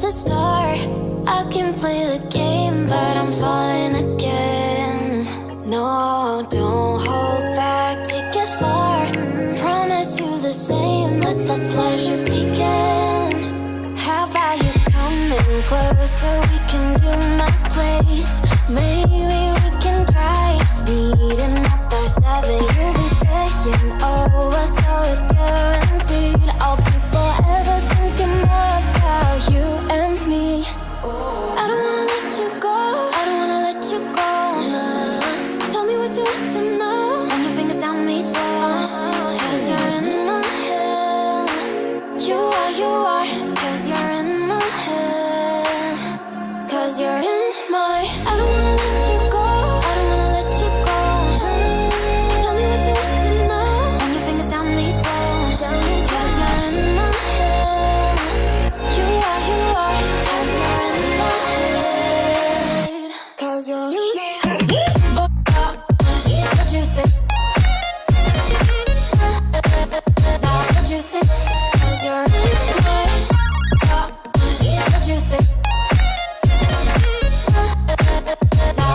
the start. I can play the game, but I'm falling again. No, don't hold back, take it far. Promise you the same, let the pleasure begin. How about you coming closer, we can do my place. Maybe we can try meeting up by 7. You'll be saying over, so it's guaranteed. I'll be forever thinking more about you and me. I don't wanna let you go, I don't wanna let you go. Tell me what you want to know. Run your fingers down me so, 'cause you're in my head. You are, 'cause you're in my head. 'Cause you're in my, I don't wanna let you go, I don't wanna let you go. Tell me what you want to know. Run your fingers down me so, 'cause you're in my head. You are, 'cause you're in my head. 'Cause you're in my head. Oh, what you think? What you think? 'Cause you're in my head. What you think?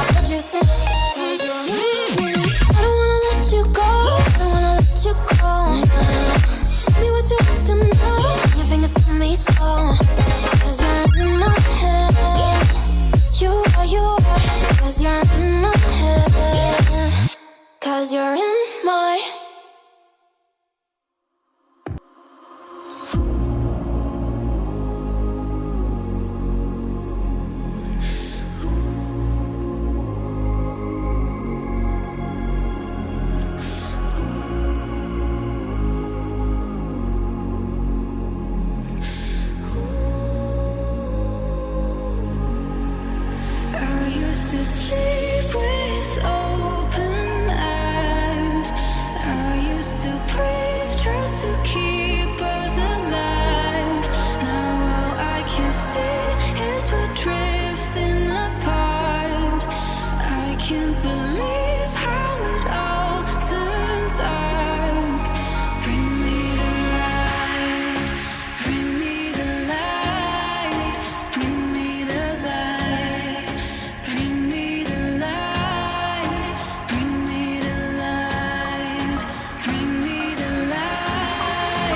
What you think? I don't wanna let you go, I don't wanna let you go. Tell me what you want to know. Your fingers tell me so, 'cause you're in my head. You are, 'cause you're in my head. 'Cause you're in my. I used to sleep with open eyes. I used to breathe just to keep us alive. Now all I can see is we're drifting apart. I can't believe how it all turned dark. Bring me the light, bring me the light, bring me the light. Bring me the light, bring me the light, bring me the light.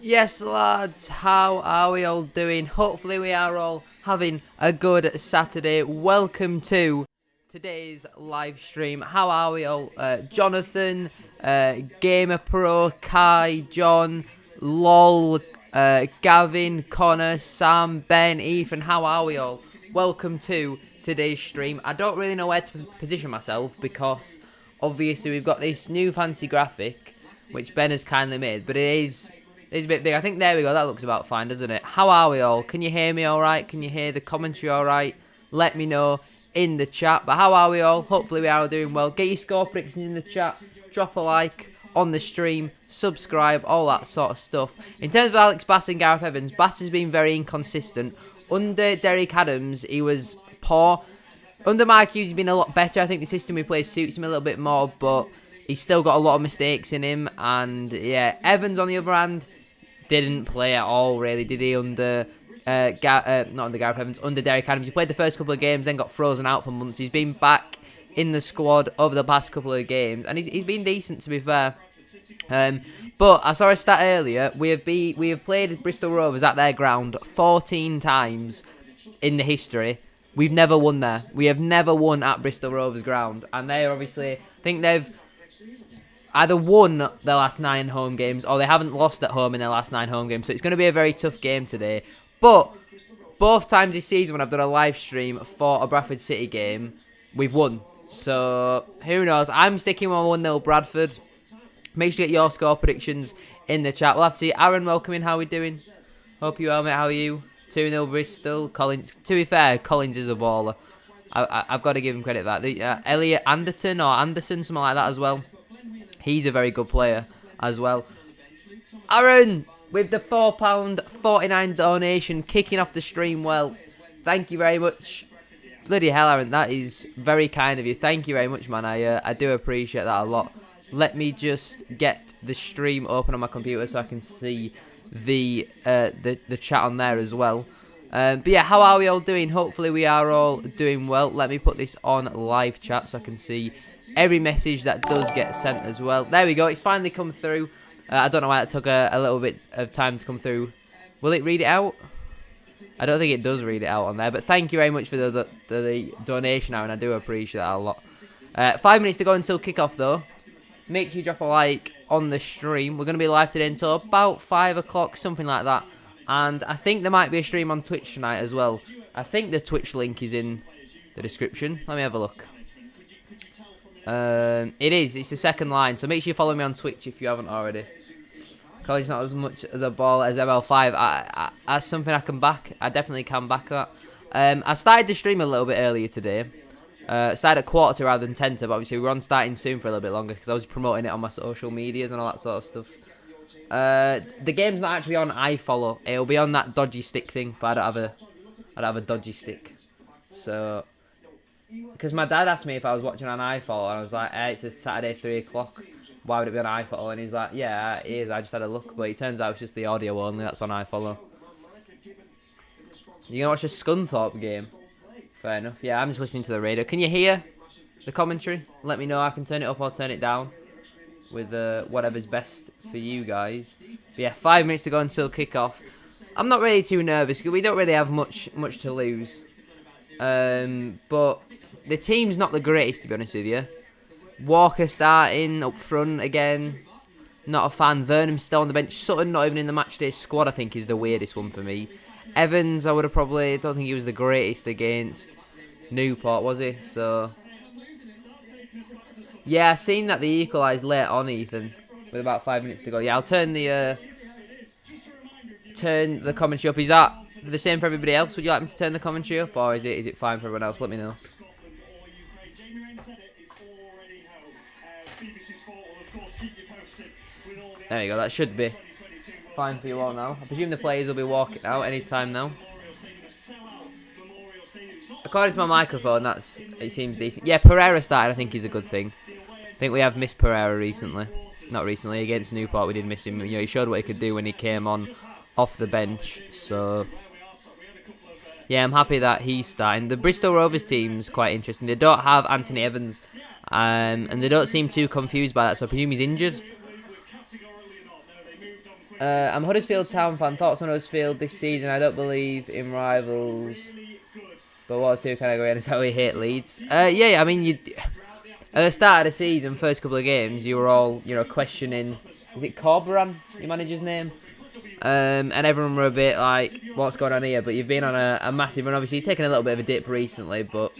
Yes, lads, how are we all doing? Hopefully we are all having a good Saturday. Welcome to today's live stream. How are we all? Jonathan, Gamer Pro, Kai, John, Lol, Gavin, Connor, Sam, Ben, Ethan, how are we all? Welcome to today's stream. I don't really know where to position myself because obviously we've got this new fancy graphic which Ben has kindly made, but it's a bit big. I think there we go. That looks about fine, doesn't it? How are we all? Can you hear me all right? Can you hear the commentary all right? Let me know in the chat. But how are we all? Hopefully we are all doing well. Get your score predictions in the chat. Drop a like on the stream. Subscribe. All that sort of stuff. In terms of Alex Bass and Gareth Evans, Bass has been very inconsistent. Under Derek Adams, he was poor. Under Mark Hughes, he's been a lot better. I think the system we play suits him a little bit more, but he's still got a lot of mistakes in him. And yeah, Evans on the other hand didn't play at all, really, did he? Under not under Gareth Evans, under Derek Adams. He played the first couple of games, then got frozen out for months. He's been back in the squad over the past couple of games, and he's been decent, to be fair. But I saw a stat earlier. We have played Bristol Rovers at their ground 14 times in the history. We've never won there. We have never won at Bristol Rovers ground, and they obviously, I think they've either won their last 9 home games or they haven't lost at home in their last 9 home games. So it's going to be a very tough game today. But both times this season when I've done a live stream for a Bradford City game, we've won. So who knows? I'm sticking with 1-0 Bradford. Make sure to get your score predictions in the chat. We'll have to see. Aaron, welcome in. How are we doing? Hope you well, mate. How are you? 2-0 Bristol. Collins. To be fair, Collins is a baller. I've got to give him credit for that. Elliot Anderson or Anderson, something like that as well. He's a very good player as well. Aaron, with the £4.49 donation, kicking off the stream well. Thank you very much. Bloody hell, Aaron, that is very kind of you. Thank you very much, man. I do appreciate that a lot. Let me just get the stream open on my computer so I can see the chat on there as well. But yeah, how are we all doing? Hopefully we are all doing well. Let me put this on live chat so I can see every message that does get sent as well. There we go. It's finally come through. I don't know why it took a little bit of time to come through. Will it read it out? I don't think it does read it out on there. But thank you very much for the donation, Aaron. I do appreciate that a lot. 5 minutes to go until kickoff, though. Make sure you drop a like on the stream. We're going to be live today until about 5 o'clock, something like that. And I think there might be a stream on Twitch tonight as well. I think the Twitch link is in the description. Let me have a look. It is. It's the second line. So make sure you follow me on Twitch if you haven't already. College not as much as a ball as ML5. That's something I can back. I definitely can back that. I started the stream a little bit earlier today. Started at 1:45 rather than 10:00, but obviously we're on starting soon for a little bit longer because I was promoting it on my social medias and all that sort of stuff. The game's not actually on iFollow. It'll be on that dodgy stick thing, but I don't have a dodgy stick. So, because my dad asked me if I was watching on iFollow, and I was like, it's a Saturday 3 o'clock. Why would it be on iFollow? And he's like, yeah, it is. I just had a look, but it turns out it's just the audio only that's on iFollow. You gonna watch a Scunthorpe game? Fair enough. Yeah, I'm just listening to the radio. Can you hear the commentary? Let me know. I can turn it up or turn it down with whatever's best for you guys. But yeah, 5 minutes to go until kick-off. I'm not really too nervous because we don't really have much to lose. But the team's not the greatest, to be honest with you. Walker starting up front again. Not a fan. Vernon's still on the bench. Sutton not even in the matchday squad, I think, is the weirdest one for me. Evans, I would have probably... don't think he was the greatest against Newport, was he? So... yeah, I seen that they equalised late on, Ethan. With about 5 minutes to go. Yeah, I'll turn the commentary up. Is that the same for everybody else? Would you like me to turn the commentary up? Or is it fine for everyone else? Let me know. There you go, that should be fine for you all now. I presume the players will be walking out anytime now. According to my microphone, it seems decent. Yeah, Pereira started, I think is a good thing. I think we have missed Pereira recently. Not recently, against Newport we did miss him. You know, he showed what he could do when he came on off the bench. So, yeah, I'm happy that he's starting. The Bristol Rovers team's quite interesting. They don't have Anthony Evans, and they don't seem too confused by that, so I presume he's injured. I'm a Huddersfield Town fan. Thoughts on Huddersfield this season? I don't believe in rivals. But what's too kind of going is how we hate Leeds. Yeah, I mean, at the start of the season, first couple of games, you were all, questioning, is it Corberan, your manager's name? And everyone were a bit like, what's going on here? But you've been on a massive run. Obviously, you've taken a little bit of a dip recently, but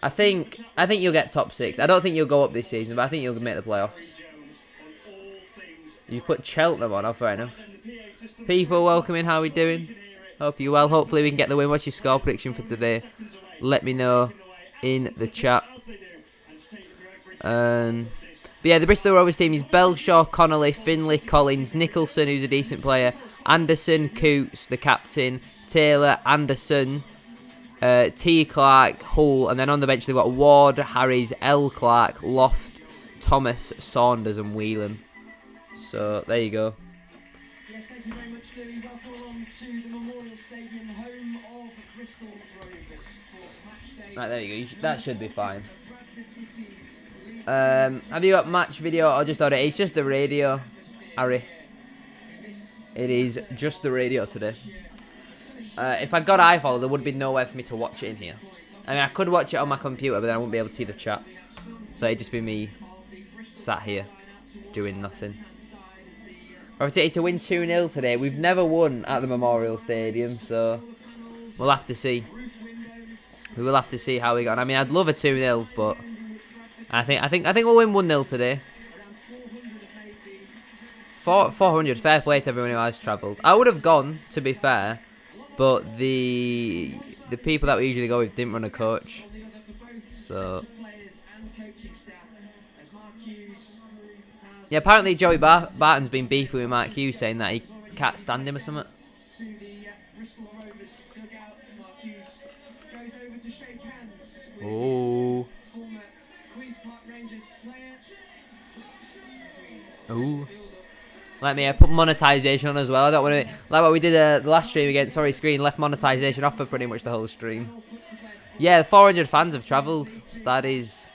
I think you'll get top 6. I don't think you'll go up this season, but I think you'll make the playoffs. You've put Cheltenham on, fair enough. People, welcome in, how are we doing? Hope you're well. Hopefully we can get the win. What's your score prediction for today? Let me know in the chat. But yeah, the Bristol Rovers team is Belshaw, Connolly, Finlay, Collins, Nicholson, who's a decent player, Anderson, Coots, the captain, Taylor, Anderson, T. Clark, Hull, and then on the bench they've got Ward, Harris, L. Clark, Loft, Thomas, Saunders, and Whelan. So there you go. Yes, thank you very much, Louis. Welcome along to the Memorial Stadium, home of Bristol Rovers for match day. Right, there you go. That should be fine. Have you got match video or just audio? It's just the radio, Harry. It is just the radio today. If I'd got iFollow, there would be nowhere for me to watch it in here. I mean, I could watch it on my computer, but then I wouldn't be able to see the chat. So it'd just be me sat here doing nothing. Opportunity to win 2-0 today. We've never won at the Memorial Stadium, so we'll have to see. We will have to see how we got on. I mean, I'd love a 2-0, but I think we'll win 1-0 today. 400, fair play to everyone who has travelled. I would have gone, to be fair, but the people that we usually go with didn't run a coach. So yeah, apparently Joey Barton's been beefing with Mark Hughes, saying that he can't stand him or something. Oh. Ooh. Let me put monetization on as well. I don't want to, like what we did the last stream against Sorry Screen, left monetization off for pretty much the whole stream. Yeah, 400 fans have travelled. That is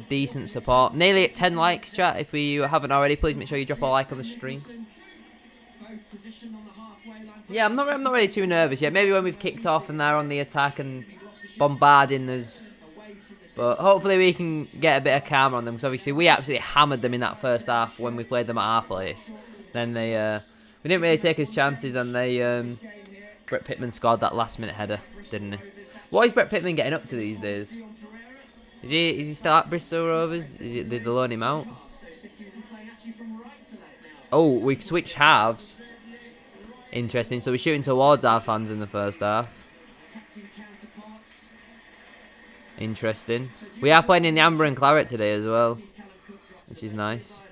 decent support. Nearly at 10 likes, chat. If you haven't already, please make sure you drop a like on the stream. Yeah, I'm not really too nervous yet. Maybe when we've kicked off and they're on the attack and bombarding us. But hopefully we can get a bit of calm on them, because obviously we absolutely hammered them in that first half when we played them at our place. Then we didn't really take his chances, and Brett Pittman scored that last minute header, didn't he? What is Brett Pittman getting up to these days? Is he still at Bristol Rovers? Did they loan him out? Oh, we've switched halves. Interesting. So we're shooting towards our fans in the first half. Interesting. We are playing in the Amber and Claret today as well, which is nice.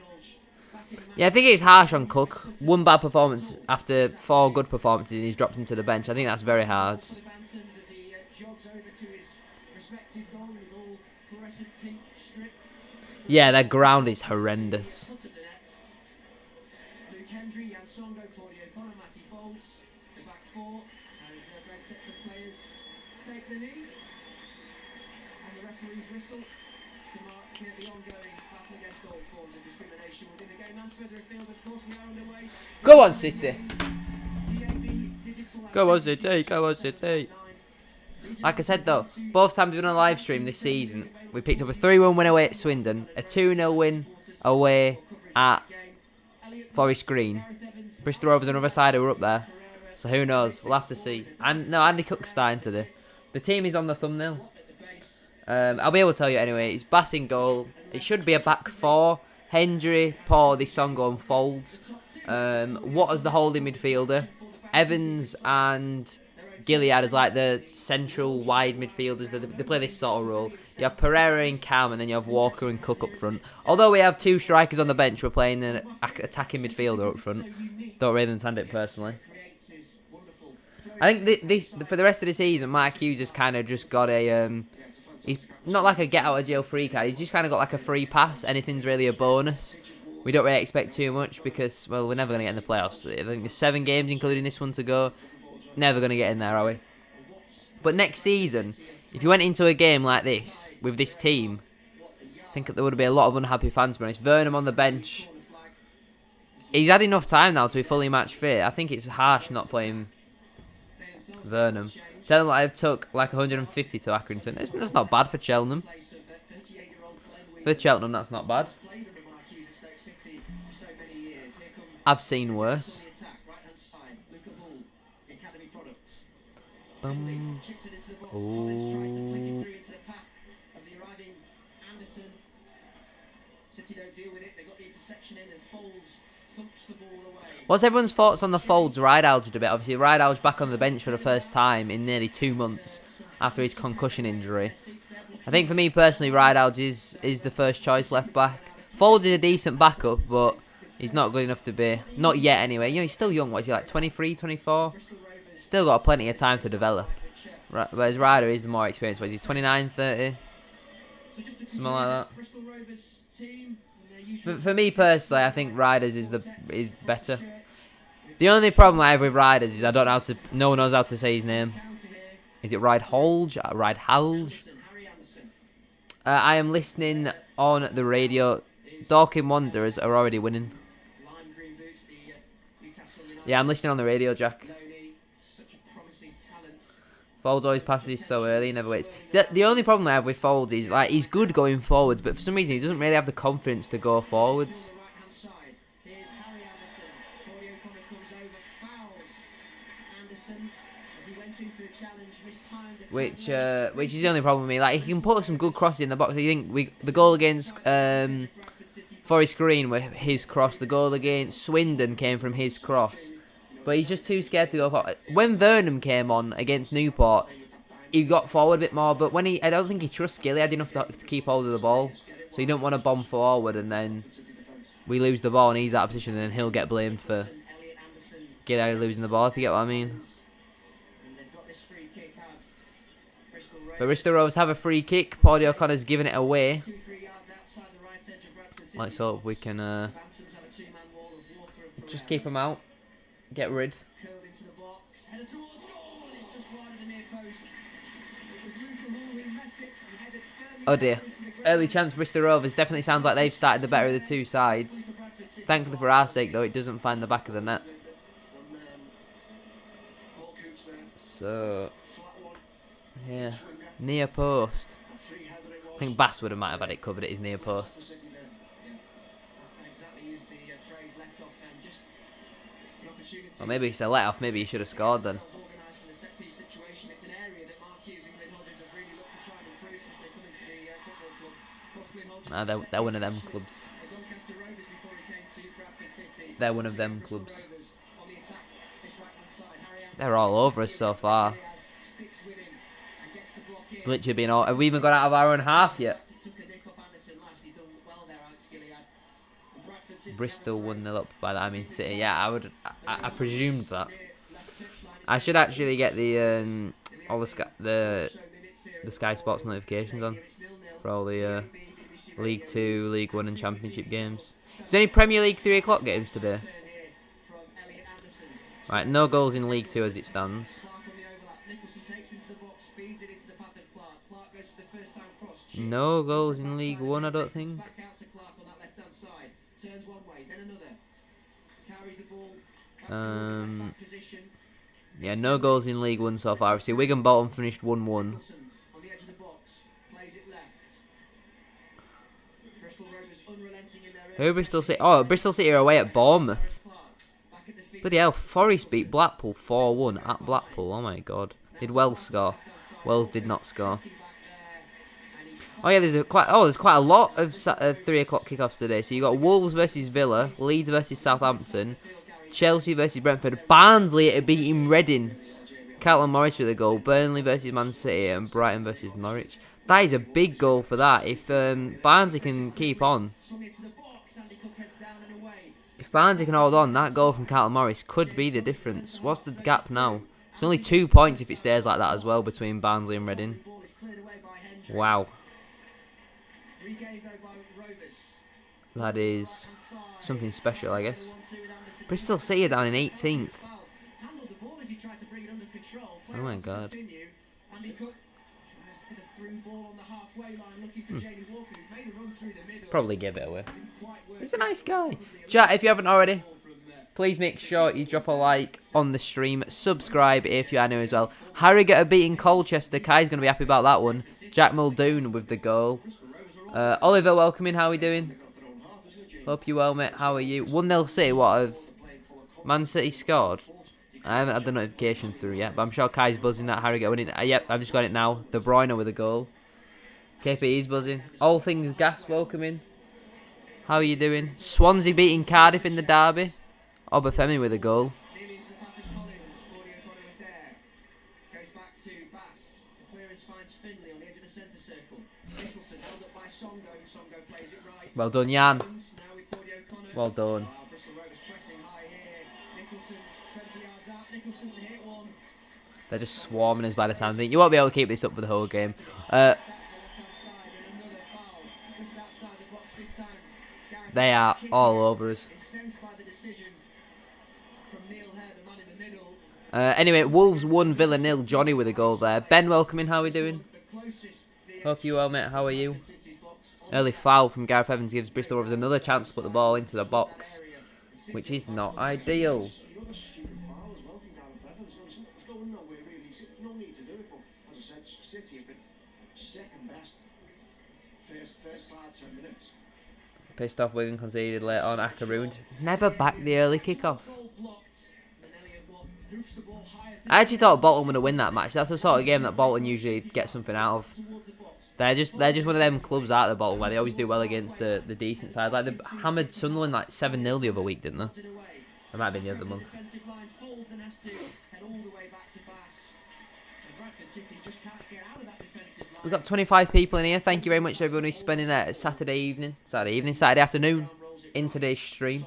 Yeah, I think it's harsh on Cook. One bad performance after 4 good performances and he's dropped into the bench. I think that's very hard. Yeah, their ground is horrendous. Go on, City. Go on, City. Go on, City. Like I said, though, both times we've done a live stream this season, we picked up a 3-1 win away at Swindon, a 2-0 win away at Forest Green. Bristol Rovers on the other side who were up there. So who knows? We'll have to see. And no, Andy Cook's starting today. The team is on the thumbnail. I'll be able to tell you anyway. It's Bass in goal. It should be a back 4. Hendry, Paul, this song going Folds. What is the holding midfielder? Evans and Gilead as like the central wide midfielders. They play this sort of role. You have Pereira and Cam, and then you have Walker and Cook up front. Although we have 2 strikers on the bench, we're playing an attacking midfielder up front. Don't really understand it personally. I think this for the rest of the season, Mark Hughes has kind of just got a... he's not like a get-out-of-jail free card. He's just kind of got like a free pass. Anything's really a bonus. We don't really expect too much because, well, we're never going to get in the playoffs. I think there's 7 games, including this one, to go. Never going to get in there, are we? But next season, if you went into a game like this, with this team, I think there would be a lot of unhappy fans, to be honest. Vernon on the bench. He's had enough time now to be fully match fit. I think it's harsh not playing Vernon. Tell them I've took like 150 to Accrington. That's not bad for Cheltenham. For Cheltenham, that's not bad. I've seen worse. Ooh. What's everyone's thoughts on the Folds Ridehalgh a bit? Obviously, Ridehalgh's back on the bench for the first time in nearly 2 months after his concussion injury. I think for me personally, Ridehalgh is the first choice left back. Folds is a decent backup, but he's not good enough to be. Not yet, anyway. You know, he's still young. What is he, like 23, 24? Still got plenty of time to develop. Whereas Ryder is the more experienced. What is he, 29, 30? Something like that. For me personally, I think Riders is better. The only problem I have with Riders is I don't know how to. No one knows how to say his name. Is it Ridehalgh? Ridehalgh? I am listening on the radio. Dorking Wanderers are already winning. Yeah, I'm listening on the radio, Jack. Folds always passes so early, he never waits. The only problem I have with Folds is like he's good going forwards, but for some reason he doesn't really have the confidence to go forwards. Which is the only problem with me. Like he can put some good crosses in the box. You think the goal against Forest Green with his cross, the goal against Swindon came from his cross. But he's just too scared to go forward. When Vernon came on against Newport, he got forward a bit more. But when I don't think he trusts Gilly enough to keep hold of the ball. So he don't want to bomb forward and then we lose the ball and he's out of position and then he'll get blamed for Gilly losing the ball, if you get what I mean. But Bristol Rovers have a free kick. Paudie O'Connor's giving it away. Let's hope we can just keep him out. Get rid. Oh dear. Early chance Bristol Rovers. Definitely sounds like they've started the better of the two sides. Thankfully for our sake though, it doesn't find the back of the net. So, yeah. Near post. I think Basswood might have had it covered at his near post. Or maybe it's a let off, maybe he should have scored then. Nah, they're one of them clubs. They're one of them clubs. They're all over us so far. It's literally been all. Have we even got out of our own half yet? Bristol 1-0 up by that. I mean City. Yeah, I presumed that. I should actually get the all the Sky Sports notifications on for all the League 2, League 1 and Championship games. Is there any Premier League 3 o'clock games today? Right, no goals in League 2 as it stands. No goals in League 1, I don't think. Yeah, no goals in League 1 so far. Obviously, Wigan Bolton finished 1-1. Who are Bristol City? Oh, Bristol City are away at Bournemouth. Bloody hell, Forest beat Blackpool 4-1 at Blackpool. Oh my god. Did Wells score? Wells did not score. Oh yeah, there's quite a lot of 3 o'clock kickoffs today. So you got Wolves versus Villa, Leeds versus Southampton, Chelsea versus Brentford, Barnsley beating Reading, Carlton Morris with a goal, Burnley versus Man City, and Brighton versus Norwich. That is a big goal for that. If Barnsley can keep on, if Barnsley can hold on, that goal from Carlton Morris could be the difference. What's the gap now? It's only 2 points if it stays like that as well between Barnsley and Reading. Wow. That is something special, I guess. Bristol City are down in 18th. Oh my god. Probably give it away. He's a nice guy. Chat, if you haven't already, please make sure you drop a like on the stream. Subscribe if you are new as well. Harrogate are beating Colchester. Kai's going to be happy about that one. Jack Muldoon with the goal. Oliver, welcoming. How are we doing? Hope you well, mate. How are you? 1-0 City. What have Man City scored? I haven't had the notification through yet, but I'm sure Kai's buzzing that Harrogate winning. Yep, I've just got it now. De Bruyne with a goal. KPE's buzzing. All things gas, welcoming. How are you doing? Swansea beating Cardiff in the derby. Obafemi with a goal. Well done, Jan. Well done. They're just swarming us by the sound of it. You won't be able to keep this up for the whole game. They are all over us. Anyway, Wolves 1, Villa 0. Johnny with a goal there. Ben, welcoming. How are we doing? Hope you well, mate. How are you? Early foul from Gareth Evans gives Bristol Rovers another chance to put the ball into the box, which is not ideal. Pissed off Wigan conceded late on. Akaroon never backed the early kickoff. I actually thought Bolton would have win that match. That's the sort of game that Bolton usually gets something out of. They're just one of them clubs out of the Bolton where they always do well against the decent side. Like they hammered Sunderland like 7-0 the other week, didn't they? It might have been the other month. We've got 25 people in here. Thank you very much to everyone who's spending a Saturday afternoon in today's stream.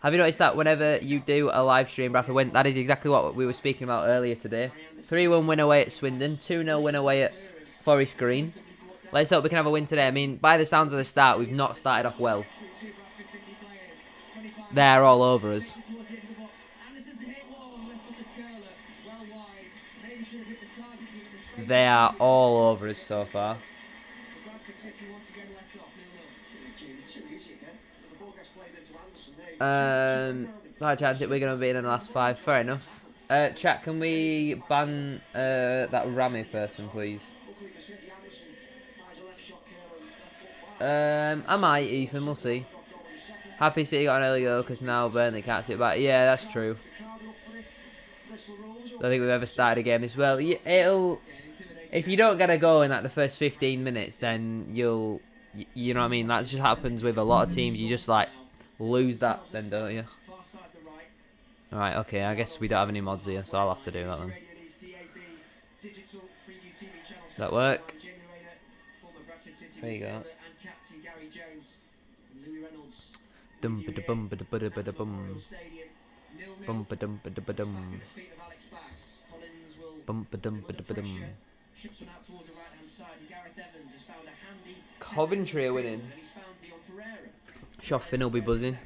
Have you noticed that whenever you do a live stream, Bradford, that is exactly what we were speaking about earlier today. 3-1 win away at Swindon, 2-0 win away at Forest Green. Let's hope we can have a win today. I mean, by the sounds of the start, we've not started off well. They're all over us. They are all over us so far. High chance that we're going to be in the last 5. Fair enough. Chat, can we ban that Rami person, please? I might, Ethan. We'll see. Happy City got an early goal because now Burnley can't sit back. Yeah, that's true. I don't think we've ever started a game this well. It'll... If you don't get a goal in like the first 15 minutes, then you'll... You know what I mean? That just happens with a lot of teams. You just like lose that then, don't you? Alright, okay. I guess we don't have any mods here, so I'll have to do that then. Does that work? There you go. Dum ba da bum ba da ba da ba da bum. Bum ba dum ba da ba dum. Bum ba dum ba da ba dum. Coventry are winning. Sure, Finn will be buzzing.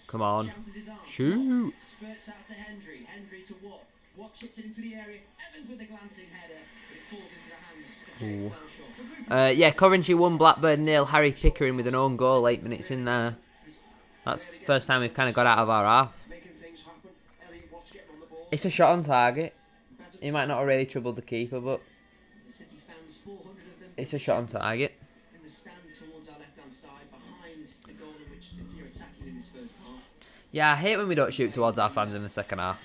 Come on. Shoot. Yeah, Coventry 1, Blackburn 0. Harry Pickering with an own goal, 8 minutes in there. That's the first time we've kind of got out of our half. It's a shot on target. He might not have really troubled the keeper, but it's a shot on target. Yeah, I hate when we don't shoot towards our fans in the second half.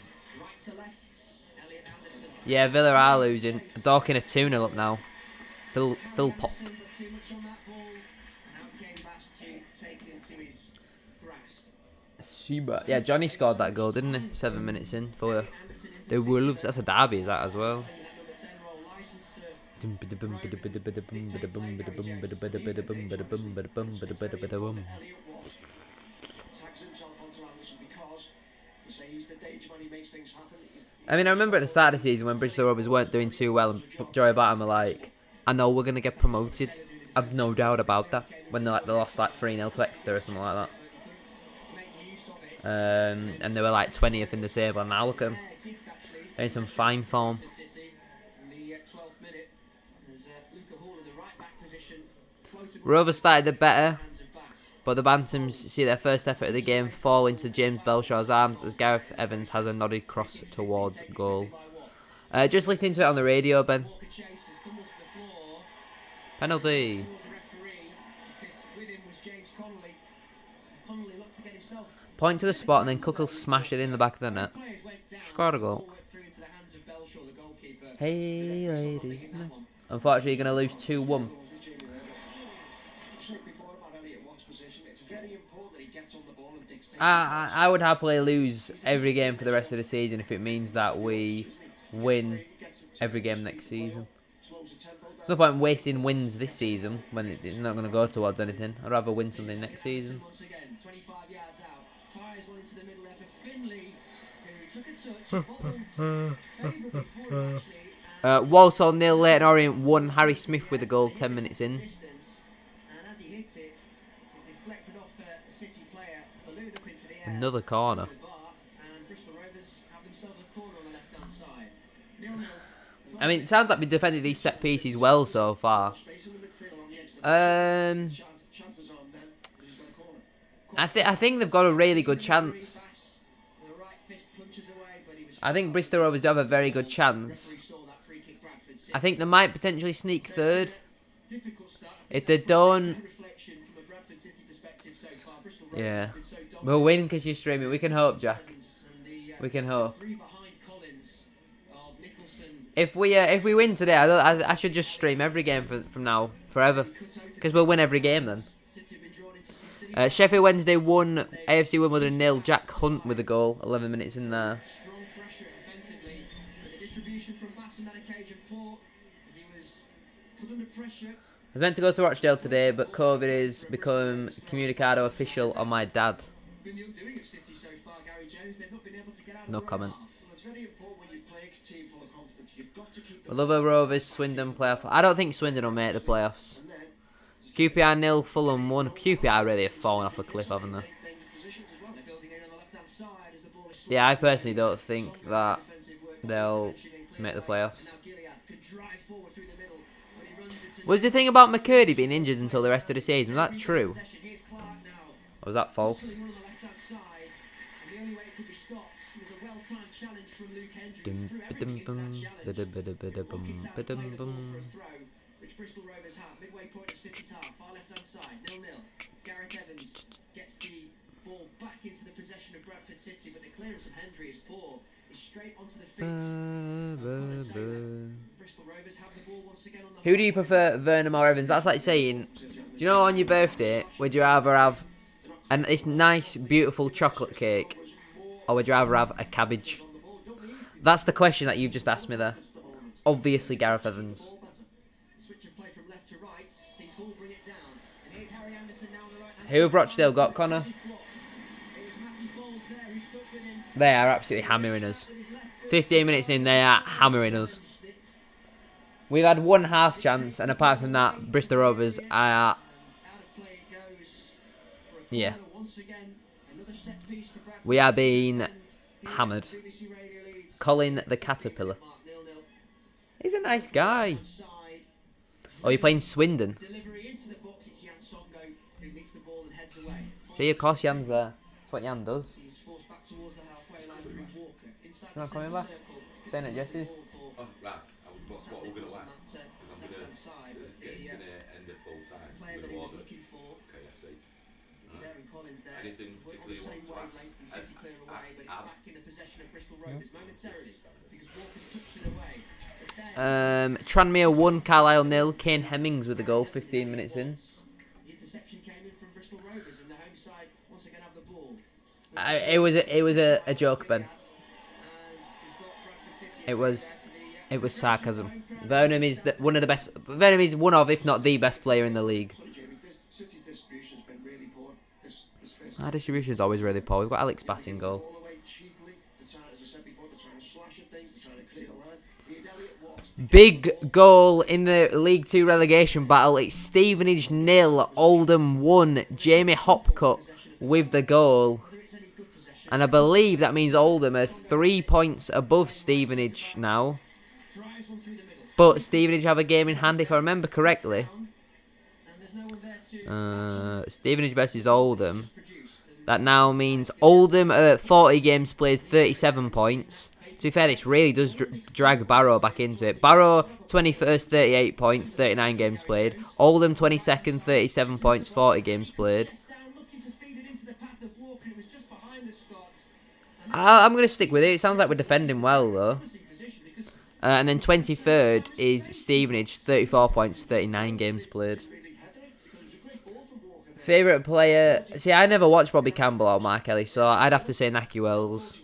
Yeah, Villa are losing. Dorking are 2-0 up now. Phil Pot. Yeah, Johnny scored that goal, didn't he? 7 minutes in for the Wolves. That's a derby, is that as well? I mean, I remember at the start of the season when Bristol Rovers weren't doing too well and Joey Barton were like, I know we're going to get promoted. I've no doubt about that. When they lost like 3-0 to Exeter or something like that. And they were like 20th in the table, and now look at them. They're in some fine form. Rovers started it better, but the Bantams see their first effort of the game fall into James Belshaw's arms as Gareth Evans has a nodded cross towards goal. Just listening to it on the radio, Ben. Penalty. Point to the spot and then Cook will smash it in the back of the net. Scored a goal. Hey ladies. No. Unfortunately, you're going to lose 2-1. I would happily lose every game for the rest of the season if it means that we win every game next season. There's no point in wasting wins this season when it's not going to go towards anything. I'd rather win something next season. Walsall 0, Leyton Orient 1. Harry Smith with a goal 10 minutes in. Another corner. I mean, it sounds like we defended these set pieces well so far. I think they've got a really good chance. I think Bristol Rovers do have a very good chance. I think they might potentially sneak third. If they don't, yeah, we'll win because you're streaming. We can hope, Jack. We can hope. If we win today, I should just stream every game from now forever, because we'll win every game then. Sheffield Wednesday 1, AFC Wimbledon 0. Jack Hunt with a goal, 11 minutes in there. I was meant to go to Rochdale today, but COVID has become Comunicado official on my dad. No comment. I love a Rovers Swindon playoff. I don't think Swindon will make the playoffs. QPR 0, Fulham 1. QPR really have fallen off a cliff, haven't they? Yeah, I personally don't think that they'll make the playoffs. Was the thing about McCurdy being injured until the rest of the season, was that true? Or was that false? Which Bristol Rovers have. Midway point of City's half, far left-hand side, 0-0. Gareth Evans gets the ball back into the possession of Bradford City, but the clearance of Hendry is poor. It's straight onto the feet. Bristol Rovers have the ball once again on the. Who do you prefer, Vernon or Evans? That's like saying, do you know on your birthday, would you rather have this nice, beautiful chocolate cake, or would you rather have a cabbage? That's the question that you've just asked me there. Obviously, Gareth Evans. Who have Rochdale got, Connor? They are absolutely hammering us. 15 minutes in, they are hammering us. We've had one half chance, and apart from that, Bristol Rovers are... Yeah. We are being hammered. Colin the Caterpillar. He's a nice guy. Oh, you're playing Swindon. See, of course Jan's there. That's what Jan does. He's not coming back. Staying at Jesse's. Oh, right. That's what we're going to ask. Because I'm going to get to the end of full time. I'm going to order KFC. Anything particularly you want to ask? Tranmere 1, Carlisle 0. Kane Hemmings with the goal, 15 minutes in. It was a joke, Ben. It was sarcasm. Vernon is one of the best. Vernon is one of, if not the best player in the league. Our distribution is always really poor. We've got Alex Bass in goal. Big goal in the League 2 relegation battle. It's Stevenage 0, Oldham 1. Jamie Hopcutt with the goal. And I believe that means Oldham are 3 points above Stevenage now. But Stevenage have a game in hand if I remember correctly. Stevenage versus Oldham. That now means Oldham are at 40 games played, 37 points. To be fair, this really does drag Barrow back into it. Barrow, 21st, 38 points, 39 games played. Oldham, 22nd, 37 points, 40 games played. I'm going to stick with it. It sounds like we're defending well, though. And then 23rd is Stevenage, 34 points, 39 games played. Favourite player? See, I never watched Bobby Campbell or Mark Ellis, so I'd have to say Naki Wells.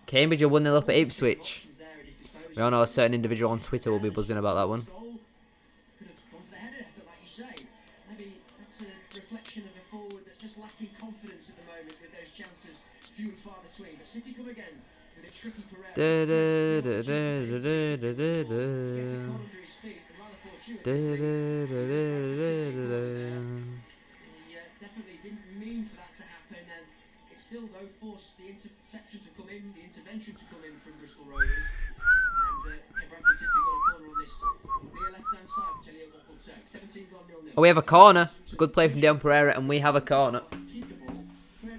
Cambridge are 1-0 up at Ipswich. We all know a certain individual on Twitter will be buzzing about that one. Definitely didn't mean for that to happen, and it still though forced the interception to come in, the intervention to come in from Bristol Rovers, and Bradford City got a corner on this near left-hand side, which Elliot Watt will take. 17-0. Oh, we have a corner. Good play from Dion Pereira, and we have a corner.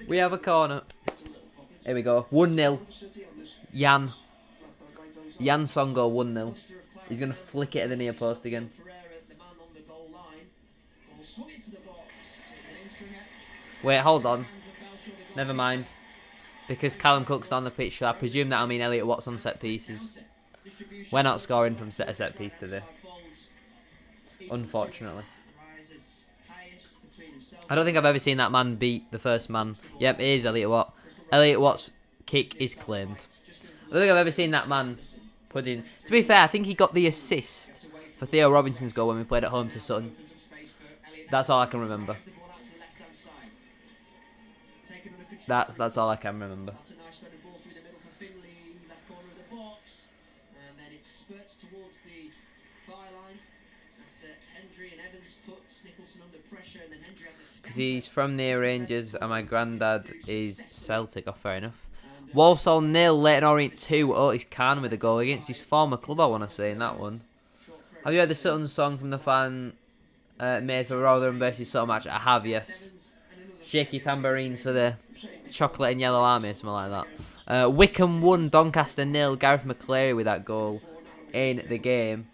We have a corner. Here we go. 1-0. Jan Songo 1-0. He's going to flick it at the near post again. Wait, hold on. Never mind. Because Callum Cook's on the pitch, so I presume that'll mean Elliot Watt's on set pieces. We're not scoring from set piece today. Unfortunately. I don't think I've ever seen that man beat the first man. Yep, it is Elliot Watt. Elliot Watt's kick is claimed. I don't think I've ever seen that man put in... To be fair, I think he got the assist for Theo Robinson's goal when we played at home to Sutton. That's all I can remember. That's all I can remember. Because he's from near Rangers and my granddad is Celtic. Oh, fair enough. Walsall 0, Leyton Orient 2. Otis Khan with a goal against his former club, I want to say, in that one. Have you heard the Sutton song from the fan made for Rotherham versus Sutton match? I have, yes. Shaky tambourines for the chocolate and yellow army or something like that. Wickham 1, Doncaster 0. Gareth McCleary with that goal in the game.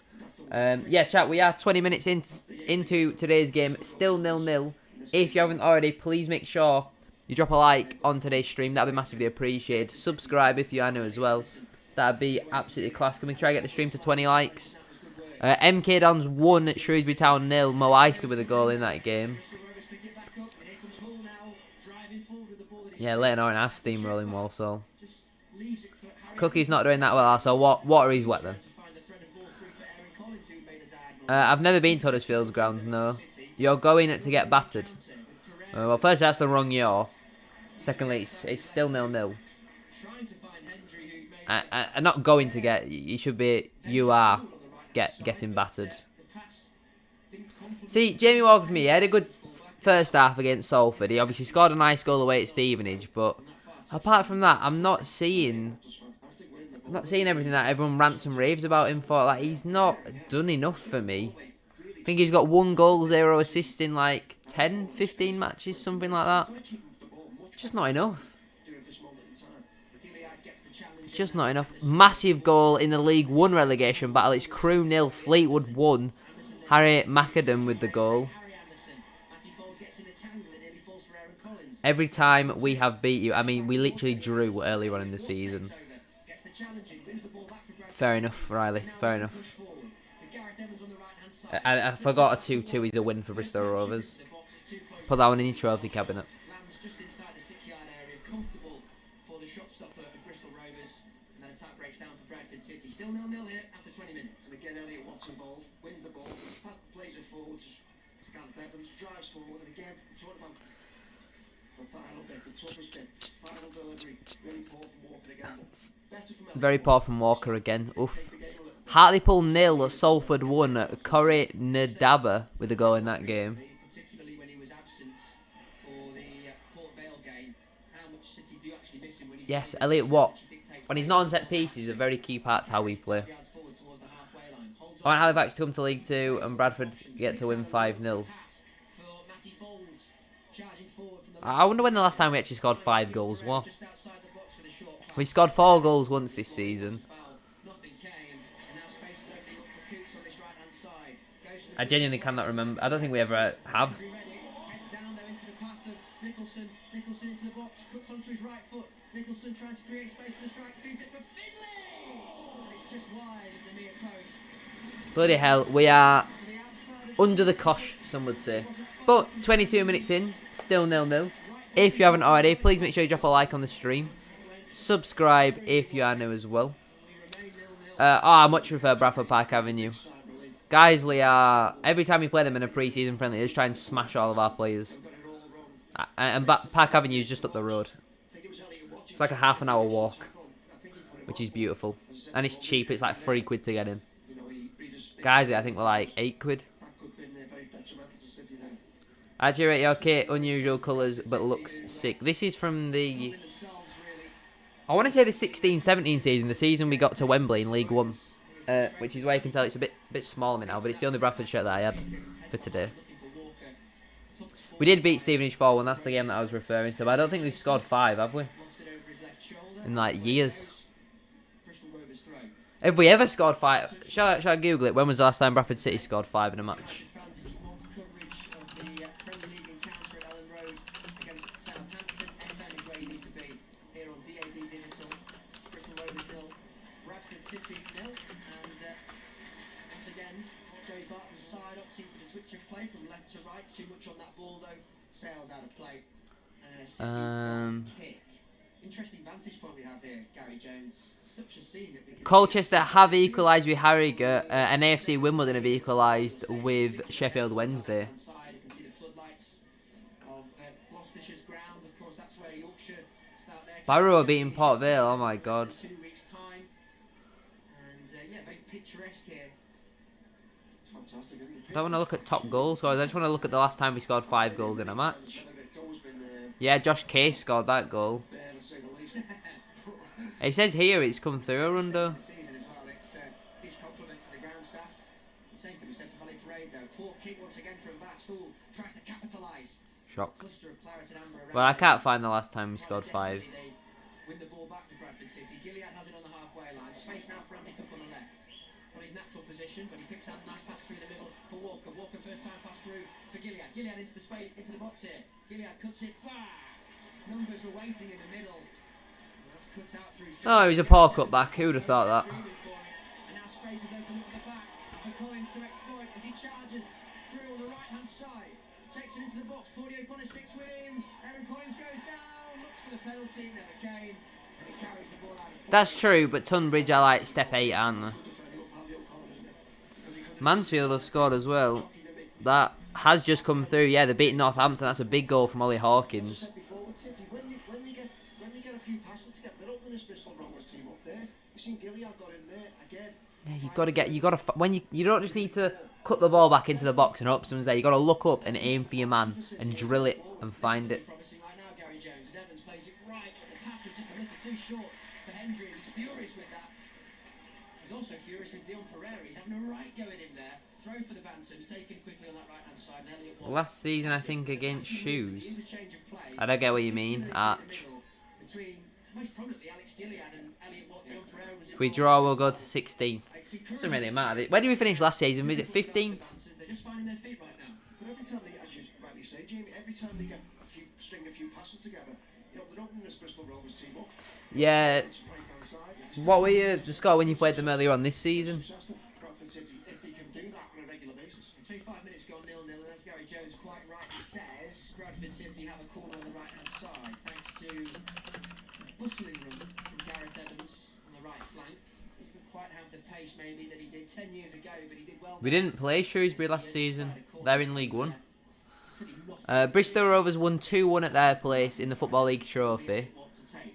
Yeah, chat, we are 20 minutes into today's game. Still 0-0. If you haven't already, please make sure you drop a like on today's stream. That'd be massively appreciated. Subscribe if you are new as well. That'd be absolutely class. Can we try and get the stream to 20 likes? MK Dons 1, Shrewsbury Town 0. Mo Isa with a goal in that game. Yeah, Leyton Orient are steamrolling Walsall. Cookie's not doing that well, so water is wet then. I've never been to Huddersfield's ground, no. You're going to get battered. Well, first that's the wrong year. Secondly, it's still 0-0. I'm not going to get. You should be. You are getting battered. See, Jamie Walker for me, he had a good first half against Salford. He obviously scored a nice goal away at Stevenage, but apart from that, I'm not seeing everything that everyone rants and raves about him for. Like, he's not done enough for me. I think he's got 1 goal, 0 assists in like 10, 15 matches, something like that. Just not enough. Just not enough. Massive goal in the League 1 relegation battle. It's Crewe 0, Fleetwood 1. Harry McAdam with the goal. Every time we have beat you, I mean, we literally drew earlier on in the season. Fair enough, Riley. Fair enough. I forgot a 2-2 is a win for Bristol Rovers. Put that one in your trophy cabinet. Still 0-0 here after 20 minutes. And again, Elliot Watt's involved, wins the ball, plays it forward to Gareth Evans, drives forward, and again, Very poor from Walker again. Oof. Hartlepool 0, Salford 1. Corey Nadaba with a goal in that game. Particularly when he was absent for the Port Vale game. How much City do actually miss him when he's Yes, Elliot Watt. When he's not on set pieces, he's a very key part to how we play. I want Halifax to come to League 2 and Bradford get to win 5-0. I wonder when the last time we actually scored 5 goals was. We scored 4 goals once this season. I genuinely cannot remember. I don't think we ever have. Nicholson into the box, cuts onto his right foot. Nicholson trying to create space for the strike, feeds it for Finlay! And it's just wide of the near post. Bloody hell, we are under the cosh, some would say. But 22 minutes in, still 0-0. If you haven't already, please make sure you drop a like on the stream. Subscribe if you are new as well. I much prefer Bradford Park Avenue. Guiseley are, every time we play them in a pre-season friendly, they just try and smash all of our players. And Park Avenue is just up the road. It's like a half an hour walk, which is beautiful. And it's cheap, it's like £3 to get in. Guiseley, I think we're like £8. Actually, rate your kit, unusual colours, but looks sick. This is from the, I want to say the 16-17 season, the season we got to Wembley in League 1. Which is where you can tell it's a bit small on me now, but it's the only Bradford shirt that I had for today. We did beat Stevenage 4-1, that's the game that I was referring to, but I don't think we've scored 5, have we? In like years. Have we ever scored 5? Shall I Google it? When was the last time Bradford City scored 5 in a match? Interesting vantage point we have here, Gary Jones. Such a scene. Colchester have equalised with Harrogate, and AFC Wimbledon have equalised with Sheffield Wednesday. Barrow are beating Port Vale, oh my god. I don't want to look at top goal scorers, I just want to look at the last time we scored 5 goals in a match. Yeah, Josh Case scored that goal. It says here it's come through, Arundo. Shock. Well, I can't find the last time we scored 5. Win the ball back to Bradford City. Gilead has it on the halfway line. Space now for Andy Cook on the left. On his natural position, but he picks out a nice pass through the middle for Walker. Walker first time pass through for Gilead. Gilead into the space, into the box here. Gilead cuts it back. Numbers were waiting in the middle. That's cut out through. Oh, he was a poor cut back. Who would have thought that? And now space is open up the back for Collins to exploit as he charges through on the right hand side. Takes it into the box. 48 on a six win. Aaron Collins goes down. Looks for the penalty. Never came. And he carries the ball out. That's true, but Tunbridge are like step 8, aren't they? Mansfield have scored as well. That has just come through. Yeah, they're beating Northampton. That's a big goal from Ollie Hawkins. When they get a few passes to get open this Bristol Rovers team up there, you've seen Gilead got in there again. Yeah, you gotta when you don't just need to cut the ball back into the box and hope someone's there. You gotta look up and aim for your man and drill it and find it. Promising right now, Gary Jones, as Evans plays it right, but the pass was just a little too short for Hendry. He's furious with that. He's also furious with Dion Pereira. He's having a right go at him there. Throw for the Bantams, taken quickly on that right hand side. And Elliot Last season, I think against Shoes. I don't get what you mean, Arch. If we draw, we'll go to 16th. Doesn't really matter. Where did we finish last season? Was it 15th? They're just finding their feet right now. But every time they, as you rightly say, Jamie, every time they get string a few passes together, you know, they're opening this Bristol Rovers team up. Yeah. What were the score when you played them earlier on this season? Bradford City, if they can do that on a regular basis. 25 minutes gone 0-0, and as Gary Jones quite rightly says, Bradford City have a corner on the right hand side, thanks to a bustling run from Gareth Evans on the right flank. He didn't quite have the pace maybe that he did 10 years ago, but he did well. We didn't play Shrewsbury last season. They're in League 1. Bristol Rovers won 2-1 at their place in the Football League Trophy.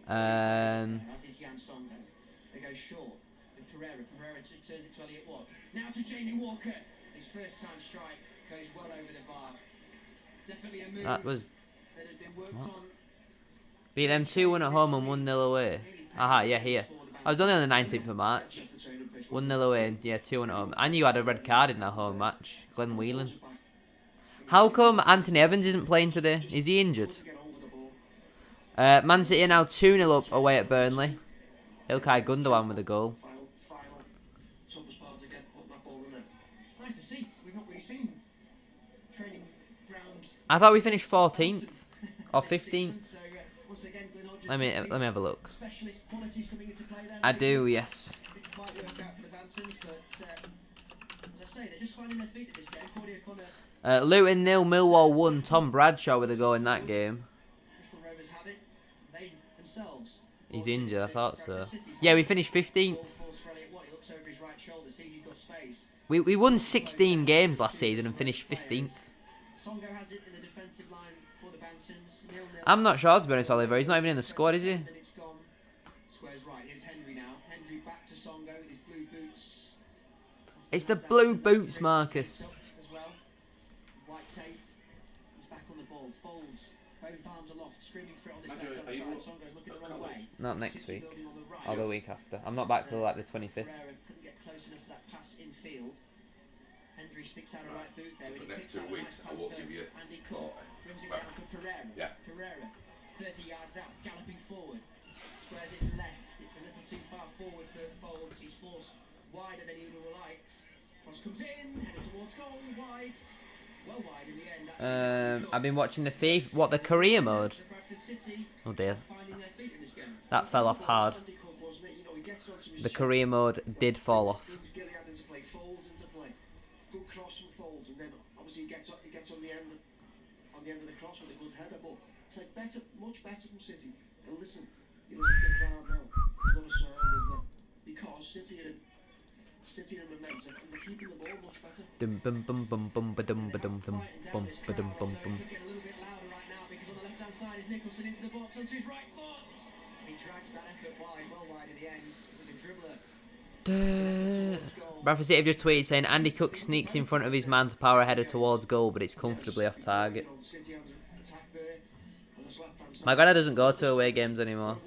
As is Jan Songo. They go short with Pereira. Pereira turns it to Elliot Watt. Now to Jamie Walker. His first time strike goes well over the bar. Definitely a move That was... that had been worked on. Beat them 2-1 at home and 1-0 away. Aha, yeah, here. I was only on the 19th of March. 1-0 away and yeah, 2-1 at home. And you had a red card in that home match. Glenn Whelan. How come Anthony Evans isn't playing today? Is he injured? Man City are now 2-0 up away at Burnley. Ilkay Gundogan with a goal. Nice to see. We've not really seen training ground. I thought we finished 14th or 15th. Let me have a look. Specialist qualities coming into play there. I do, yes. Didn't quite work out for the Bantams, but as I say, they're just finding their feet at this game. Cordy O'Connor. Luton 0, Millwall 1. Tom Bradshaw with a goal in that game. Bristol Rovers have it. They themselves. He's injured, I thought so. Yeah, we finished 15th. We won 16 games last season and finished 15th. Songo has it in the defensive line for the Bantams. 0-0. I'm not sure, to be honest, Oliver. He's not even in the squad, is he? And it's gone. Squares right. Here's Henry now. Henry back to Songo with his blue boots. It's the blue boots, Marcus. As well. White tape. He's back on the ball. Folds. Both arms aloft. Screaming for it on this left-hand side. Songo's looking the wrong way. Not next City week. building on the right. Or the week after. I'm not back till like the 25th. Pereira couldn't get close enough to that pass in field. Henry sticks out a right boot there. For and the he next picks 2 out a weeks, nice I pass won't for give you Andy Cook. Brings it down for Pereira. Yeah. Pereira, 30 yards out, galloping forward. Squares it left. It's a little too far forward for Folds. He's forced wider than he would have liked. Cross comes in, headed towards goal, wide. Well wide in the end. I've been watching the FIFA. What, the career mode? Oh dear. That fell off hard. The career mode did fall off. Good cross from Folds, and then obviously he gets on the end of the cross with a good header. But it's like much better from City. And listen, you listen to the crowd now. There's not a sound, is there? Because City are momentum, and they're keeping the ball much better. Dum bum bum bum bum ba dum ba dum dum bum ba dum bum bum. Getting a little bit louder right now because on the left-hand side is Nicholson into the box onto his right foot. He drags that effort wide, well wide in the end. It was a dribbler. Bradford City have just tweeted saying Andy Cook sneaks in front of his man to power a header towards goal, but it's comfortably off target. My granddad doesn't go to away games anymore.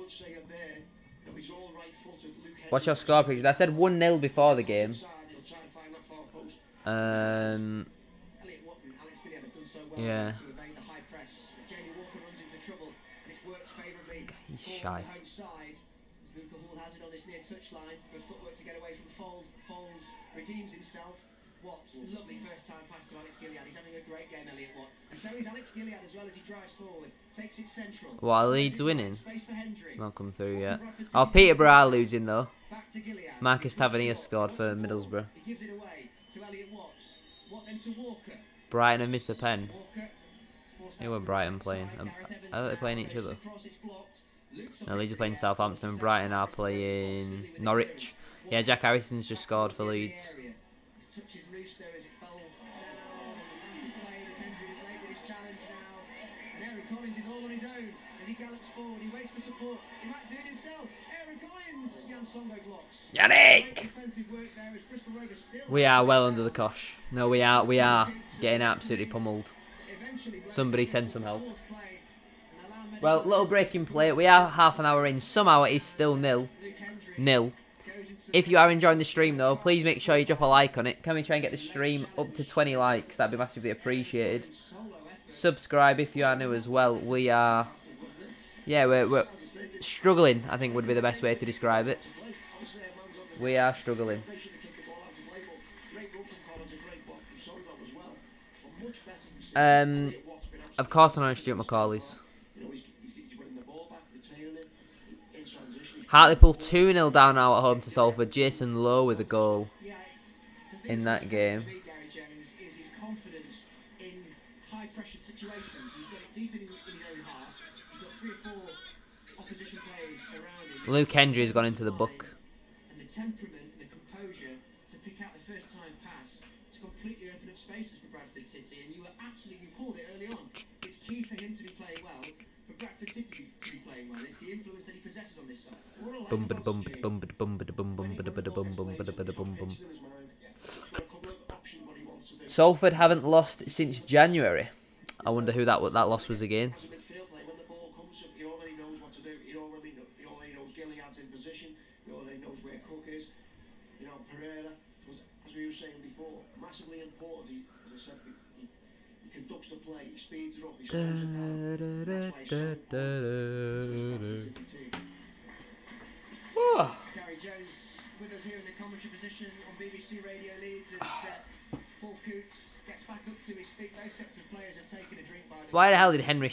What's your score prediction? I said 1-0 before the game. Yeah. He's shite. Luca Hall has it on this near touchline. Good footwork to get away from Folds. Folds redeems himself. Watts, lovely first time pass to Alex Gilead. He's having a great game, Elliot Watt. And so is Alex Gilead as well as he drives forward. Takes it central. What, are Leeds winning? Space for Hendry. Not come through yet. Oh, Peterborough are losing though. Back to Gilead. Marcus Tavernier scored for Middlesbrough. He gives it away to Elliot Watt. Watt then to Walker. Brighton have missed the pen. Walker. Forced Who out were to the Brighton right playing? side. Gareth Evans Are they there. playing each other? The cross is blocked. Luke's No, up Leeds are into playing the air. Southampton. Brighton are playing Norwich. Yeah, Jack Harrison's just scored for Leeds. His touch is loose there as it fell down. Fancy play as Hendry was late with his challenge now. And Aaron Collins is all on his own as he gallops forward. He waits for support. He might do it himself. Aaron Collins. Jan Songo blocks. Yannick! Great defensive work there as Bristol Rovers still. We are well under the cosh. No, we are getting absolutely pummeled. Eventually, Somebody send some help. Rovers play and allow Medical Well, little break in play. We are half an hour in. Somehow it is still nil. Luke Hendry Nil. goes into If you are enjoying the stream though, please make sure you drop a like on it. Can we try and get the stream up to 20 likes? That'd be massively appreciated. solo effort. Subscribe if you are new as well. We are, yeah, we're struggling, I think would be the best way to describe it. We are struggling. They should have kicked the ball out to play, but great goal from Collins, a great block from Songo as well. But much better from City. Elliot Watt's been Of course, I know Stuart McCauley's. You know, he's winning the ball back, retaining it in transition. Hartlepool 2-0 down now at home to Salford. Jason Lowe with a goal Yeah, the thing in that's that exciting game. for me, Gary Jones, is his confidence in high-pressure situations. He's got it deep in his own half. He's got 3 or 4 opposition players around him. Luke Hendry has gone into the book. And the temperament and the composure to pick out the first-time pass. It's completely open up spaces for Bradford City, and you called it early on. It's key for him to be playing well, for Bradford City to be playing well. It's the influence that he possesses on this side. Bum bada bum bada bum bada bum bada bum bum bada bada bum bum bada bada bum bum. Salford haven't lost since January. I wonder who that loss was against. When the ball comes up, he already knows what to do. He already knows Gilliard's in position. He already knows where Cook is. You know, Pereira was, as we were saying before, massively important. He, as I said, he conducts the play, he speeds it up, he slows it down. That's why he's so important. Gary Jones with us here in the commentary position on BBC Radio Leeds as Paul Coots gets back up to his feet. Both sets of players are taking a drink by the Why the hell did Henry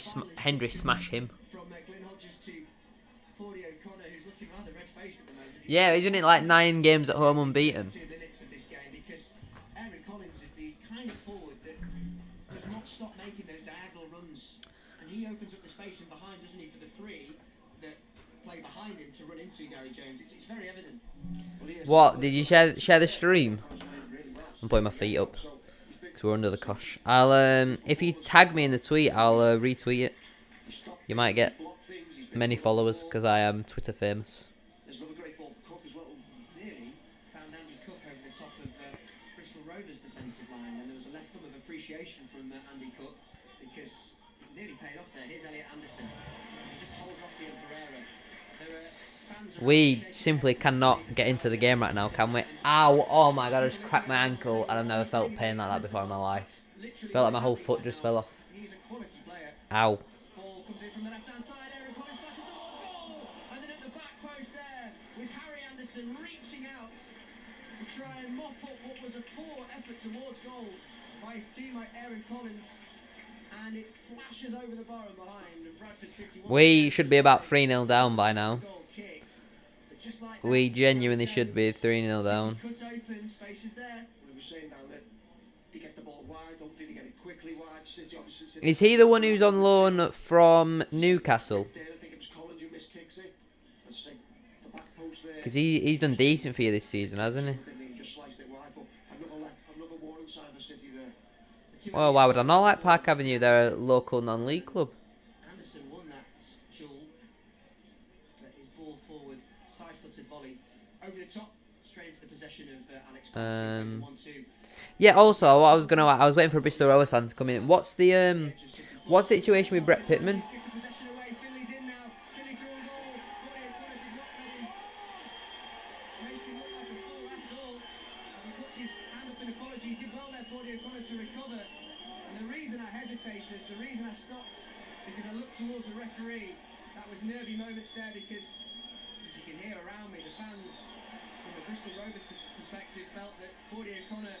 smash him? From Glyn Hodges to Fordy O'Connor, who's looking rather red-faced at the moment. Yeah, isn't it like 9 games at home unbeaten? 2 minutes of this game, because Aaron Collins is the kind of forward that does not stop making those diagonal runs, and he opens up the space in behind, doesn't he, for the 3 that play behind him to run into Gary Jones. It's very evident. What, did you share the stream? I'm putting my feet up because we're under the cosh. I'll if you tag me in the tweet, I'll retweet it. You might get many followers because I am Twitter famous. There's another great ball for Cook as well. Nearly found Andy Cook over the top of Bristol Rovers' defensive line, and there was a left thumb of appreciation from Andy Cook because it nearly paid off there. Here's Elliot Anderson. He just holds off Ian Pereira. There are fans We simply cannot get into the game right now, can we? Ow! Oh my god, I just cracked my ankle and I've never felt pain like that before in my life. Felt like my whole foot just fell off. He's a quality player. Ow. Ball comes in from the left-hand side. Aaron Collins flashes towards goal, and then at the back post there was Harry Anderson reaching out to try and mop up what was a poor effort towards goal by his teammate Aaron Collins, and it flashes over the bar and behind. And Bradford City. We should be about 3-0 down by now. Goal kick, but just like We that, genuinely should be 3-0 down. Cut open, spaces there. We were saying down there, they get the ball wide, don't they? They get it quickly wide. City obviously sitting Is he the one who's on loan from Newcastle? there. I think it was Collins who missed kicks it. Let's say the back post there. Because he's done decent for you this season, hasn't he? He just sliced it wide, but another warning sign for City there. Well, why would I not like Park Avenue? They're a local non-league club. Anderson won that duel, but his ball forward, side-footed volley over the top, straight into the possession of Alex Parsons. 1-2. Yeah. Also, what I was waiting for a Bristol Rovers fan to come in. What's the situation with Brett Pittman? He's kicked the possession away. Finley's in now. Finley through on goal. Fordy O'Connor did not let him make him look like a fool at all. As he puts his hand up in apology, he did well there, Fordy O'Connor, to recover. And the reason I hesitated, the reason I stopped, because I looked towards the referee. That was nervy moments there, because as you can hear around me, the fans from the Bristol Rovers perspective felt that Fordy O'Connor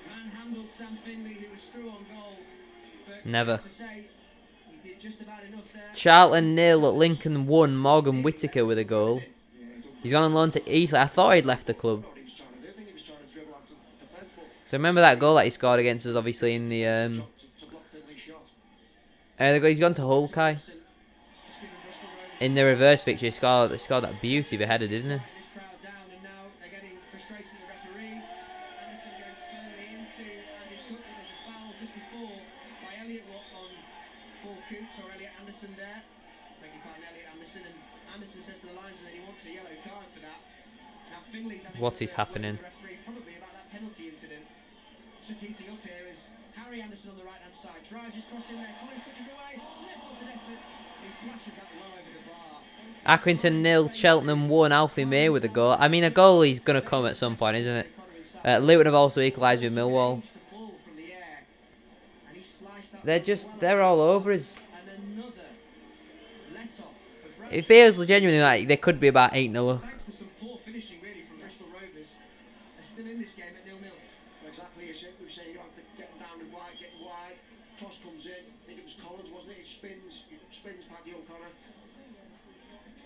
manhandled Sam Finley, who was through on goal. But Never. I have to say, he did just about enough there. Charlton 0, Lincoln 1. Morgan Whittaker with a goal. He's gone on loan to Eastleigh. I thought he'd left the club. What he was trying to do, I think he was trying to dribble after the defence, but So remember that goal that he scored against us, obviously in the to block Finley's shot. he's gone to Hull, Kai. Just giving Bristol Rovers In the reverse fixture, he scored that beauty of a header, didn't he? this crowd down, and now they're getting frustrated at the referee. Anderson goes firmly into Andy Cook, but there's a foul just before by Elliot Watt on Paul Coots, or Elliot Anderson there. Beg your pardon, Elliot Anderson, and Anderson says to the linesman that he wants a yellow card for that. Now Finley's having What another is word happening? with the referee, probably about that penalty incident. It's just heating up here as Harry Anderson on the right hand side drives his cross in there. Collins touches away, left-footed effort. He flashes that low over the bar. Accrington 0, Cheltenham 1. Alfie May with a goal. I mean, a goal is going to come at some point, isn't it? Luton have also equalised with Millwall. They're all over us. It feels genuinely like they could be about 8-0. Thanks to some poor finishing really from Bristol Rovers, are still in this game at 0-0. Exactly, as we say, you have to get down and wide, get wide. Cross comes in. I think it was Collins, wasn't it? It spins Paddy O'Connor.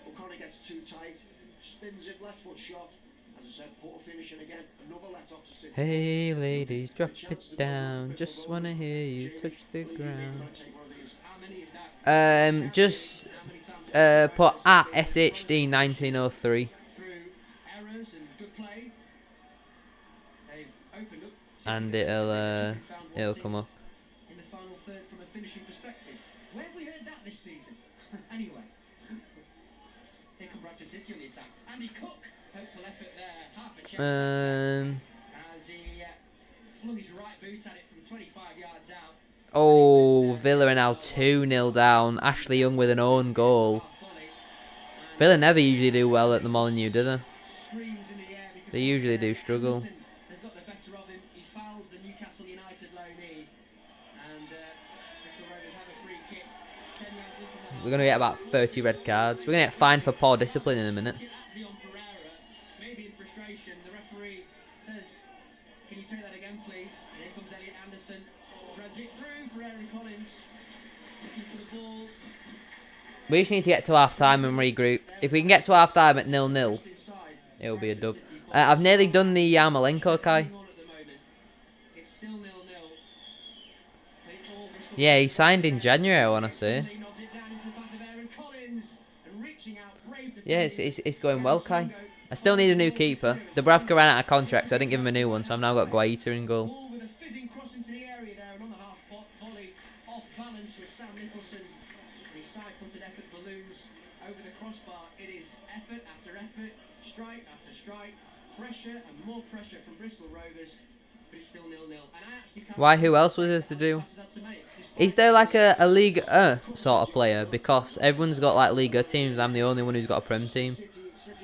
O'Connor gets too tight, spins it, left foot shot. As I said, poor finishing again. Another let off to City. Hey ladies, drop it down. Just wanna hear you touch the ground. How many is that? Just put at SHD 1903. Through errors and good play, they've opened up and it'll come up. In the final third from a finishing perspective. Where have we heard that this season? Anyway. Here come Bradford City on the attack. Andy Cook, hopeful effort there. Half a chance. As he flung his right boot at it from 25 yards out. Oh, Villa are now 2-0 down. Ashley Young with an own goal. Villa never usually do well at the Molineux, do they? They usually do struggle. Has got the better of him. He fouls the Newcastle United loanee. And Bristol Rovers have a free kick. 10 yards in from the We're going to get about 30 red cards. We're going to get fined for poor discipline in a minute. Maybe in frustration, the referee says, "Can you take that again, please?" Here comes Elliot Anderson. Threads it through for Aaron Collins. Looking for the ball. We just need to get to half-time and regroup. If we can get to half-time at 0-0, it'll be a dub. I've nearly done the Yarmolenko, Kai. It's still 0-0. Yeah, he signed in January, I want to say. Yeah, it's going well, Kai. I still need a new keeper. Dubravka ran out of contract, so I didn't give him a new one, so I've now got Guaita in goal. Ball with a fizzing cross into the area there, and on the half volley, off balance with Sam Nicholson. And his side-footed effort balloons over the crossbar. It is effort after effort, strike after strike, pressure and more pressure from Bristol Rovers, but it's still 0-0. And I actually can't. Why? Who else was there to do? Is there like a League sort of player? Because everyone's got like League teams. I'm the only one who's got a Prem team.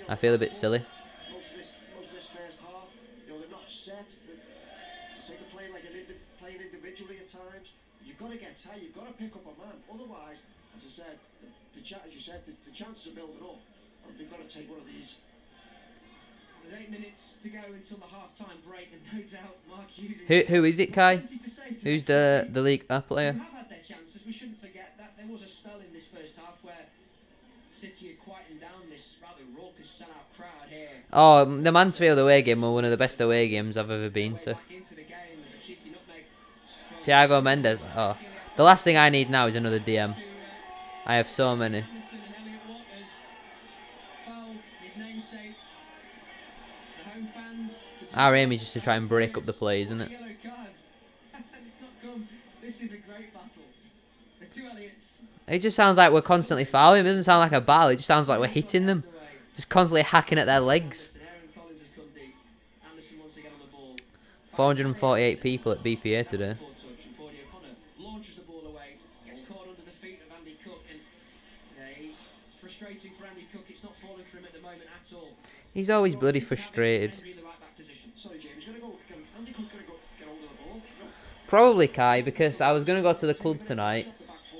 I feel a bit silly. Most of this first half, you know, they're not set. To say they're playing playing individually at times. You've got to get tight. You've got to pick up a man. Otherwise, as I said, as you said, the chances are building up. And they've got to take one of these. There's 8 minutes to go until the half-time break, and no doubt Mark Hughes. Who is it, Kai? Who's the League player? They have had their chances. We shouldn't forget that there was a spell in this first half where City had quietened down this rather raucous sellout crowd here. Oh, the Mansfield away game were one of the best away games I've ever been to. Thiago Mendes. Oh, the last thing I need now is another DM. I have so many. Our aim is just to try and break up the plays, isn't it? This is a great battle. The two Elliots. It just sounds like we're constantly fouling. It doesn't sound like a battle. It just sounds like we're hitting them. Just constantly hacking at their legs. 448 people at BPA today. Launches the ball away, gets caught under the feet of Andy Cook, and it's frustrating for Andy Cook. It's not falling for him at the moment at all. He's always bloody frustrated. Sorry, James, gonna go. Andy Cook's gonna go get hold of the ball. Probably Kai, because I was going to go to the club tonight,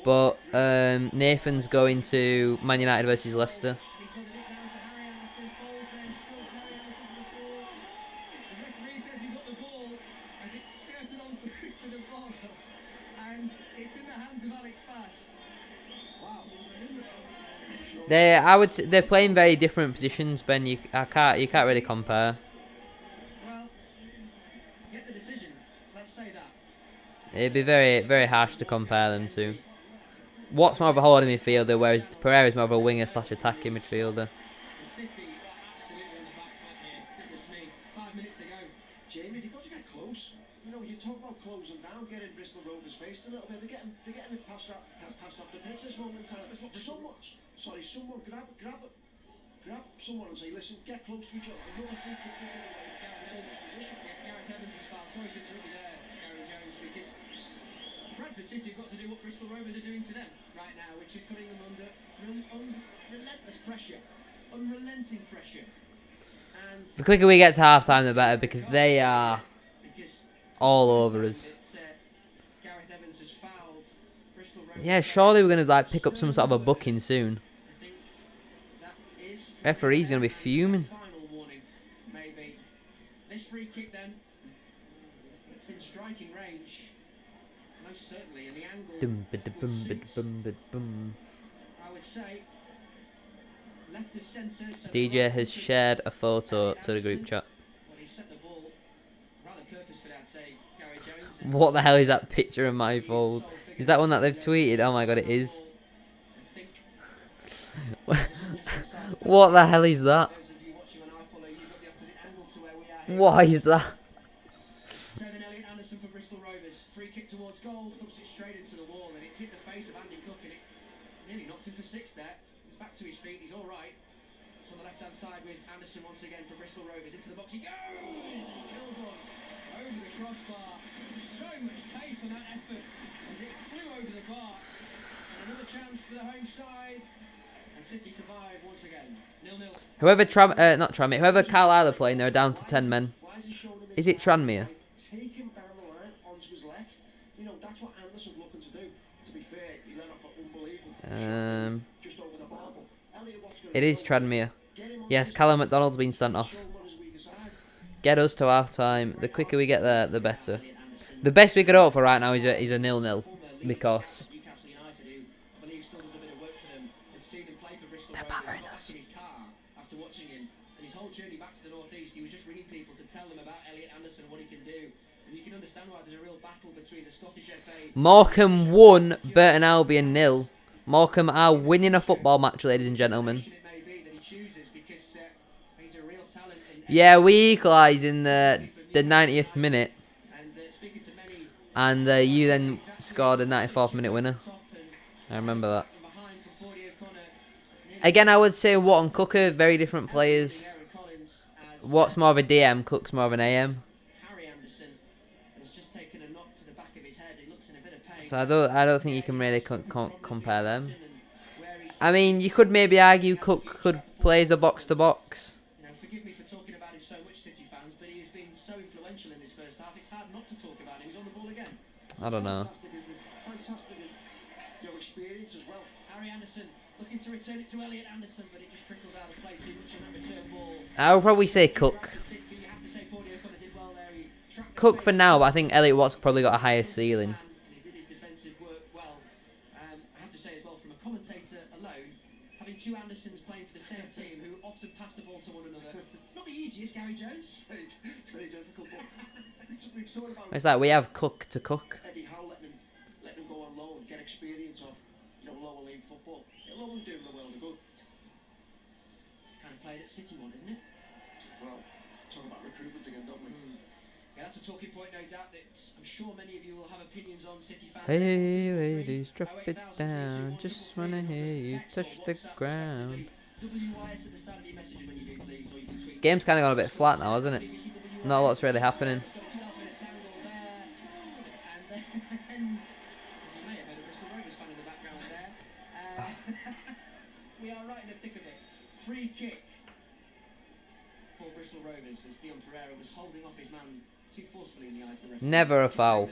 but Nathan's going to Man United versus Leicester. He's nodded it down to Harry Anderson. Falls then, shrugs Harry Anderson to the ball. The referee says he got the ball as it skirted on through to the box, and it's in the hands of Alex Bass. Wow. I would say they're playing very different positions, Ben. You can't really compare. Well, get the decision. Let's say that. It'd be very, very harsh to compare them to. Watt's more of a holding midfielder, whereas Pereira's more of a winger / attacking midfielder. City are absolutely on the back foot here. Goodness me. 5 minutes to go. Jamie, they've got to get close. You know, you talk about closing down, getting Bristol Rovers faced a little bit. They're getting it passed off the pitch this moment in time. Someone grab someone and say, listen, get close to each other. Another free kick Gareth Evans is fouled. Sorry to interrupt you there, Gary Jones, because Bradford City have got to do what Bristol Rovers are doing to them right now, which is putting them under relentless pressure, unrelenting pressure. And The quicker we get to half-time, the better, because they are all over us. Gareth Evans has fouled Bristol Rovers. Yeah, surely we're going to like pick up some sort of a booking soon. I think that is Referee's going to be fuming. final warning, maybe. This free kick then, it's in striking range, most certainly, and the angle I would say left of centre. So DJ has shared a photo to the group chat. Well, he set the ball rather purposefully, I'd say, Gary Jones. What the hell is that picture of my fold? Is that one that they've tweeted? Oh my god, it is. What the hell is that? What is that? it towards goal, thumps it straight into the wall, and it's hit the face of Andy Cook, and it nearly knocked him for 6 there. He's back to his feet, he's all right. It's on the left-hand side with Anderson once again for Bristol Rovers. Into the box he goes! He kills one over the crossbar. So much pace on that effort as it flew over the bar. And another chance for the home side. And City survive once again. 0-0. Whoever whoever Carlisle are playing, they're down to 10 men. Is it Tranmere? Take him down the line onto his left. You know, that's what Anderson's looking to do. To be fair, he let off an unbelievable just over the bar. It is Tranmere. Yes, Callum McDonald's been sent off. Get us to half time. The quicker we get there, the better. The best we could hope for right now is a 0-0 because they're battering us. After watching him and his whole journey back to the northeast, he was just ringing people to tell them about Elliot Anderson and what he can do. And you can understand why there's a real battle between the Scottish FA. Morecambe 1, Burton Albion 0. Morecambe are winning a football match, ladies and gentlemen. Yeah, we equalised in the 90th minute. And you then scored a 94th minute winner. I remember that. Again, I would say Watt and Cook are very different players. Watt's more of a DM, Cook's more of an AM. So I don't think you can really compare them. I mean, you could maybe argue Cook could play as a box-to-box. Forgive me for talking about him so much, City fans, but he has been so influential in this first half. It's hard not to talk about him. He's on the ball again. I don't know. Fantastic experience as well. Harry Anderson looking to return it to Elliot Anderson, but it just trickles out of play too much on that return ball. I would probably say Cook. Cook for now, but I think Elliot Watt's probably got a higher ceiling. He did his defensive work well. I have to say as well, from a commentator alone, having two Andersons playing for the same team who often pass the ball to one another. Not the easiest, Gary Jones. It's very difficult. We've sort of It's like we have Cook to Cook. Eddie Howe let him go on loan, get experience of lower league football. It'll only do him the world of good. It's the kind of player that City want, isn't it? Well, talk about recruitment again, don't we? Yeah, that's a talking point, no doubt, that I'm sure many of you will have opinions on City fans. Hey ladies, drop it down. Just wanna hear you touch the ground. Game's kind of gone a bit flat now, hasn't it? Not a lot's really happening. We are right in the thick of it. Free kick for Bristol Rovers as Dion Pereira was holding off his man too forcefully in the eyes of the referee. Never a foul.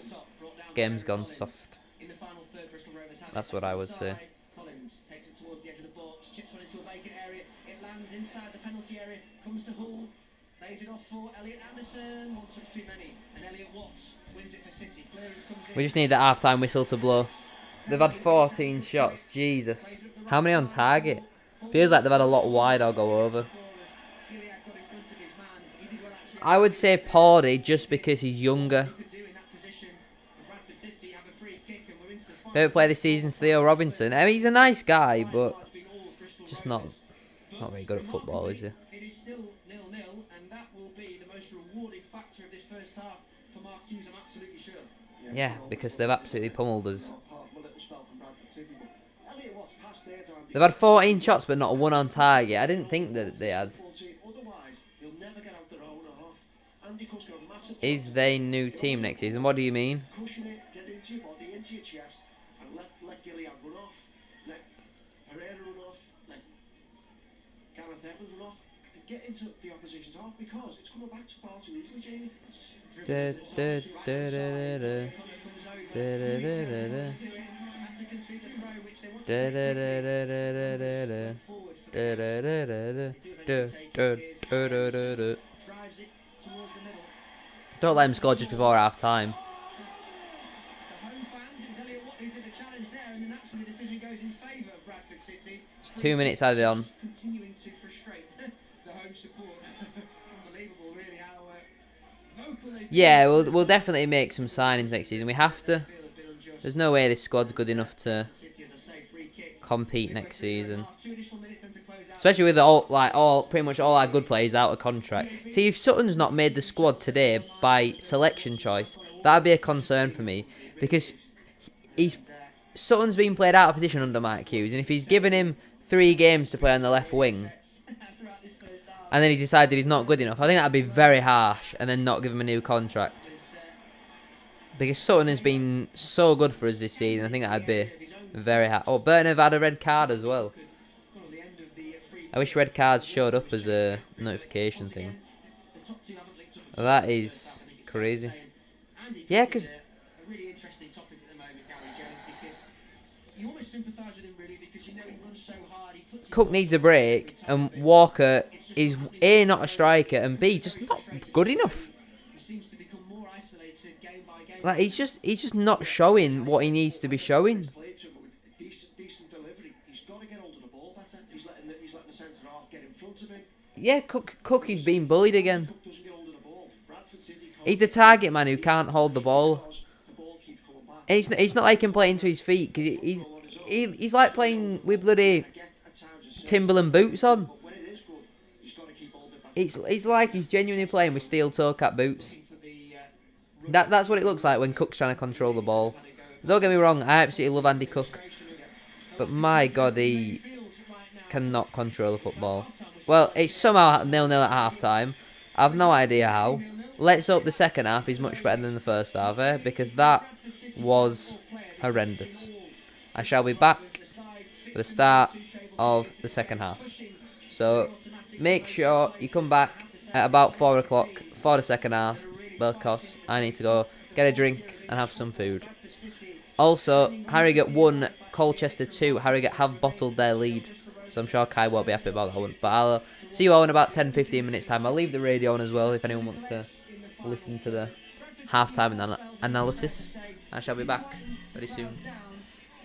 Game's gone soft. In the final third, Bristol Rovers have That's what I would say. Collins takes it towards the edge of the box, chips one into a vacant area. It lands inside the penalty area, comes to Hull, lays it off for Elliot Anderson. One touch too many, and Elliot Watts wins it for City. Clearance comes in. We just need the half-time whistle to blow. They've had 14 shots. Jesus. How many on target? Feels like they've had a lot wide or go over. I would say Pawdy just because he's younger. Favorite player this season's Theo Robinson. I mean, he's a nice guy, but just not very good at football, is he? It is still 0-0, and that will be the most rewarding factor of this first half for Mark Hughes, I'm absolutely sure. Yeah, because they've absolutely pummeled us. They've had 14 shots, but not one on target. I didn't think that they had. Is they new team next season? What do you mean? Let Gillian run off, let Pereira run off, let Gareth Evans run off, and get into the opposition's half because it's coming back far too easily, Jamie. Don't let him score just before half time. It's 2 minutes added on. Continuing to frustrate the home support. Unbelievable, really, how vocal they Yeah, we'll definitely make some signings next season. We have to. There's no way this squad's good enough to compete next season. 2 additional minutes then to close especially with pretty much all our good players out of contract. See, if Sutton's not made the squad today by selection choice, that'd be a concern for me, because Sutton's been played out of position under Mike Hughes, and if he's given him 3 games to play on the left wing, and then he's decided he's not good enough, I think that'd be very harsh, and then not give him a new contract. Because Sutton has been so good for us this season, I think that'd be very hard. Oh, Burton have had a red card as well. I wish red cards showed up as a notification thing. That is crazy. Yeah, because Cook needs a break, and Walker is A, not a striker, and B, just not good enough. Like, he's just not showing what he needs to be showing. Yeah, Cook is being bullied again. He's a target man who can't hold the ball. And it's not like he can play into his feet, because he's like playing with bloody Timberland boots on. It's like he's genuinely playing with steel toe cap boots. That's what it looks like when Cook's trying to control the ball. Don't get me wrong, I absolutely love Andy Cook, but my God, he cannot control the football. Well, it's somehow 0-0 at half-time. I've no idea how. Let's hope the second half is much better than the first half, because that was horrendous. I shall be back for the start of the second half. So make sure you come back at about 4 o'clock for the second half, because I need to go get a drink and have some food. Also, Harrogate 1, Colchester 2. Harrogate have bottled their lead, so I'm sure Kai won't be happy about that one. But I'll see you all in about 10-15 minutes time. I'll leave the radio on as well if anyone wants to listen to the half-time analysis. I shall be back very soon.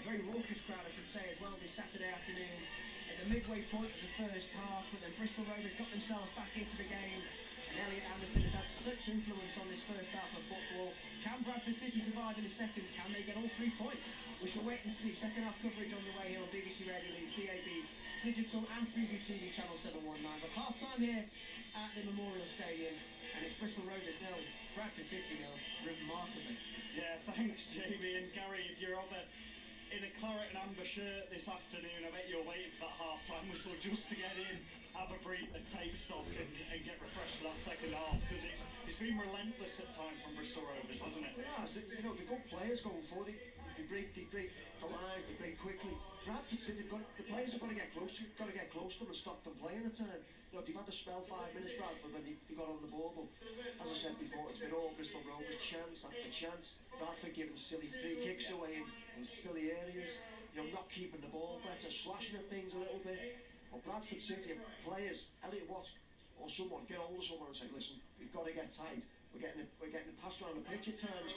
Very raucous crowd, I should say, as well, this Saturday afternoon at the midway point of the first half. But then Bristol Rovers got themselves back into the game, and Elliot Anderson has had such influence on this first half of football. Can Bradford City survive in the second? Can they get all 3 points? We shall wait and see. Second half coverage on the way here on BBC Radio Leeds, DAB, Digital and Freeview TV channel 719. But half time here at the Memorial Stadium, and it's Bristol Rovers 0, Bradford City 0, remarkably. Yeah, thanks Jamie, and Gary, if you're over in a claret and amber shirt this afternoon, I bet you're waiting for that half-time whistle just to get in, have a breathe and take stock and get refreshed for that second half, because it's been relentless at times from Bristol Rovers, hasn't it? Yeah, you know, they've got players going forward. They break the lines, they break quickly. Bradford City, the players have got to get close to them and stop them playing at time. You know, they've had to spell 5 minutes, Bradford, when they got on the ball, but as I said before, it's been all Bristol Rovers, chance after chance. Bradford giving silly free kicks away in silly areas, you know, not keeping the ball better, slashing at things a little bit. But Bradford City players, Elliot Watts or someone, get hold of someone and say, listen, we've got to get tight. We're getting the pass around the pitch at times.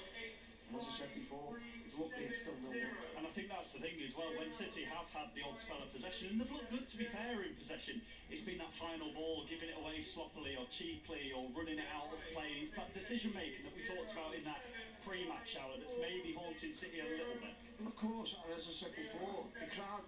And as I said before, it's lucky it's still 0-0. And I think that's the thing as well, when City have had the odd spell of possession, and they've looked good to be fair in possession, it's been that final ball, giving it away sloppily or cheaply or running it out of play. It's that decision making that we talked about in that pre-match hour that's maybe haunted City a little bit. And of course, as I said before, the crowd,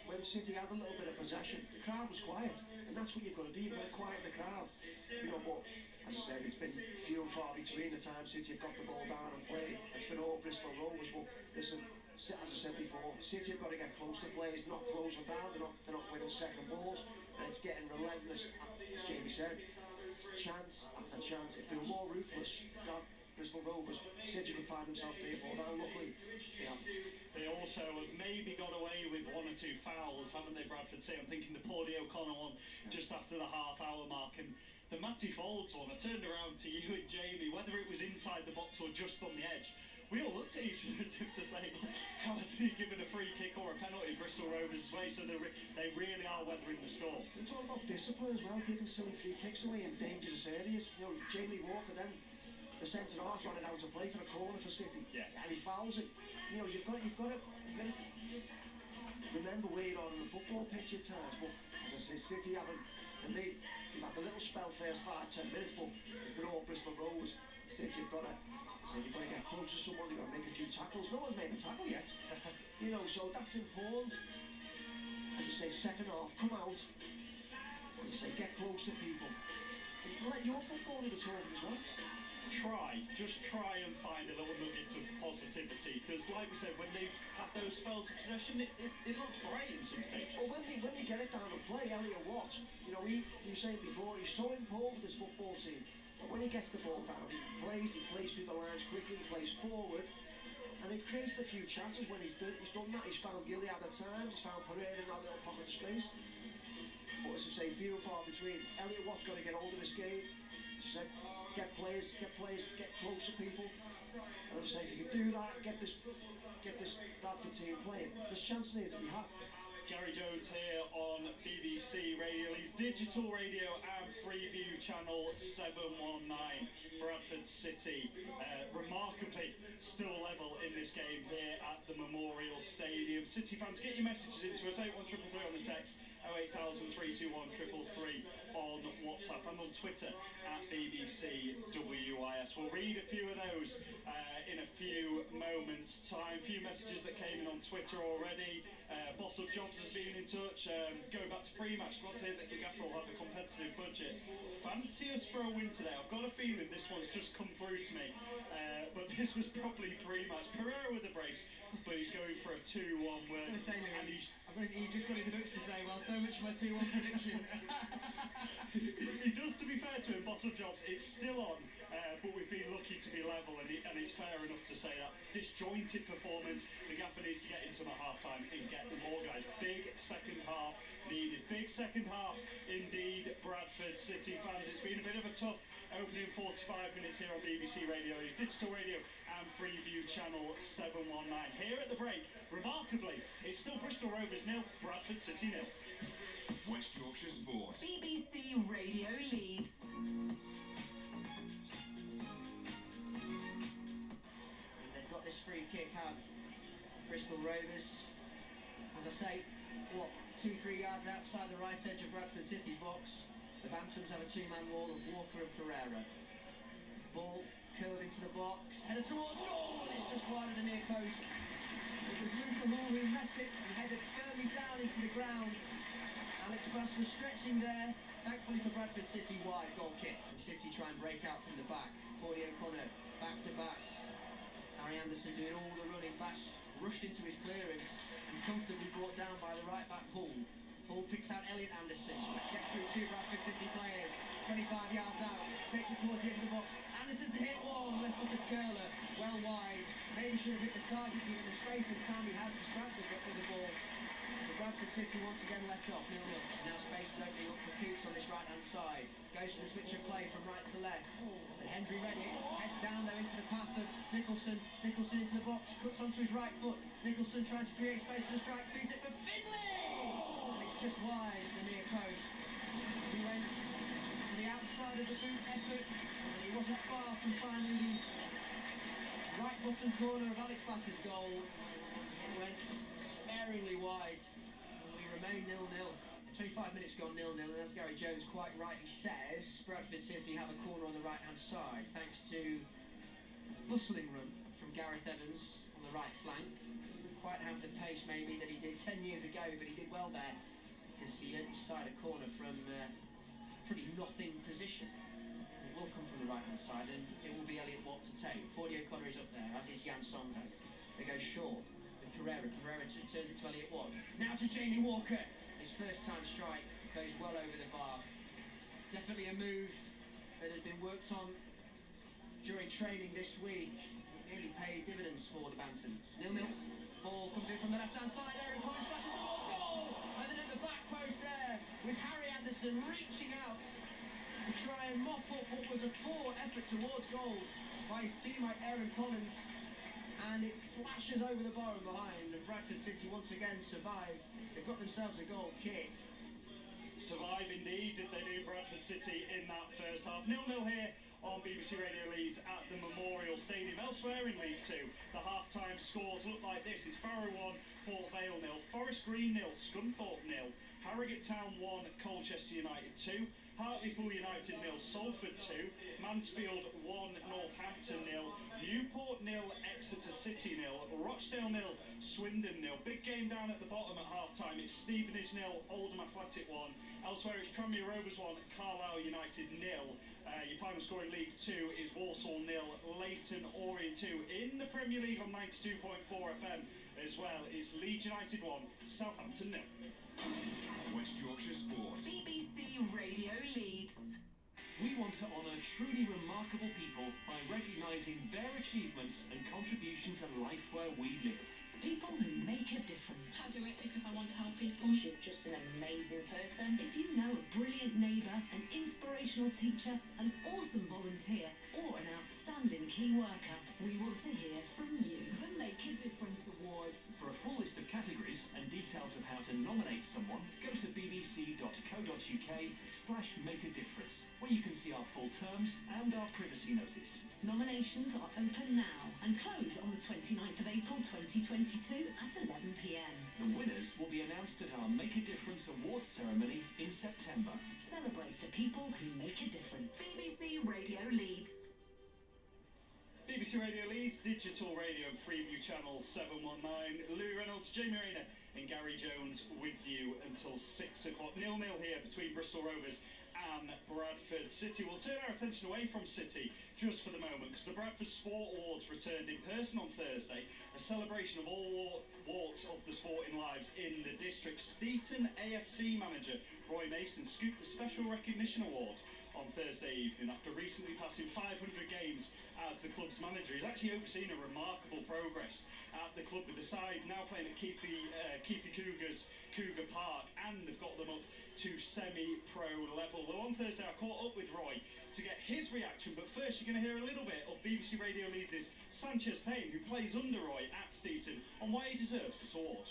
when City had a little bit of possession, the crowd was quiet, and that's what you've got to do, you've got to quiet the crowd. You know, but as I said, it's been few and far between the time City have got the ball down and played. It's been all Bristol Rovers, but listen, as I said before, City have got to get close to players, not close them down, they're not winning second balls, and it's getting relentless, as Jamie said, chance after chance. If they were more ruthless, Bristol Rovers, City would find themselves 3 or 4 down, luckily they haven't. They also have maybe got away with 1 or 2 fouls, haven't they, Bradford City? I'm thinking the Paudie O'Connor one just after the half-hour mark, and the Matty Folds one. I turned around to you and Jamie, whether it was inside the box or just on the edge. We all looked at each other as if to say, how has he given a free kick or a penalty Bristol Rovers' way? So they really are weathering the storm. It's all about discipline as well, giving silly free kicks away in dangerous areas. You know, Jamie Walker then, the centre half running out to play for a corner for City, and he fouls it. You know, you've got to remember where you are on the football pitch at times. But as I say, City haven't, for me, they've had a little spell first 5-10 minutes, but it's been all Bristol Rovers. City have got to, you've got to get close to someone, you've got to make a few tackles. No one's made a tackle yet. You know, so that's important. As I say, second half, come out, as I say, get close to people. Let your football do the talking as well. Just try and find a little nugget of positivity, because like we said, when they had those spells of possession, it looked great in some stages. Well, when they get it down to play, Elliot Watt, you know, you were saying before, he's so involved with this football team. But when he gets the ball down, he plays through the lines quickly, he plays forward. And he's created a few chances when he's done that. He's found Gilead at times, he's found Pereira in that little pocket of space. But as I say, few and far between. Elliot Watt's got to get hold of this game. As I said, get players, get close to people. And as I say, if you can do that, get this Bradford team playing. There's chance there to be had. Gary Jones here on BBC Radio Leeds Digital Radio and Freeview Channel 719. Bradford City remarkably still level in this game here at the Memorial Stadium. City fans, get your messages into us, 81333 on the text, 08000 321 333 on WhatsApp and on Twitter at BBC WIS. We'll read a few of those in a few moments' time. A few messages that came in on Twitter already. Boss of Jobs has been in touch. Going back to pre-match, glad to hear that the gaffer will have a competitive budget. Fancy us for a win today. I've got a feeling this one's just come through to me, but this was probably pre-match. Pereira with the brace, but he's going for a 2-1 win. I'm going to say, Lewis, he's just got his books to say, well, so much for my 2-1 prediction. He does, to be fair to him, Boss of Jobs, it's still on, but we've been lucky to be level, and it's fair enough to say that. Disjointed performance, the gaffer needs to get into the half-time and get the more guys. Big second half needed. Big second half indeed, Bradford City fans. It's been a bit of a tough opening 45 minutes here on BBC Radio Leeds Digital Radio and Freeview Channel 719. Here at the break, remarkably, it's still Bristol Rovers 0, Bradford City 0. West Yorkshire Sport. BBC Radio Leeds. They've got this free kick out. Bristol Rovers, as I say, 2-3 yards outside the right edge of Bradford City's box. The Bantams have a two-man wall of Walker and Pereira. Ball curled into the box, headed towards goal, and it's just wide of the near post. It was Luca Hall who met it and headed firmly down into the ground. Alex Bass was stretching there. Thankfully for Bradford City, wide goal kick. And City try and break out from the back. Claudio O'Connor back to Bass. Harry Anderson doing all the running. Bass rushed into his clearance and comfortably brought down by the right back Hull. Hull picks out Elliot Anderson. Checks through two Bradford City players. 25 yards out. Takes it towards the edge of the box. Anderson to hit one. Left-footed curler. Well wide. Maybe should have hit the target given the space and time he had to strike the ball. But Bradford City once again let off 0-0. Now space is opening up for Coops on this right-hand side. Goes for the switch of play from right to left. And Henry Reddick heads down there into the path of Nicholson. Nicholson into the box, cuts onto his right foot. Nicholson trying to create space for the strike, feeds it for Finlay! And it's just wide the near post. He went to the outside of the boot effort, and he wasn't far from finding the right bottom corner of Alex Bass's goal. It went sparingly wide. We remain 0-0. 25 minutes gone 0-0, and as Gary Jones quite rightly says, Bradford City have a corner on the right-hand side, thanks to a bustling run from Gareth Evans on the right flank. Didn't quite have the pace maybe that he did 10 years ago, but he did well there, because he let his side a corner from pretty nothing position. It will come from the right-hand side, and it will be Elliot Watt to take. Claudio O'Connor is up there, as is Jan Songo. They go short with Pereira. Pereira turns it to Elliot Watt. Now to Jamie Walker. His first time strike goes well over the bar. Definitely a move that had been worked on during training this week. It nearly paid dividends for the Bantams. 0-0. Ball comes in from the left-hand side. Aaron Collins flashes towards goal. And then at the back post there was Harry Anderson reaching out to try and mop up what was a poor effort towards goal by his teammate Aaron Collins. And it flashes over the bar and behind, and Bradford City once again survive. They've got themselves a goal kick. Survive indeed, did they do, Bradford City in that first half. 0-0 here on BBC Radio Leeds at the Memorial Stadium. Elsewhere in League 2, the half-time scores look like this. It's Barrow 1, Port Vale 0, Forest Green 0, Scunthorpe 0, Harrogate Town 1, Colchester United 2, Hartlepool United 0, Salford 2, Mansfield 1, Northampton 0, Newport 0, Exeter City 0, Rochdale 0, Swindon 0. Big game down at the bottom at half-time. It's Stevenage 0, Oldham Athletic 1. Elsewhere it's Tranmere Rovers 1, Carlisle United 0. Your final score in League 2 is Walsall 0, Leyton Orient 2. In the Premier League on 92.4 FM as well is Leeds United 1, Southampton 0. West Yorkshire Sport. BBC Radio Leeds. We want to honour truly remarkable people by recognising their achievements and contribution to life where we live. People who make a difference. I do it because I want to help people. She's just an amazing person. If you know a brilliant neighbour, an inspirational teacher, an awesome volunteer, or an outstanding key worker, we want to hear from you. The Make a Difference Awards. For a full list of categories and details of how to nominate someone, go to bbc.co.uk/makeadifference, where you can see our full terms and our privacy notice. Nominations are open now and close on the 29th of April 2022 at 11 p.m. The winners will be announced at our Make a Difference Awards ceremony in September. Celebrate the people who make a difference. BBC Radio Leeds. BBC Radio Leeds, Digital Radio and Freeview Channel 719. Louis Reynolds, Jamie Rayner and Gary Jones with you until 6 o'clock. 0-0 here between Bristol Rovers and Bradford City. We'll turn our attention away from City just for the moment because the Bradford Sport Awards returned in person on Thursday, a celebration of all walks of the sporting lives in the district. Steeton AFC manager Roy Mason scooped the Special Recognition Award on Thursday evening after recently passing 500 games as the club's manager. He's actually overseen a remarkable progress at the club, with the side now playing at Keithley Cougars Cougar Park, and they've got them up to semi-pro level. Well, on Thursday I caught up with Roy to get his reaction, but first you're going to hear a little bit of BBC Radio Leeds' Sanchez Payne, who plays under Roy at Steeton, on why he deserves this award.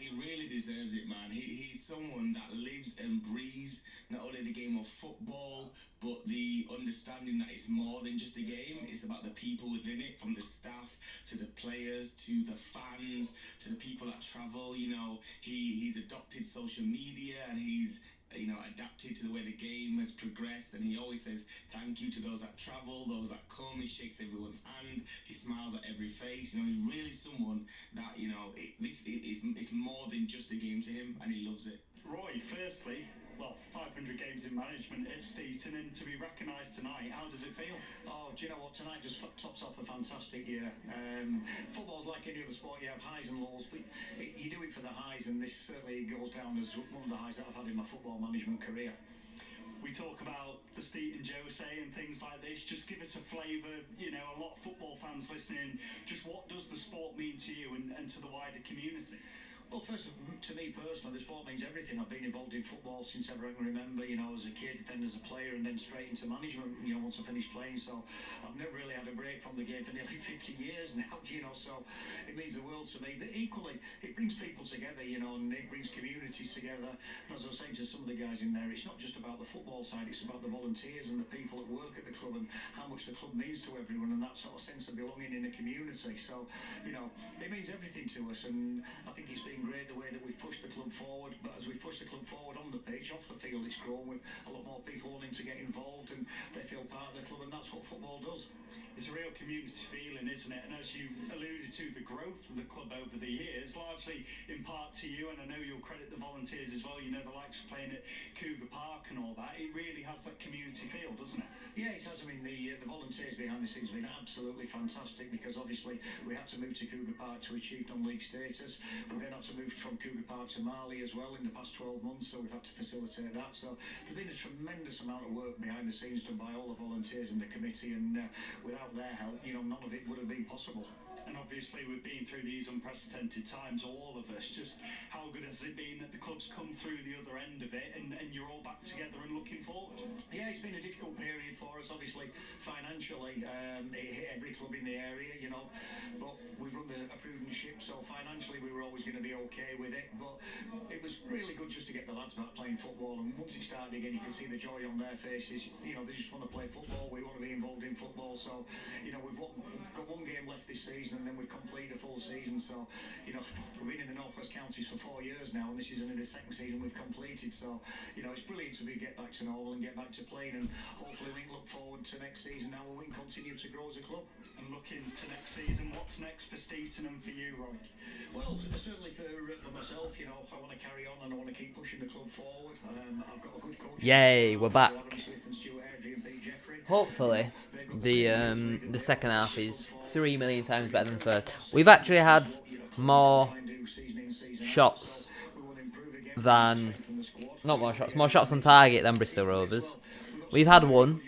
He really deserves it, man. He's someone that lives and breathes not only the game of football, but the understanding that it's more than just a game. It's about the people within it, from the staff to the players to the fans to the people that travel. You know, he's adopted social media, and he's adapted to the way the game has progressed, and he always says thank you to those that travel, those that come. He shakes everyone's hand, he smiles at every face. He's really someone that it's more than just a game to him, and he loves it. Roy, firstly, 500 games in management at Steeton, and to be recognised tonight, how does it feel? Oh, do you know what? Tonight just tops off a fantastic year. Football's like any other sport. You have highs and lows, but you do it for the highs, and this certainly goes down as one of the highs that I've had in my football management career. We talk about the Steeton Jose and things like this. Just give us a flavour, a lot of football fans listening. Just what does the sport mean to you and to the wider community? Well, first, to me personally, the sport means everything. I've been involved in football since ever I can remember, as a kid, then as a player, and then straight into management, once I finished playing. So I've never really had a break from the game for nearly 50 years now, so it means the world to me. But equally, it brings people together, and it brings communities together. And as I was saying to some of the guys in there, it's not just about the football side, it's about the volunteers and the people that work at the club and how much the club means to everyone, and that sort of sense of belonging in a community. So, it means everything to us, and I think it's been great the way that we've pushed the club forward. But as we've pushed the club forward on the pitch, off the field, it's grown with a lot more people wanting to get involved, and they feel part of the club, and that's what football does. It's a real community feeling, isn't it? And as you alluded to, the growth of the club over the years, largely in part to you, and I know you'll credit the volunteers as well, the likes of playing at Cougar Park and all that. It really has that community feel, doesn't it? Yeah, it has. I mean, the volunteers behind the scenes have been absolutely fantastic, because obviously we had to move to Cougar Park to achieve non-league status. We then had to move from Cougar Park to Mali as well in the past 12 months, so we've had to facilitate that. So there's been a tremendous amount of work behind the scenes done by all the volunteers in the committee, and without their help, none of it would have been possible. And obviously we've been through these unprecedented times, all of us. Just how good has it been that the club's come through the other end of it, and you're all back together and looking forward? Yeah, it's been a difficult period for us. Obviously, financially, it hit every club in the area, you know, but we run a prudent ship, so financially we were always going to be okay with it. But it was really good just to get the lads back playing football, and once it started again, you can see the joy on their faces. You know, they just want to play football. We want to be involved in football. So, you know, we've got one game left this season, and then we've completed a full season. So, you know, we've been in the North West Counties for 4 years now, and this is only the second season we've completed. So, you know, it's brilliant to get back to normal and get back to playing, and hopefully we can look forward to next season now, and we can continue to grow as a club. And looking to next season, what's next for Steeton and for you, Roy? Well, certainly for myself, you know, I want to carry on and I want to keep pushing the club forward. I've got a good coach. Yay, we're back. Hopefully, the second half is 3 million times better than the first. We've actually had more shots than... Not more shots on target than Bristol Rovers. We've had one.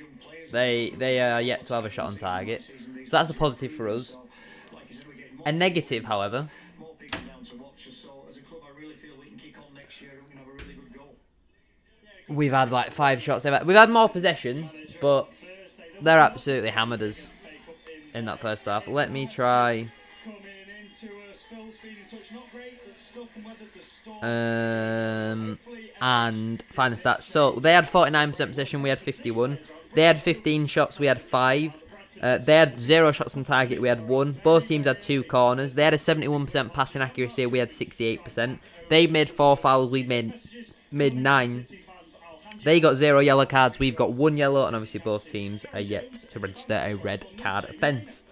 They are yet to have a shot on target. So that's a positive for us. A negative, however, we've had like 5 shots. We've had more possession, but they're absolutely hammered us in that first half. Let me try... and find the stats. So they had 49% possession, we had 51. They had 15 shots, we had 5. They had 0 shots on target, we had 1. Both teams had 2 corners. They had a 71% passing accuracy, we had 68%. They made 4 fouls, we made 9. They got 0 yellow cards, we've got 1 yellow, and obviously both teams are yet to register a red card offence.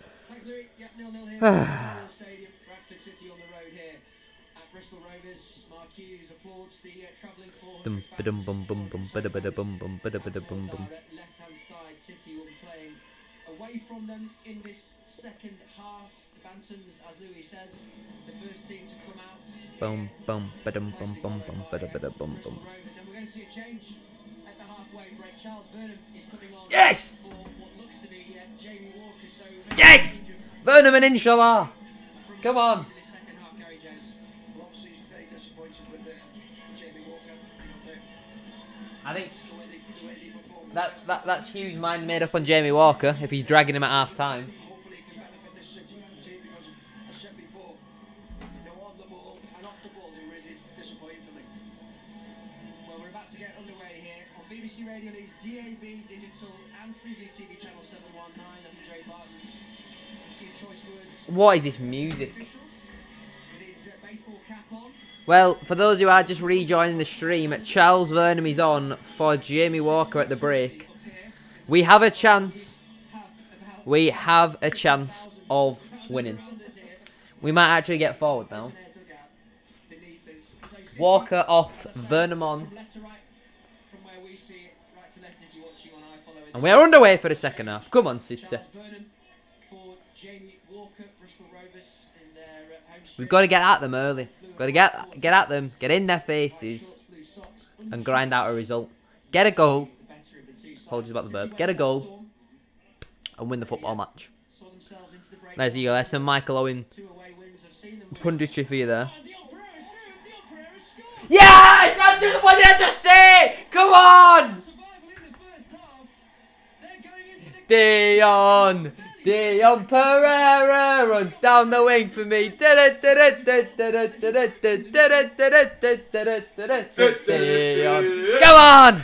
Dum ba dum bum bum bum ba da ba da bum bum ba da ba da bum bum. Away from them in this second half, the Bantams, as Louis says, the first team to come out. Bum bum ba dum bum bum bum ba da ba da bum bum. And we're going to see a change at the halfway break. Charles Burnham is coming on. Yes! For what looks to be Jamie Walker. So yes! Burnham and inshallah. Come on. I think that's Hugh's mind made up on Jamie Walker if he's dragging him at half time. Hopefully he can benefit this team because, as I said before, you know, on the ball and off the ball, they're really disappointing for me. Well, we're about to get underway here on BBC Radio Leeds, DAB, Digital, and Freeview TV channel 719. I'm Dre Barton. A few choice words. What is this music? With his baseball cap on. Well, for those who are just rejoining the stream, Charles Vernam is on for Jamie Walker at the break. We have a chance. We have a chance of winning. We might actually get forward now. Walker off, Vernam on. And we are underway for the second half. Come on, City. We've got to get at them early. Got to get at them, get in their faces, and grind out a result. Get a goal. Apologies about the burp. Get a goal, and win the football match. There's you go. There's some Michael Owen punditry for you there. Yes! What did I just say? Come on! Dion Pereira runs down the wing for me. Come on!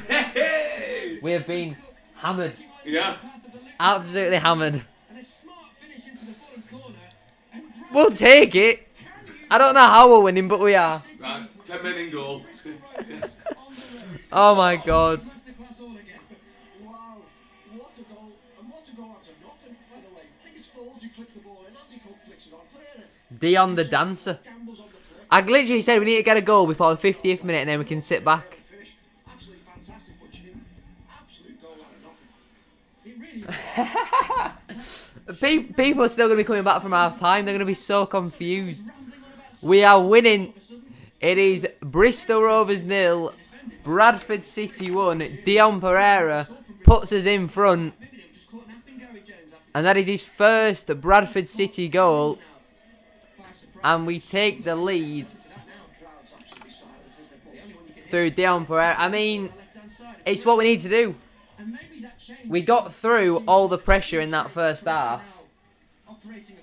We have been hammered. Yeah. Absolutely hammered. We'll take it. I don't know how we're winning, but we are. Right, 10 men in goal. Oh my god. Dion the dancer. I literally said we need to get a goal before the 50th minute and then we can sit back. People are still going to be coming back from half time. They're going to be so confused. We are winning. It is Bristol Rovers 0, Bradford City 1. Dion Pereira puts us in front. And that is his first Bradford City goal. And we take the lead through Dion Pereira. I mean, it's what we need to do. We got through all the pressure in that first half.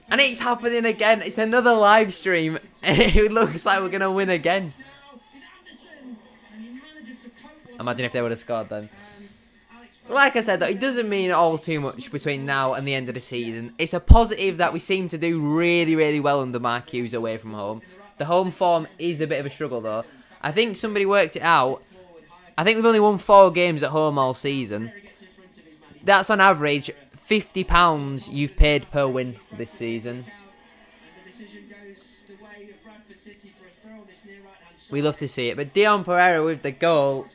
And it's happening again. It's another live stream. It looks like we're going to win again. Imagine if they would have scored then. Like I said, though, it doesn't mean all too much between now and the end of the season. It's a positive that we seem to do really, really well under Mark Hughes away from home. The home form is a bit of a struggle, though. I think somebody worked it out. I think we've only won 4 games at home all season. That's on average £50 you've paid per win this season. We love to see it. But Dion Pereira with the goal.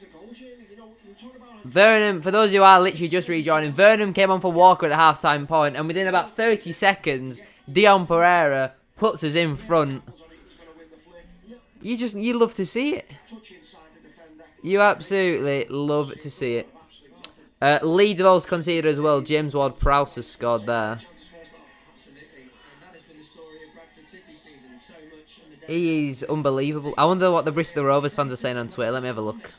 Vernon, for those who are literally just rejoining, Vernon came on for Walker at the half-time point, and within about 30 seconds, Dion Pereira puts us in front. You love to see it. You absolutely love to see it. Leeds have also conceded as well. James Ward-Prowse has scored there. He is unbelievable. I wonder what the Bristol Rovers fans are saying on Twitter. Let me have a look.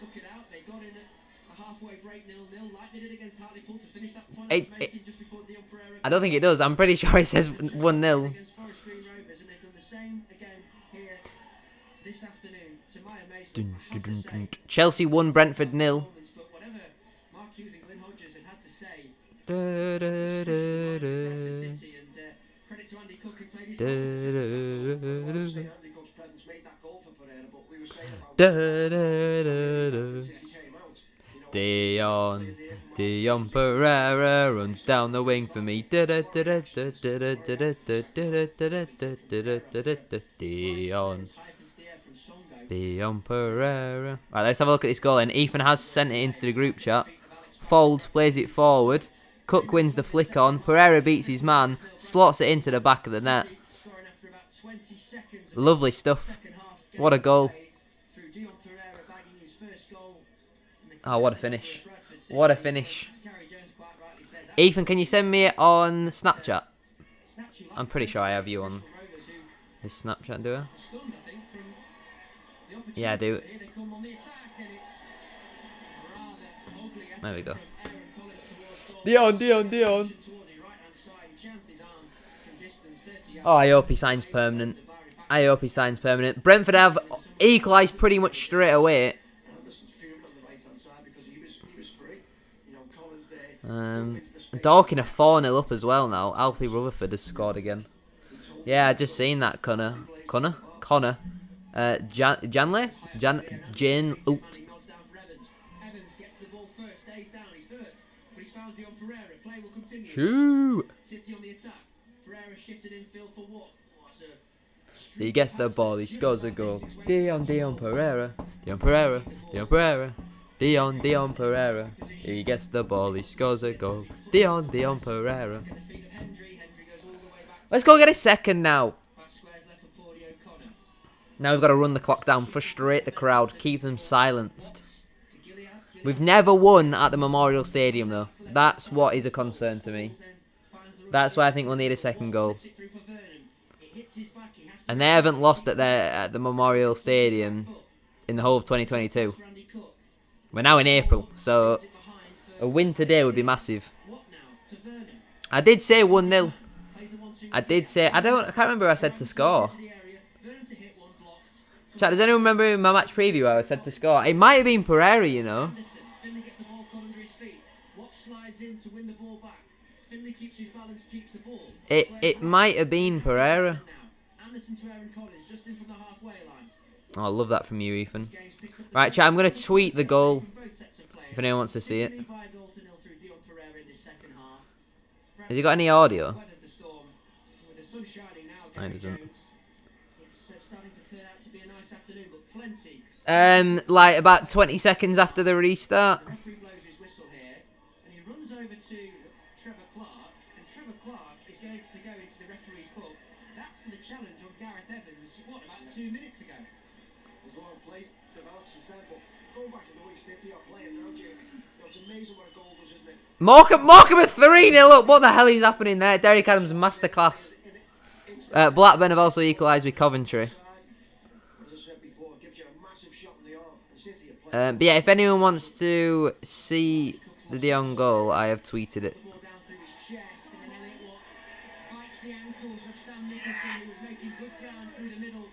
I don't think it does. I'm pretty sure it says 1-0. Chelsea won, Brentford 0. Dion Pereira runs down the wing for me. Dion Pereira. Right, let's have a look at this goal. And Ethan has sent it into the group chat. Folds plays it forward. Cook wins the flick on. Pereira beats his man. Slots it into the back of the net. Lovely stuff. What a goal. Oh, what a finish. What a finish. Ethan, can you send me it on Snapchat? I'm pretty sure I have you on this Snapchat, do I? Yeah, I do. There we go. Dion. Oh, I hope he signs permanent. Brentford have equalised pretty much straight away. Dorking are 4-0 up as well now. Alfie Rutherford has scored again. Yeah, I just seen that, Connor. Jane Oot. Shoot! He gets the ball, he scores a goal. Dion Pereira. Dion Pereira. He gets the ball, he scores a goal. Dion Pereira. Let's go get a second now. Now we've got to run the clock down, frustrate the crowd, keep them silenced. We've never won at the Memorial Stadium though. That's what is a concern to me. That's why I think we'll need a second goal. And they haven't lost at the Memorial Stadium in the whole of 2022. We're now in April, so a win today would be massive. I did say 1-0. I can't remember who I said to score. Chat, does anyone remember in my match preview where I said to score? It might have been Pereira, you know. It might have been Pereira. Oh, I love that from you, Ethan. Right, chat, I'm going to tweet the goal if anyone wants to see it. Has he got any audio? No, he doesn't. Like about 20 seconds after the restart. Morecambe are 3-0 up. What the hell is happening there? Derek Adams masterclass. Blackburn have also equalised with Coventry. But yeah, if anyone wants to see the Dion goal, I have tweeted it. The ball down through his chest, and then Elliot Watt bites the ankles of Sam Nicholson, who was making good ground through the middle of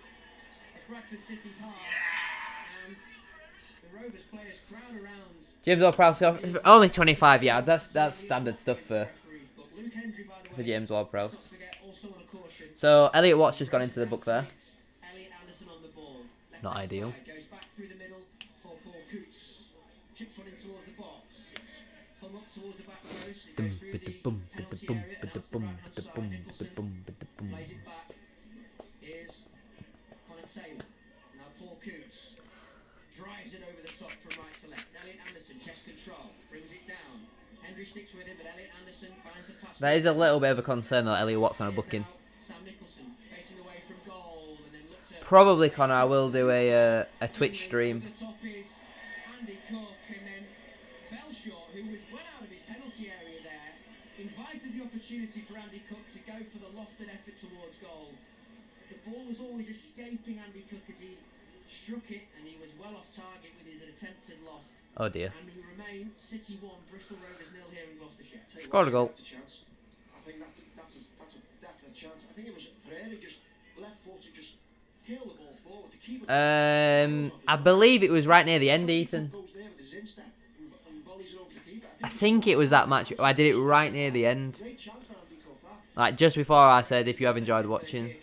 Bradford City's half. And the Rovers players crowd around. James Ward-Prowse, only 25 yards. That's standard stuff for James Ward-Prowse. So Elliot Watt's just gone into the book there. Elliot Anderson on the ball. Not ideal. Goes back through the middle for Paul Coots. Chips one in towards the box. It's hung up towards the back post. It goes through the penalty area and onto the right-hand side. Nicholson plays it back. Here's Connor Taylor. Now Paul Coots drives it over the top from right to left. Elliot Anderson, chest control, brings it down. Hendry sticks with him, but Elliot Anderson finds the pass. That is a little bit of a concern that Elliot Watt's on a booking. Sam Nicholson facing away from goal, and then looks at Probably, Connor, I will do a Twitch stream. the top is Andy Cook, and then Belshaw, who was well out of his penalty area there, invited the opportunity for Andy Cook to go for the lofted effort towards goal. The ball was always escaping Andy Cook as he struck it, and he was well off target with his attempted loft. Oh dear. And we remain City 1, Bristol Rovers 0 here in Gloucestershire. Scored a goal. That's a chance. I think that's a definite chance. I think it was Pereira just left footed, just heel the ball forward. The keeper. I believe it was right near the end, Ethan. Goes there with his instep and volleys it over the keeper. I think it was that match. I did it right near the end. Great chance for Andy Cook, that. Like just before I said, if you have enjoyed watching.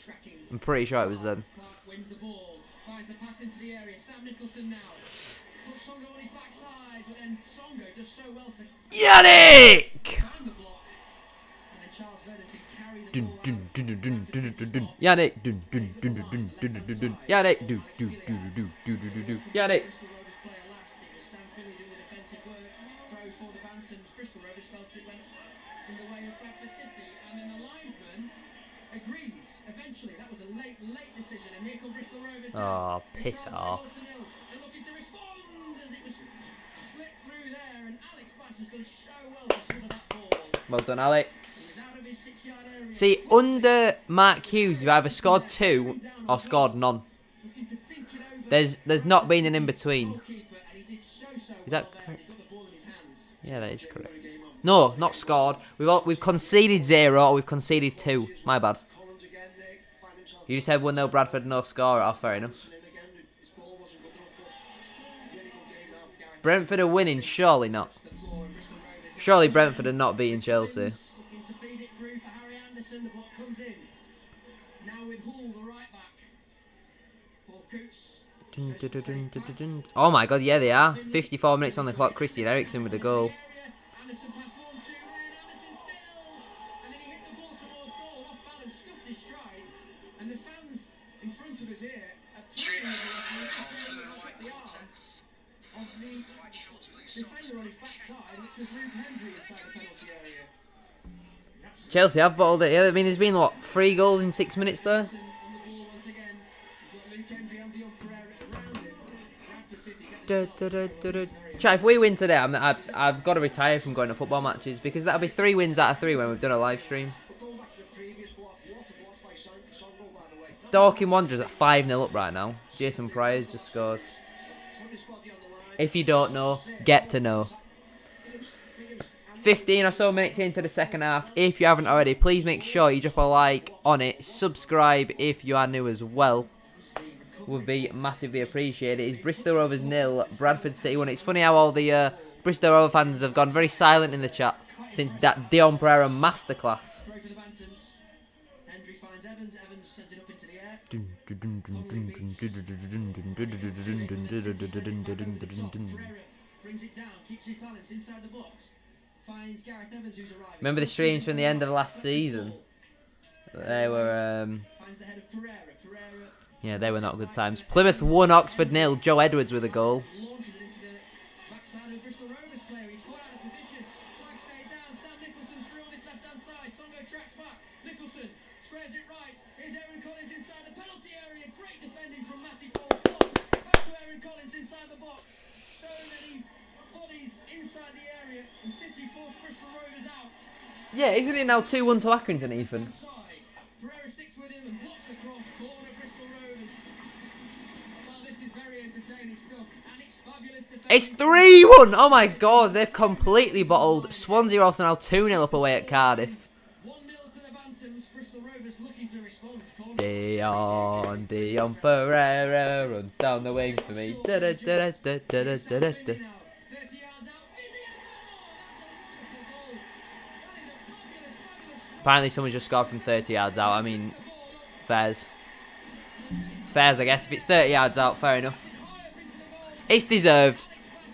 I'm pretty sure it was then. Clark wins the ball, finds the pass into the area. Sam Nicholson now puts Songo on his backside, but then Songo does so well to Yannick! find the block. And then Charles Vernon can carry the ball out. Yannick! Yannick! Yannick! Bristol Rovers player last. It was Sam Philly doing the defensive work. Throw for the Bantams. Bristol Rovers felt it went in the way of Bradford City, and then the linesman agrees. Eventually, that was a late decision, and here come Bristol Rovers. Oh, piss off. They're looking to respond as it was slipped through there, and Alex Bass has done so well to smother that ball. Well done, Alex. He was out of his 6-yard area. See, under Mark Hughes, you've either scored 2 or scored none. Looking to dink it over. There's not been an in-between. Goalkeeper, and he did so Is that well there. correct? He's got the ball in his hands. Yeah, that is correct. No, not scored. We've conceded 0 or we've conceded 2. My bad. Collins again, Nick, find himself You said 1-0 Bradford, no score. Oh, fair enough. in again. His ball wasn't good enough, but really good game now. Gareth Brentford are winning, surely not. Surely Brentford are not beating Chelsea. Looking to feed it through for Harry Anderson. The block comes in. Now with Hull, the right back. Paul Coots. Oh my god, yeah they are. 54 minutes on the clock. Christian Eriksen with the goal. Anderson pass 1-2, and Anderson still. And then he hit the ball towards goal. Off balance, scuffed his stride. And the fans in front of us here are pleading with the referee to say he got the arm of the defender on his backside, which was Luke Hendry inside the penalty area. Chelsea have bottled it. Yeah, I mean, there's been, what, 3 goals in 6 minutes there? On the ball once again. He's got Luke Hendry and Dion Pereira around him. Bradford City get the Chat, if we win today, I've got to retire from going to football matches because that'll be 3 wins out of 3 when we've done a live stream. But going back to the previous block, what a block by Songo, by the way. Dorking Wanderers at 5-0 up right now. Jason Pryor's just scored. Put his body on the line. If you don't know, get to know. 15 or so minutes into the second half. If you haven't already, please make sure you drop a like on it. Subscribe if you are new as well. Would be massively appreciated. It's Bristol Rovers 0, Bradford City 1. It's funny how all the Bristol Rovers fans have gone very silent in the chat since that Dion Pereira masterclass. throw for the Bantams. Hendry finds Evans. Evans sends it up into the air. Pereira brings it down, keeps his balance inside the box. Finds Gareth Evans, who's arriving. Remember the streams from the end of last season? They were, Finds the head of Pereira. Pereira yeah, they were not good times. Plymouth 1, Oxford 0. Joe Edwards with a goal. launches it into the backside of Bristol Rovers player. He's caught out of position. Flag stayed down. Sam Nicholson's through on this left-hand side. Songo tracks back. Nicholson squares it right. Here's Aaron Collins inside the penalty area. Great defending from Matty Ford. Back to Aaron Collins inside the box. So many bodies inside the area, and City force Bristol Rovers out. Yeah, isn't it now 2-1 to Accrington, Ethan? Pereira sticks with him and blocks the cross. Corner Bristol Rovers. Well, this is very entertaining stuff, and it's It's 3-1. Oh my god, they've completely bottled. Swansea are also now 2-0 up away at Cardiff. 1-0 to the Bantams. Bristol Rovers looking to respond. Dion Pereira runs down the wing for me. Da -da -da -da -da -da -da -da -da. Apparently someone just scored from 30 yards out. I mean, fairs. Fairs, I guess. If it's 30 yards out, fair enough. It's deserved.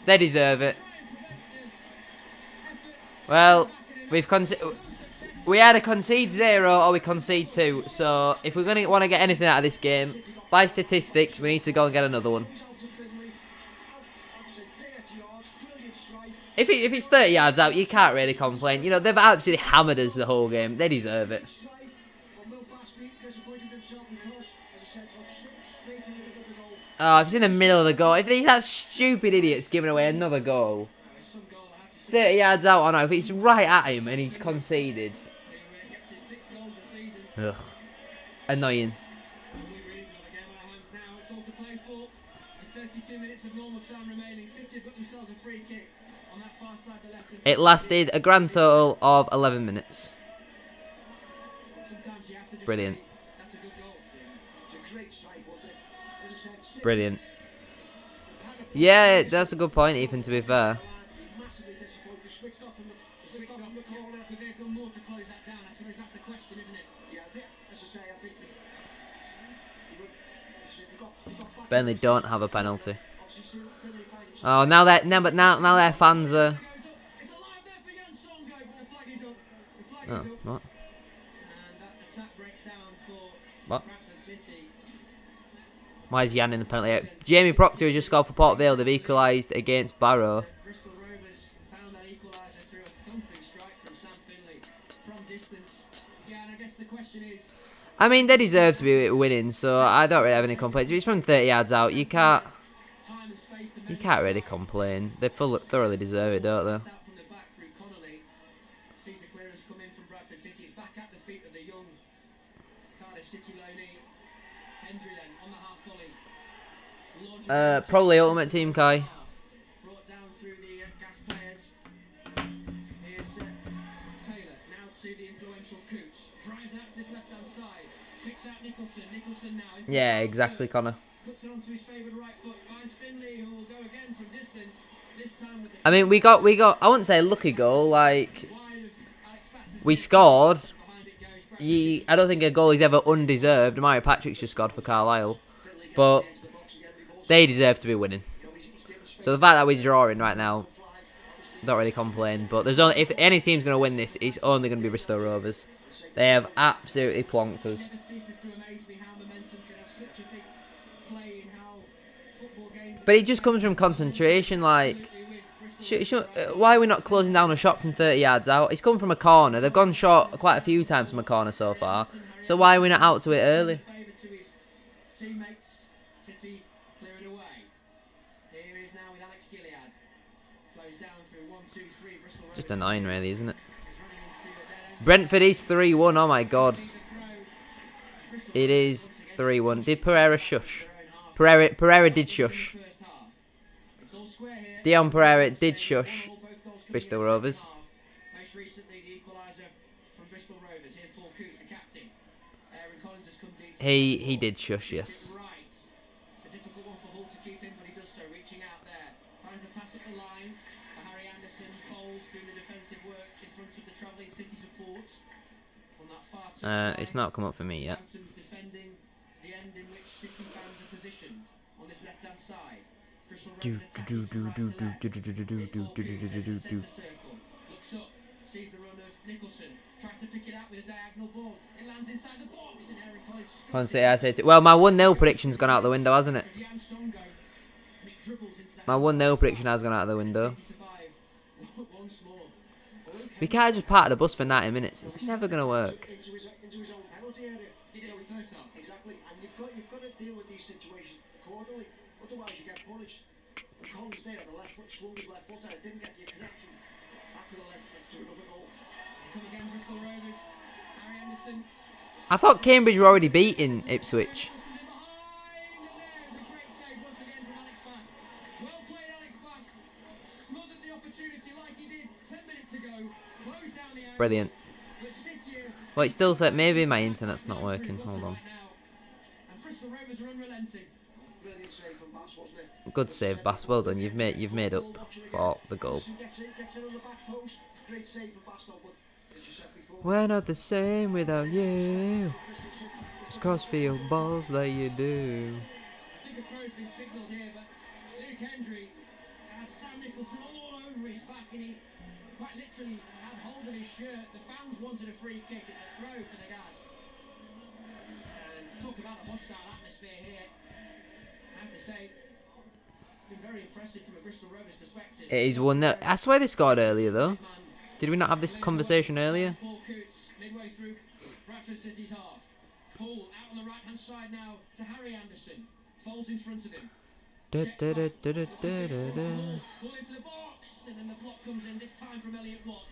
They deserve it. Well, we either concede 0 or we concede 2. So if we're going to want to get anything out of this game, by statistics, we need to go and get another one. If it's 30 yards out, you can't really complain. You know, they've absolutely hammered us the whole game. They deserve it. Oh, if it's in the middle of the goal. If these that stupid idiot's giving away another goal. 30 yards out or not. If it's right at him and he's conceded. Ugh. Annoying. 32 minutes of normal time remaining. City have got themselves a free kick on that far side of the left. It lasted a grand total of 11 minutes. Brilliant. That's a good goal. It's a great strike, wasn't it? Brilliant. Yeah, that's a good point, Ethan, to be fair. Massively disappointed. Switched off from the corner. Could they have done more to close that down? I suppose that's the question, isn't it? Yeah, as I say, I think Burnley don't have a penalty. Oh, now that now their fans are. Oh, what? What? Why is Jan in the penalty area? Jamie Proctor has just scored for Port Vale. They've equalised against Barrow. Bristol Rovers found that equaliser through a thumping strike from Sam Finley from distance. Yeah, and I guess the question is. I mean, they deserve to be winning, so I don't really have any complaints. If it's from 30 yards out, you can't really complain. They thoroughly deserve it, don't they? Sees the clearance come in from Bradford City. It's back at the feet of the young Cardiff City loanee. Hendry then on the half volley. Probably Ultimate Team Kai. Brought down through the gas players. Here's Taylor now to the influential Cooch. Drives out to this left hand side. Picks out Nicholson. Nicholson now. Yeah, exactly, Connor. Puts it onto his favoured right foot. Finds Finley, who will go again from distance. This time with the. I mean, we got. I wouldn't say a lucky goal. Like, we scored. I don't think a goal is ever undeserved. Mario Patrick's just scored for Carlisle, but they deserve to be winning. So the fact that we're drawing right now, don't really complain. But there's only if any team's going to win this, it's only going to be Bristol Rovers. They have absolutely plonked us. But it just comes from concentration. Like, why are we not closing down a shot from 30 yards out? It's come from a corner. They've gone short quite a few times from a corner so far. So why are we not out to it early? Just annoying, really, isn't it? Brentford is 3-1. Oh my god. It is 3-1. Did Pereira shush? Pereira did shush. Dion Pereira did shush Bristol Rovers. Most recently, the equaliser from Bristol Rovers. Here's Paul Coots, the captain. Collins has come deep. He did shush, yes. Right. It's a difficult one for Hull to keep in, but he does so, reaching out there. Finds the pass at the line for Harry Anderson. Folds doing the defensive work in front of the travelling City support. On that far side, It's not come up for me yet. defending the end in which City fans are positioned on this left-hand side. Do do do do do do do do do do do do do do do. Looks up, sees the run of Nicholson, tries to pick it out with a diagonal ball. It lands inside the box, and Eric Collins. I say it. Well, my 1-0 prediction's gone out the window, hasn't it? My 1-0 prediction has gone out of the window. We can't just park the bus for 90 minutes. It's never gonna work. Into his own penalty area. Exactly, and you've got to deal with these situations accordingly. Otherwise, you get punished. And Collins there on the left foot swung his left foot and it didn't get your connection after the left to another goal. Come again, Bristol Rovers. Harry Anderson. I thought Cambridge were already beating Ipswich. Well played Brilliant. Well, it still said maybe my internet's not working. Hold on. Good save, Bass. Well done. You've made up for the goal. We're not the same without you. It's cause for your balls that you do. I think a crow's been signalled here, but Luke Hendry had Sam Nicholson all over his back, and he quite literally had hold of his shirt. The fans wanted a free kick. It's a throw for the Gas. And talk about a hostile atmosphere here. I have to say, been very impressive from a Bristol Rovers perspective. It is 1-0. I swear they scored earlier though. Did we not have this conversation earlier? Midway through Bradford City's half. Paul out on the right hand side now to Harry Anderson. Folds in front of him. Pull into the box, and then the block comes in, this time from Elliot Watt.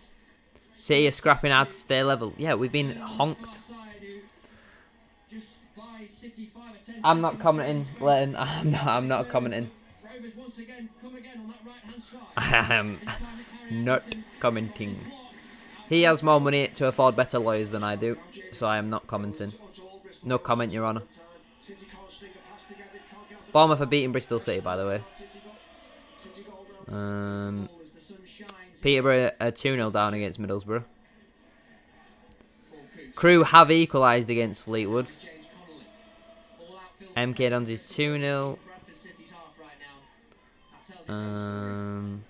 City are scrapping hard to stay level. Yeah, we've been honked. I'm not commenting, Leighton. I'm not commenting. I am not commenting. He has more money to afford better lawyers than I do, so I am not commenting. No comment, Your Honour. Bournemouth are beating Bristol City, by the way. Peterborough are 2-0 down against Middlesbrough. Crew have equalised against Fleetwood. MK Dons is 2-0. Connolly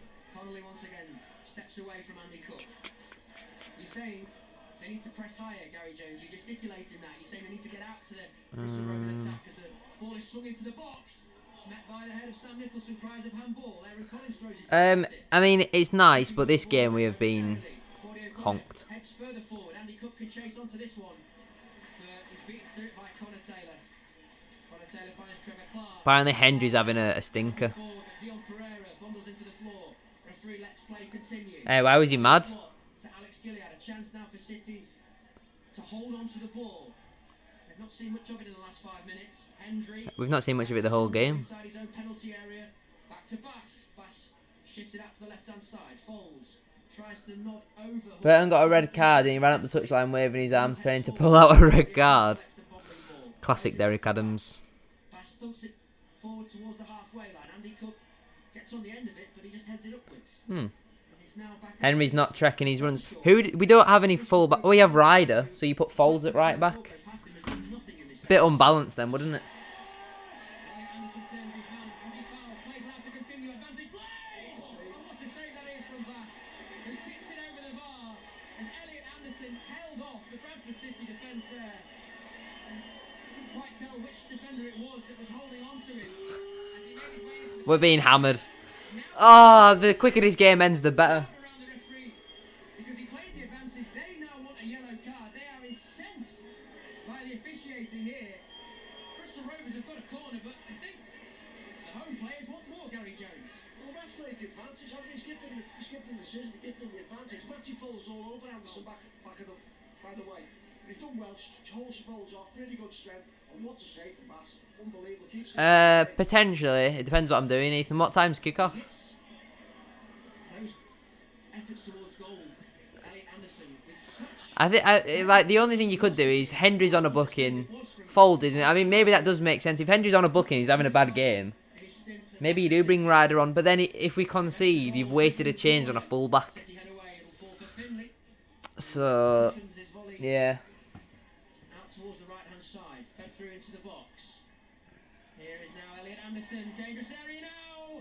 once again steps away from Andy Cook. He's saying they need to press higher, Gary Jones. You're gesticulating that. He's saying they need to get out to the Bristol Rovers attack as the ball is swung into the box. It's met by the head of Sam Nicholson, cries of handball. Aaron Collins throws his I mean, it's nice, but this game we have been honked. Heads further forward. Andy Cook can chase onto this one. He's beaten to it by Connor Taylor. Connor Taylor finds Trevor Clark. Apparently Hendry's having a stinker. Hey, why was he mad? To Alex Gilliard, a chance now for City to hold on to the ball. They've not seen much of it in the last 5 minutes. Hendry. We've not seen much of it the whole game. Inside his own penalty area. Back to Bass. Bass shifted out to the left-hand side. Folds. Tries to nod over. Burton got a red card and he ran up the touchline waving his arms, planning to pull out a red card. Classic Derek Adams. Bass thumps it forward towards the halfway line. Andy Cook gets on the end of it, but he just heads it upwards. Henry's not trekking his runs. We don't have any full back. We have Ryder, so you put Folds at right back. Bit unbalanced then, wouldn't it? We're being hammered. Oh, the quicker this game ends, the better. Because he played the advantage. They now want a yellow card. They are incensed by the officiating here. Bristol Rovers have got a corner, but I think the home players want more, Gary Jones. Well, the ref played the advantage. He's given them the decision, given them the advantage. Matty falls all over Anderson back by the way. He's done well. Holds balls off. Really good strength. And what to say from Bass? Unbelievable. Potentially. It depends what I'm doing, Ethan. What time's kick-off? I think like the only thing you could do is Hendry's on a booking, Fold isn't it? I mean, maybe that does make sense. If Hendry's on a booking, he's having a bad game. Maybe you do bring Ryder on, but then if we concede, you've wasted a change on a fullback. So, yeah. Out towards the right-hand side, fed through into the box. Here is now Elliot Anderson, dangerous area now.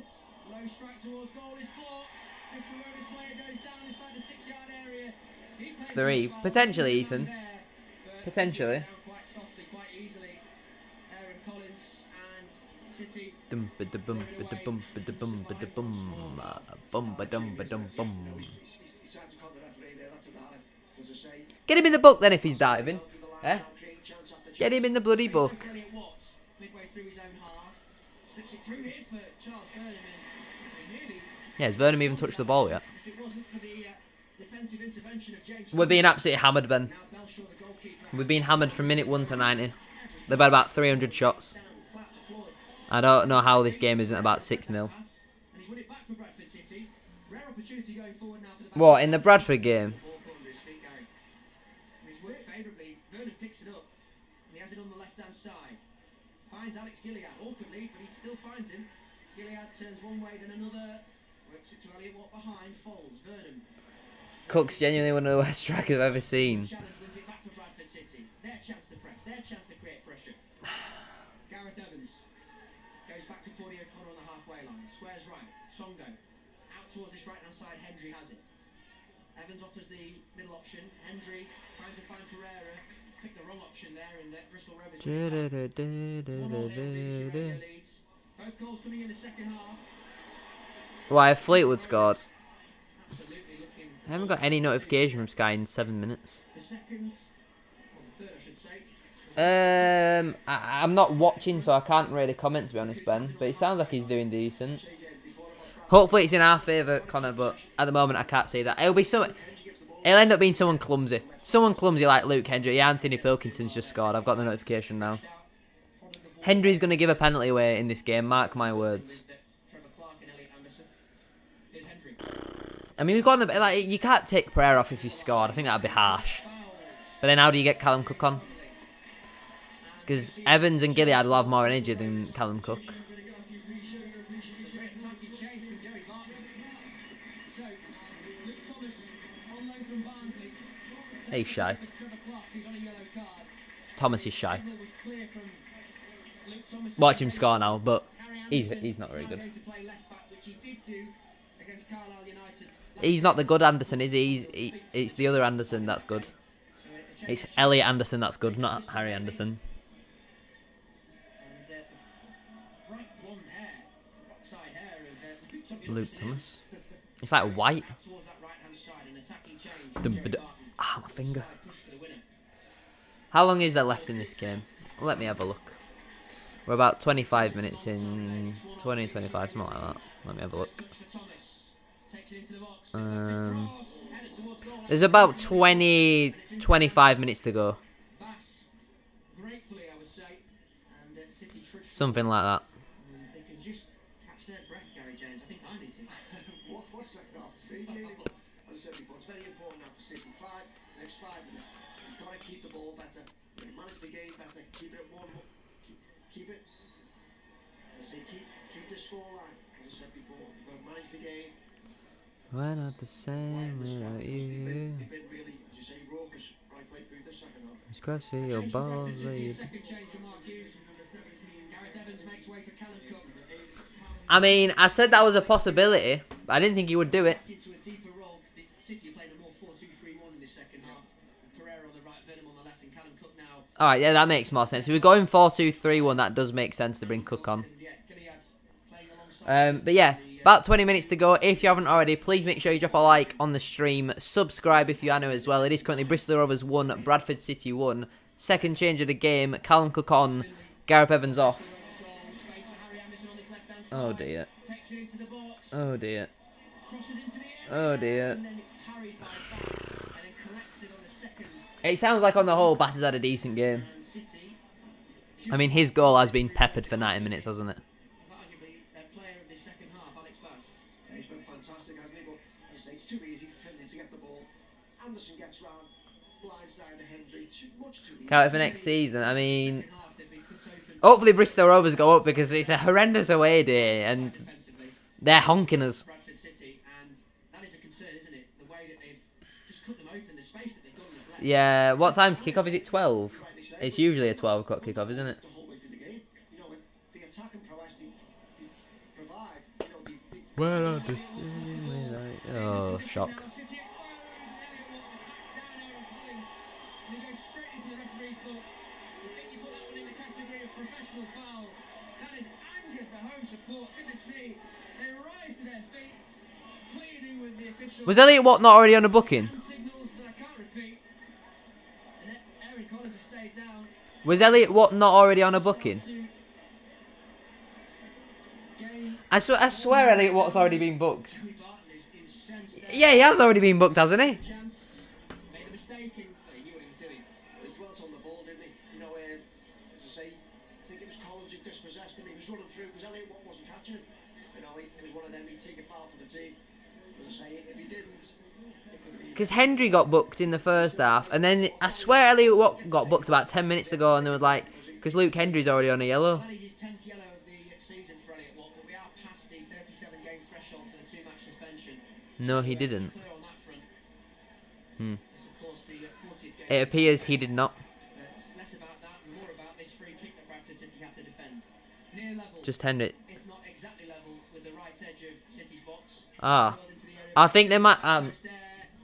Low strike towards goal is blocked. Bristol Rovers player goes down inside the 6-yard area. 3, potentially, Ethan. Potentially. Quite softly, quite easily. Aaron Collins and City. Get him in the book then if he's diving. Eh? Get him in the bloody book. Yeah, has Vernon even touched the ball yet? We're being absolutely hammered, Ben. We've been hammered from minute 1 to 90. They've had about 300 shots. I don't know how this game isn't about 6-0. Rare opportunity going forward now for the What, in the Bradford game? Vernon picks it up. And he has it on the left-hand side. Finds Alex Gilliard awkwardly, but he still finds him. Gilliard turns one way, then another. Works it to Elliot Watt behind. Folds. Vernon. Cook's genuinely one of the worst strikers I've ever seen. Challenge wins it back for Bradford City. Their chance to press. Their chance to create pressure. Gareth Evans goes back to Claudio O'Connor on the halfway line. Squares right. Songo. Out towards this right-hand side. Hendry has it. Evans offers the middle option. Hendry trying to find Pereira. Picked the wrong option there, and Bristol Rovers. Both goals coming in the second half. Why, Fleetwood scored. I haven't got any notification from Sky in 7 minutes. The second, or the third, I should say. I'm not watching, so I can't really comment, to be honest, Ben. But it sounds like he's doing decent. Hopefully it's in our favour, Connor, but at the moment I can't see that. It'll end up being someone clumsy. Someone clumsy like Luke Hendry. Yeah, Anthony Pilkington's just scored. I've got the notification now. Hendry's going to give a penalty away in this game, mark my words. I mean, we've got like, you can't take Pereira off if he scored. I think that'd be harsh. But then how do you get Callum Cook on? Because Evans and Gilliard will have more energy than Callum Cook. He's shite. Thomas is shite. Watch him score now, but he's not very good. He's not the good Anderson, is he? It's the other Anderson that's good. It's Elliot Anderson that's good, not Harry Anderson. Luke Thomas. It's like white. Ah, my finger. How long is there left in this game? Let me have a look. We're about 25 minutes in. 20, 25, something like that. Let me have a look. There's about 20, 25 minutes to go. Something like that. They can just catch their breath, Gary James. I think I need to. What's that got to be? As I said before, it's very important now for City. Next 5 minutes. You've got to keep the ball better. Manage the game better. Keep it at 1. Keep it. As I say, keep the scoreline. As I said before, you've got to manage the game. We're not the same without you. They've been really, as you say, raucous right way through the second half. It's crossing your balls. I mean, I said that was a possibility, but I didn't think he would do it. Alright, yeah, that makes more sense. If we're going 4-2-3-1, that does make sense to bring Cook on. But yeah, about 20 minutes to go. If you haven't already, please make sure you drop a like on the stream. Subscribe if you are new as well. It is currently Bristol Rovers 1, Bradford City 1. Second change of the game. Callum Cook on, Gareth Evans off. Oh dear. Oh dear. Oh dear. It sounds like on the whole, Bass has had a decent game. I mean, his goal has been peppered for 90 minutes, hasn't it? He's been fantastic, hasn't he? But as I say, it's too easy for Finley to get the ball. Anderson gets round, blindside to Hendry. Much too easy. Can't wait for next season. I mean, hopefully Bristol Rovers go up because it's a horrendous away day and they're honking us. Yeah, what time's kickoff? Is it 12? It's usually a 12 o'clock kickoff, isn't it? Where are the oh, shock. Was Elliot Watt not already on a booking? Was Elliot Watt not already on a booking? I swear Elliot Watt's already been booked. Yeah, he has already been booked, hasn't he? As I say, if he didn't, it could have been. Because Hendry got booked in the first half, and then I swear Elliot Watt got booked about 10 minutes ago, and they were like, because Luke Hendry's already on a yellow. That is his 10th yellow of the season for Elliot Watt, but we are past the 37 game threshold for the 2-match suspension. No, he didn't. Clear on that front. It's of course the 40th game. It appears he did not. But less about that and more about this free kick that Bradford City have to defend. Near level, Just Hendry. if not exactly level, with the right edge of City's box. Ah. I think they might...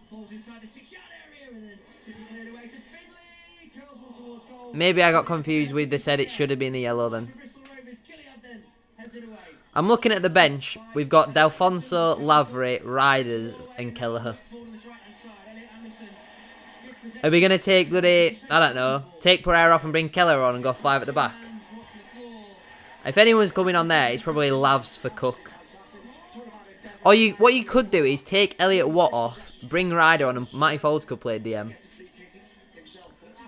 Falls inside the 6-yard area and then City cleared away to Finlay. Curls one towards goal. Maybe I got confused with they said it should have been the yellow then. Bristol Rovers, Gilliard then heads it away. I'm looking at the bench. We've got Delfonso, Lavery, Riders, and Kelleher. Ball on his right-hand side. Elliot Anderson gets possession. Are we going to take bloody... I don't know. Take Pereira off and bring Kelleher on and go 5 at the back? Brought to the floor. If anyone's coming on there, it's probably Lavs for Cook. Or what you could do is take Elliot Watt off, bring Ryder on, and Matty Folds could play DM.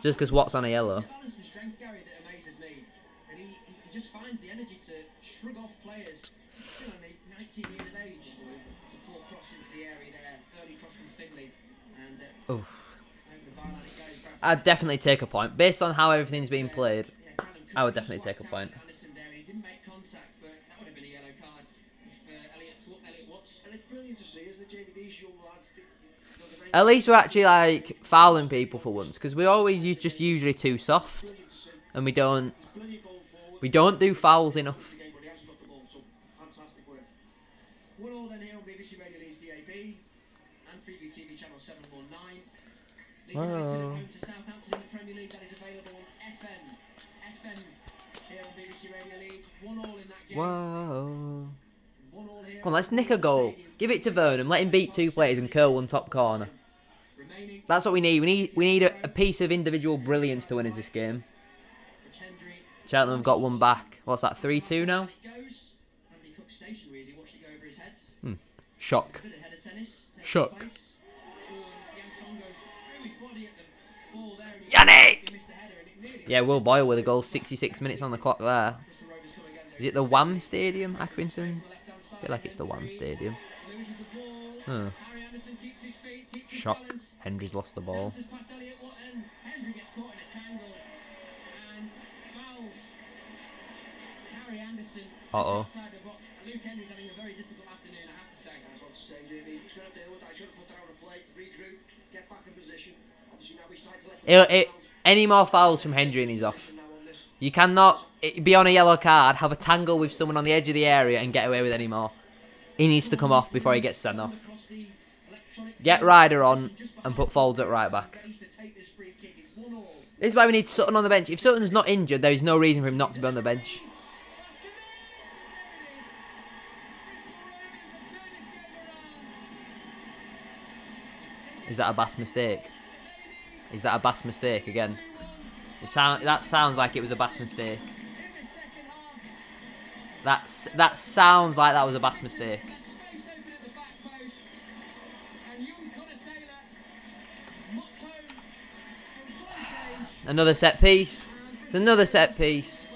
Just because Watt's on a yellow. Balance and strength, Gary, that amazes me. And he just finds the energy to shrug off players. Still only 19 years of age. Support cross into the area there. Early cross from Finlay. And over the byline it goes. Bradford I'd definitely take a point. Based on how everything's being played, I would definitely take a point. Anderson there. He didn't make contact, but that would have been a yellow card if Elliot Watts. And it's brilliant to see, isn't it, Jamie? These young lads. At least we're actually like fouling people for once, because we always just usually too soft, and we don't do fouls enough. Fantastic work. 1-1 then here on BBC Radio Leeds DAB and Freeview TV channel 719. Leeds United at home to Southampton in the Premier League. That is available on FM here on BBC Radio Leeds. 1-1 in that game. Whoa. 1-1 here. Come on, let's nick a goal. Give it to Vernon, let him beat 2 players and curl one top corner. Remaining That's what we need. We need a piece of individual brilliance to win us this game. Hendry. Cheltenham have got one back. What's that, 3-2 now? It goes. Andy Cook stationary as he watched it go over his head. Shock. Bit of header tennis. takes Shock. place. Jansson goes through his body at the ball there. And Yannick! he missed the header and it nearly Yeah, Will Boyle with a goal, 66 minutes on the clock there. Bristol Rovers come again. Is it the Wham Stadium, Accrington? I feel like it's the Wham Stadium. Loses the ball. Huh. Harry Anderson keeps his feet, keeps his Shock. balance. Hendry's lost the ball. Bounces past Elliot Watt and Hendry gets caught in a tangle and fouls Harry Anderson just outside the box. Luke Hendry's having a very difficult afternoon, I have to say. That's what to say, Jamie. He's going to do it. I should have put that on a plate, regroup, get back in position. Obviously now he's trying to let the Any more fouls from Hendry and he's off. You cannot be on a yellow card, have a tangle with someone on the edge of the area and get away with any more. He needs to come off before he gets sent off. Get Ryder on and put Folds at right back. This is why we need Sutton on the bench. If Sutton's not injured, there is no reason for him not to be on the bench. Is that a Bass mistake? Is that a Bass mistake again? That sounds like it was a Bass mistake. That sounds like that was a Bass mistake. Another set piece. It's another set piece.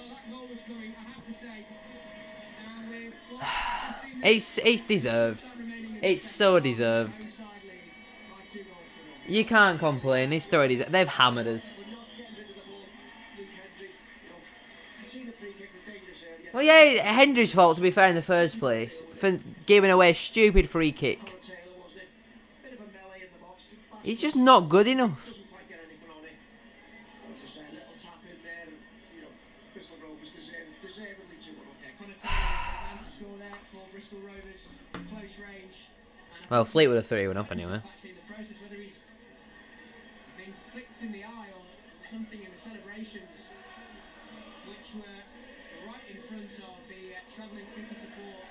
It's deserved. It's so deserved. You can't complain. It's so deserved. They've hammered us. Well, yeah, Hendry's fault, to be fair, in the first place, for giving away a stupid free kick. He's just not good enough. Well, Fleetwood are 3-1 up anyway. Been flicked in the eye or something in the celebrations, which were right in front of the travelling City support.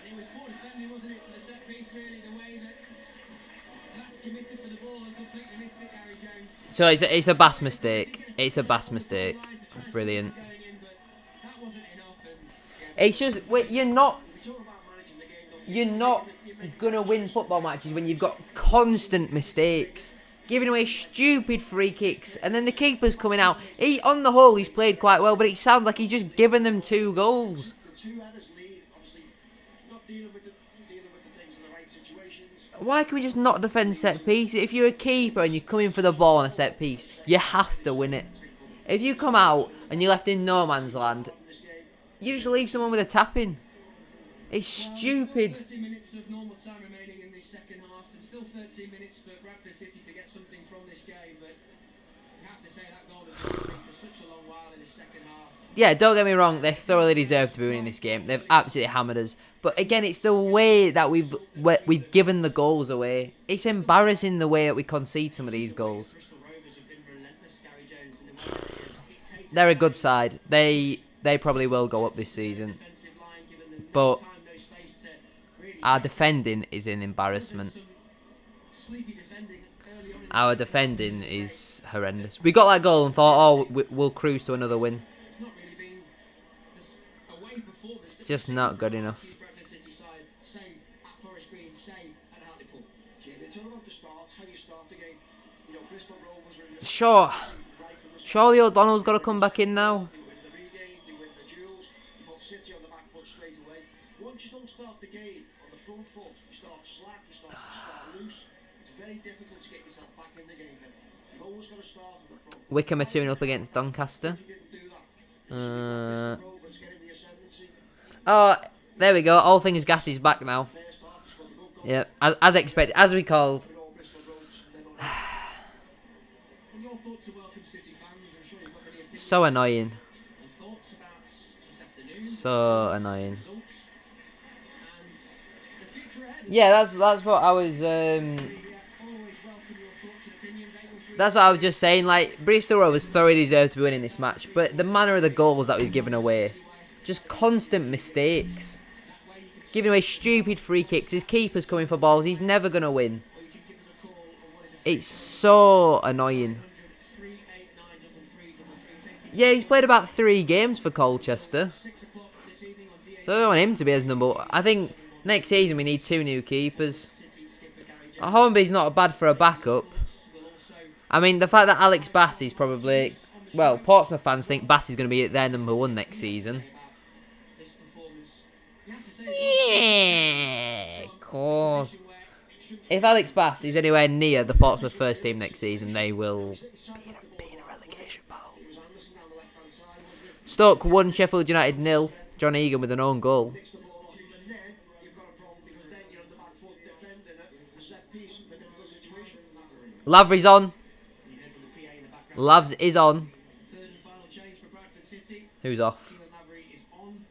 And it was poor defending, wasn't it, for the set piece, really, the way that that's committed for the ball and completely missed it, Gary Jones. So it's a Bass mistake. It's a Bass mistake. Brilliant. It's just you're not gonna win football matches when you've got constant mistakes, giving away stupid free kicks, and then the keeper's coming out. On the whole, he's played quite well, but it sounds like he's just given them 2 goals. The 2 headers lead Why can we just not defend set piece? If you're a keeper and you're coming for the ball on a set piece, you have to win it. If you come out and you're left in no man's land, you just leave someone with a tap in. It's stupid. 30 minutes of normal time remaining in this second half, and still 13 minutes for Bradford City to get something from this game, but you have to say that goal has been waiting for such a long while in the second half. Yeah, don't get me wrong, they thoroughly deserve to be winning this game. They've absolutely hammered us. But again, it's the way that we've given the goals away. It's embarrassing the way that we concede some of these goals. Bristol Rovers have been relentless, Gary Jones, in the way that they dictate They're a good side. They probably will go up this season. defensive line, given them But no time, no space to really our defending is an embarrassment. some sleepy defending early on in the Our defending is horrendous. We got that goal and thought, oh, we'll cruise to another win. It's not really been away performance. It's just not good enough. Bradford City side, same at Forest Green, same at Hartlepool. Jim, it's all about the start, how you start the game. You know, Bristol Rovers are in the Sure. right from the Surely O'Donnell's got to come back in now. They win the regains, they win the duels, you put City on the back foot straight away. Once you don't start the game on the front foot, you start slack, you start loose. It's very difficult to get yourself back in the game. You've always got to start on the front. Wickham are 2-0 up against Doncaster. City didn't do that. Rovers getting the ascendancy. Oh, there we go. All things gas is back now. First half, they scored a good goal. Yeah, as expected, as we called. With all Bristol Rovers, and then on Well, your thoughts are welcome, City fans. I'm sure you've got many opinions So annoying. and thoughts about this afternoon. So annoying. Results and the future ahead. Yeah, that's what I was. Always welcome your thoughts and opinions. That's what I was just saying. Like, Bristol Rovers thoroughly deserve to be winning this match, but the manner of the goals that we've given away, just constant mistakes, giving away stupid free kicks. His keeper's coming for balls. He's never gonna win. It's so annoying. Yeah, he's played about 3 games for Colchester, so I don't want him to be as number one. I think next season we need 2 new keepers. Hornby's not bad for a backup. I mean, the fact that Alex Bassey's probably... Well, Portsmouth fans think Bassey's going to be their number 1 next season. Yeah, of course. If Alex Bassey's anywhere near the Portsmouth first team next season, they will be in a relegation battle. Stoke 1, Sheffield United 0. John Egan with an own goal. Lavery's on. Lavs is on. Third and final change for Bradford City. Who's off? Keelan Lavery is on.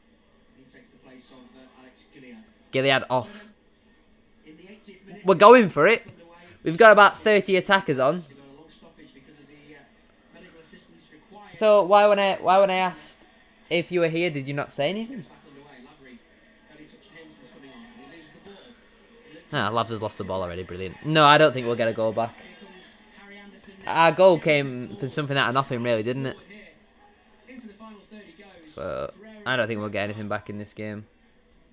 He takes the place of Alex Gilead. Gilead off. In the 80th minute, We're going for it. We've got about 30 attackers on. they got a long stoppage because of the medical assistance required. So why when I asked if you were here, did you not say anything? Back underway. Lavery early touch Henson's coming on. He loses the ball. Lavs has lost the ball already. Brilliant. No, I don't think we'll get a goal back. Here comes Harry Anderson Our goal came for something out of nothing, really, didn't it? here. Into the final third he goes. So I don't think we'll get anything back in this game,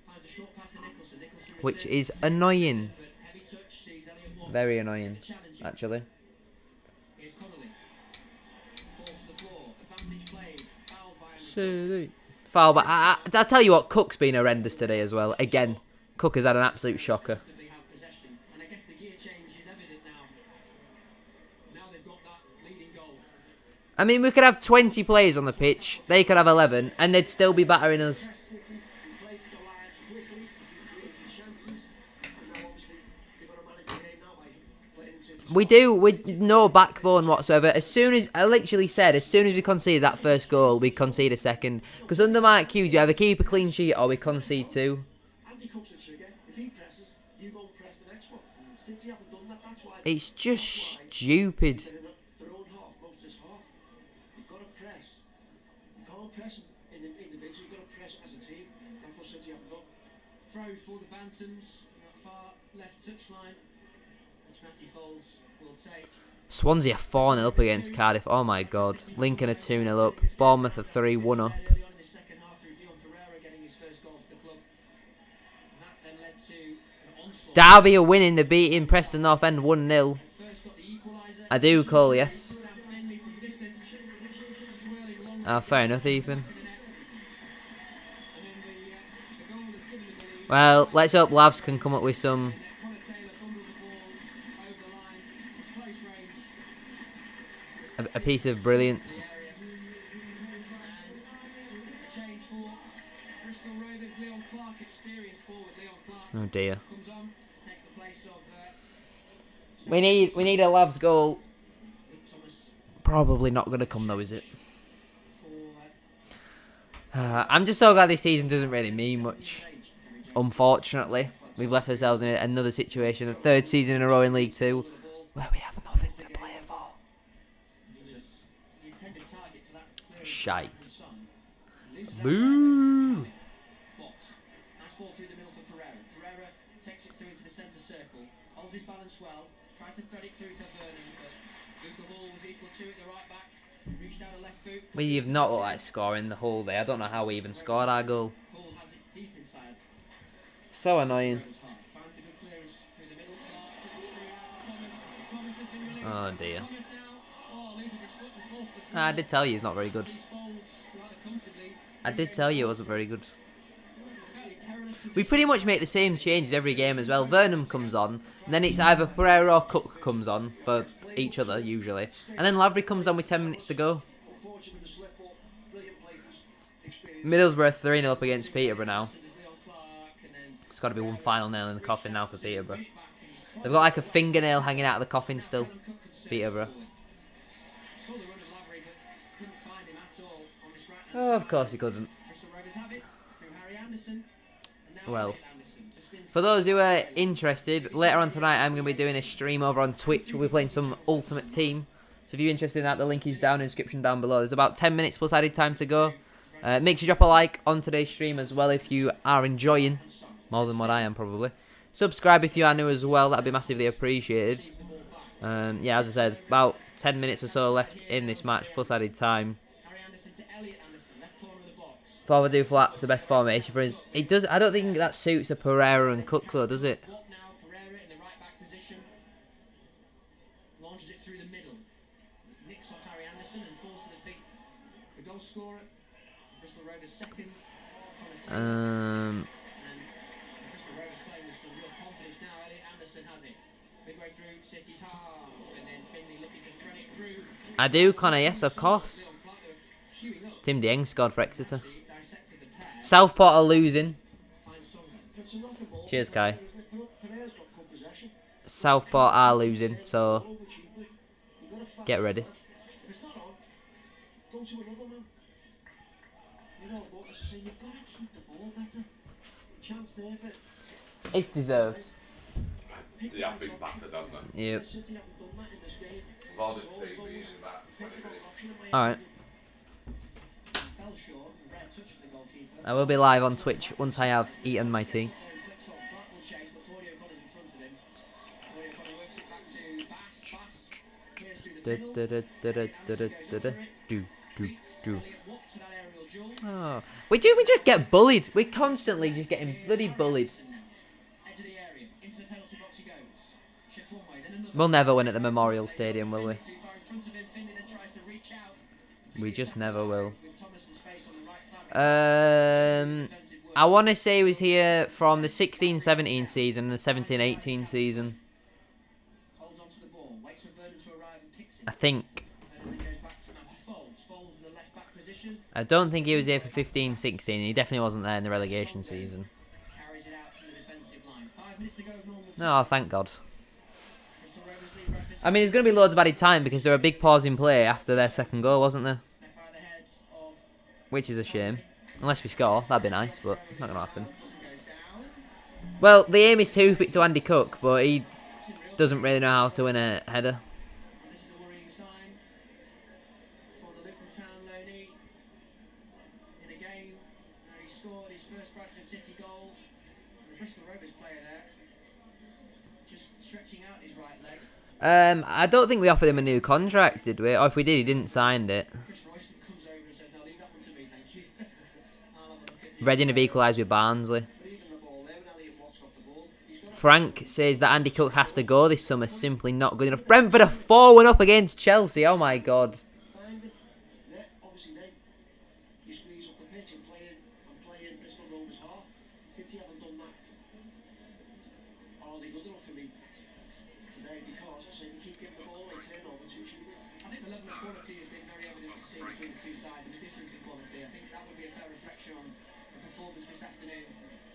Finds a short pass to Nicholson. Nicholson which returns, is annoying. but heavy touch sees Elliot Watt. Very annoying, Challenging. actually. Here's Connolly. Ball to the floor. Advantage played. Fouled by Anderson. Foul, but I tell you what, Cook's been horrendous today as well. Again, Cook has had an absolute shocker. They have possession, and I guess the gear change is evident now. Now they've got that leading goal. I mean, we could have 20 players on the pitch. They could have 11, and they'd still be battering us. City, who played for the Lions quickly, created chances, and now obviously they've got to manage the game now by playing City. We do, with no backbone whatsoever. As soon as, I literally said, as soon as we concede that first goal, we concede a second. Because under Mark Hughes, you either keep a clean sheet or we concede 2. Andy Cook's the trigger. If he presses, you go and press the next one. City haven't done that. That's why It's just stupid. they're in their own half most of this half. You've got to press. You can't press individually. You've got to press as a team. That's what City haven't done. Throw for the Bantams. Far left touchline, which Matty Foles will take. Swansea are 4-0 up against Cardiff. Oh my god. Lincoln are 2-0 up. Bournemouth are 3-1 up. Early on in the second half through Dion Pereira getting his first goal for the club. And that then led to an onslaught. Derby are winning. They're beating Preston North End 1-0. First got the equaliser. I do call, yes. Finley from distance, swirling long Oh, fair enough, Ethan. and then the goal that's given the goal. Well, let's hope Lavs can come up with some piece of brilliance. Change for Bristol Rovers, Leon Clark, experienced forward. Leon Clark Oh dear. comes on, takes the place of We need a Lavs goal. Thomas Probably not going to come though, is it? for I'm just so glad this season doesn't really mean much. Unfortunately, we've left ourselves in another situation, the third season in a row in League Two, where we have nothing to play for. the intended target for that clearance. Shite. Loses Boo! Box. Nice ball through the middle for Pereira. Pereira takes it through into the centre circle, holds his balance well, tries to thread it through to Vernon, but Luca Hall was equal to it, the right back. Reached out a left boot. We have not looked like scoring the whole day. I don't know how we even scored our goal. Hall has it deep inside. So annoying. Found the good clearance through the middle. Clark took it through. Thomas has been released. Oh dear. Thomas now loses his foot and falls to the I did tell you he's not very good. Sees Folds rather comfortably. I did tell you it wasn't very good. We pretty much make the same changes every game as well. Vernon comes on, and then it's either Pereira or Cook comes on for each other, usually. And then Lavery comes on with 10 minutes to go. Middlesbrough 3-0 up against Peterborough now. It's got to be one final nail in the coffin now for Peterborough. They've got like a fingernail hanging out of the coffin still. Peterborough. Oh, of course he couldn't. Well, for those who are interested, later on tonight I'm going to be doing a stream over on Twitch. We'll be playing some Ultimate Team. So if you're interested in that, the link is down in the description down below. There's about 10 minutes plus added time to go. Make sure you drop a like on today's stream as well if you are enjoying. More than what I am, probably. Subscribe if you are new as well. That would be massively appreciated. Yeah, as I said, about 10 minutes or so left in this match plus added time. 4-2 flats, the best formation for us. It does. I don't think that suits a Pereira and Cook though, does it? Pereira in the right back position. Launches it through the middle. Nicks off Harry Anderson and falls to the feet. The goal scorer. Bristol Rovers second. And Bristol Rovers playing with some real confidence now. Elliot Anderson has it. Midway through City's half. And then Finley looking to thread it through. I do, Connor, yes, of course. Tim Dieng scored for Exeter. Southport are losing. Cheers, Kai. Southport are losing, so get ready. It's deserved. They have been battered, haven't they? Yep. Voluntary being about 20 minutes. Alright. I will be live on Twitch once I have eaten my tea. Oh. We just get bullied. We're constantly just getting bloody bullied. We'll never win at the Memorial Stadium, will we? We just never will. I want to say he was here from the 16-17 season and the 17-18 season. I think. I don't think he was here for 15-16. He definitely wasn't there in the relegation season. Oh, thank God. I mean, there's going to be loads of added time because there were a big pause in play after their second goal, wasn't there? Which is a shame. Unless we score, that'd be nice, but not going to happen. Well, the aim is to hoof it to Andy Cook, but he doesn't really know how to win a header. This is a worrying sign for the Luton Town loanee in a game where he scored his first Bradford City goal. And the Bristol Rovers player there just stretching out his right leg. I don't think we offered him a new contract, did we? Or if we did, he didn't sign it. Reading have equalised with Barnsley. Frank says that Andy Cook has to go this summer, simply not good enough. Brentford are 4-1 up against Chelsea, oh my God. today because so they keep giving the ball away, turnover too cheap. I think the level of quality has been very evident to see between the two sides and the difference in quality. I think that would be a fair reflection on the performance this afternoon.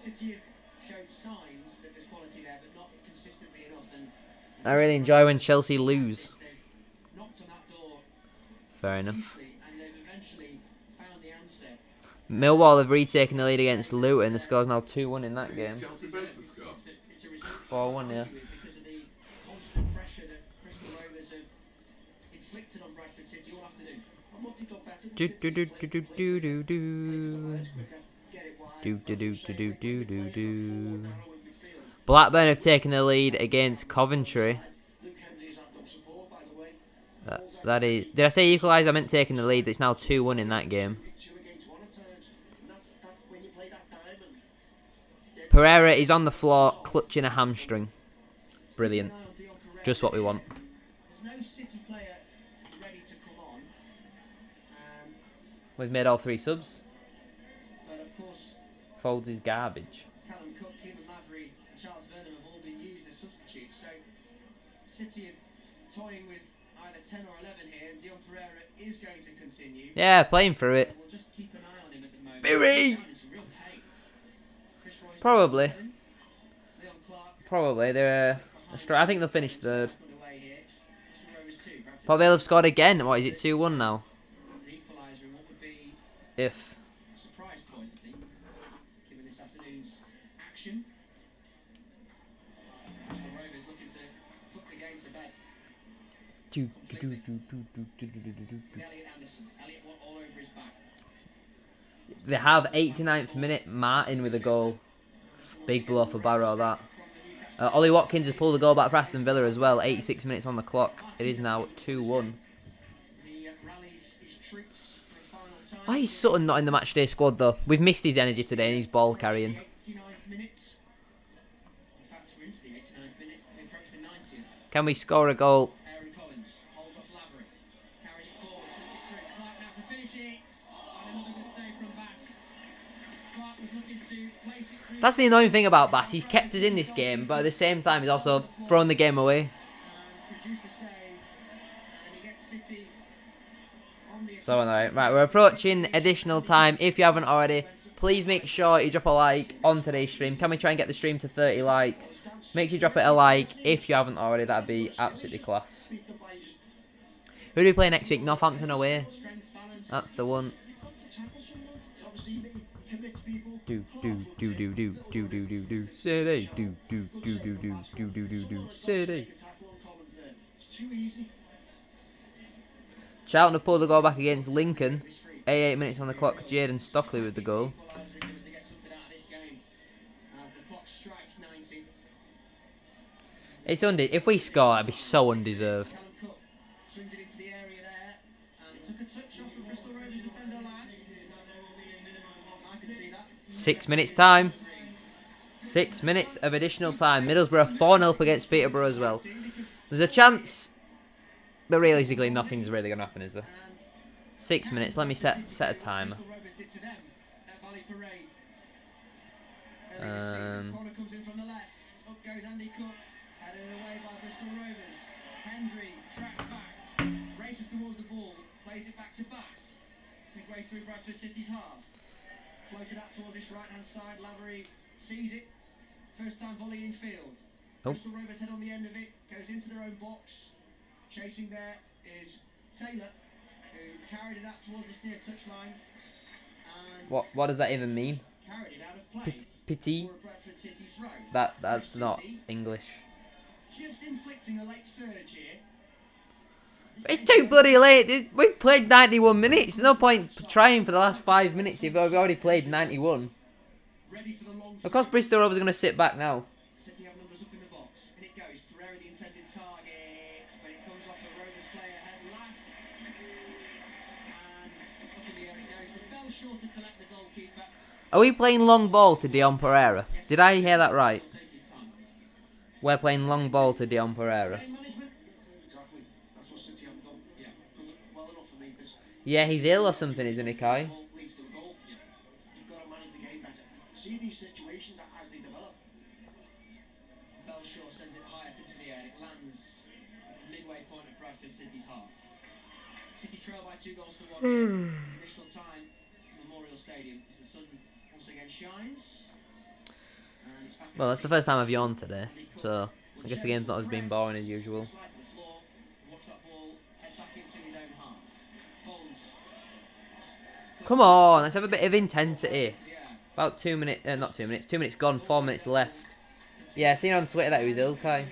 City have showed signs that there's quality there, but not consistently enough. And I really enjoy when Chelsea lose. they've knocked on that door Fair enough. profusely, and they've eventually found the answer. Millwall have retaken the lead against Luton. The score's now 2-1 in that game. Chelsea Brentford score. It's a result 4-1, yeah. because of the constant pressure that Bristol Rovers have inflicted on Bradford City all afternoon. And what they got better than Do City do do played- do do do do get it wide, do do do do do do do do. narrow in midfield. Blackburn have taken the lead against Coventry. Luke Henry's had no support, by the way. That is. Did I say equalised? I meant taking the lead. It's now 2-1 in that game. 2 against 1 at times. And that's when you play that diamond. Pereira is on the floor clutching a hamstring. Brilliant. Just what we want. There's no City player ready to come on. We've made all 3 subs. But of course, Folds is garbage. Callum Cook, Keelan Lavery, and Charles Vernon have all been used as substitutes. So City are toying with either 10 or 11 here, and Dion Pereira is going to continue. Yeah, playing through it. We'll just keep an eye on him at the moment. Beery! He's in some real pain. Chris Roy's Probably. Leon Clark Probably. They're I think they'll finish 3rd. away here. Bristol Rovers 2, Bradford But they'll have scored again. What is it? 2-1 now. the equaliser, and what would be If. a surprise point, I think, given this afternoon's action. Bristol Rovers looking to put the game to bed. Elliot Anderson. Elliot all over his back. They have 89th minute Martin with a goal. Big blow for Barrow, that. Ollie Watkins has pulled the goal back for Aston Villa as well. 86 minutes on the clock. It is now 2-1. He rallies his troops for a final time. Why is Sutton not in the matchday squad though? We've missed his energy today and he's ball carrying. 89th minute. In fact, we're into the 89th minute. We approach the 90th. Can we score a goal? Aaron Collins holds off Lavery. Carries it forward, slips it through. Clark now to finish it. And another good save from Bass. Clark was looking to place it through. That's the annoying thing about Bass. He's kept us in this game, but at the same time he's also thrown the game away. And produced a save. And he gets City on the So annoying. Right, we're approaching additional time. If you haven't already, please make sure you drop a like on today's stream. Can we try and get the stream to 30 likes? Make sure you drop it a like if you haven't already. That'd be absolutely class. Who do we play next week? Northampton away. That's the one. Do do do do do do do do do. City. Do do do do do do do do do. City. It's too easy. Charlton have pulled the goal back against Lincoln. 88 minutes on the clock. Jaden Stockley with the goal. equaliser able to get something out of this game. As the clock strikes 90. It's if we score, it'd be so undeserved. Callum Cook swings it into the area there. And it took a touch off the Bristol Rovers defender last. I can see that. 6 minutes time. 6 minutes of additional time. Middlesbrough 4-0 up against Peterborough as well. There's a chance, but realistically nothing's really going to happen, is there? 6 minutes. Let me set a timer. Bristol Rovers did to them at Valley Parade. Corner comes in from the left. Up goes Andy Cook. Headed away by Bristol Rovers. Hendry tracks back. Races towards the ball. Plays it back to Bass. Midway through Bradford City's half. Floated out towards this right hand side. Lavery sees it. First time volley in field. Oh. Bristol Rovers head on the end of it. Goes into their own box. Chasing there is Taylor, who carried it out towards this near touchline. And What does that even mean? carried it out of play. Pity? For a Bradford City throw. That's not English. Just inflicting a late surge here. It's too bloody late. We've played 91 minutes. There's no point trying for the last 5 minutes if we've already played 91. Ready for the long Of course, Bristol Rovers are going to sit back now. City have numbers up in the box. And it goes. Pereira the intended target. But it comes off the Rovers player head last. And up in the air it goes. But fell short to collect the goalkeeper. Are we playing long ball to Dion Pereira? Did I hear that right? He'll take his time. We're playing long ball to Dion Pereira. Game management. Exactly. That's what City haven't done. Yeah. Well enough for me because Yeah, he's ill or something, isn't he, Kai? ball leads to the goal. You've got to manage the game better. See these situations as they develop. Belshaw sends it high up into the air. It lands midway point of Bradford City's half. City trail by 2-1 here. Additional time, Memorial Stadium. As the sun once again shines. Well, that's the first time I've yawned today, so I guess the game's not as been boring as usual. Come on, let's have a bit of intensity. About 2 minutes, not 2 minutes, 2 minutes gone, 4 minutes left. Yeah, seen on Twitter that it was Ilkay.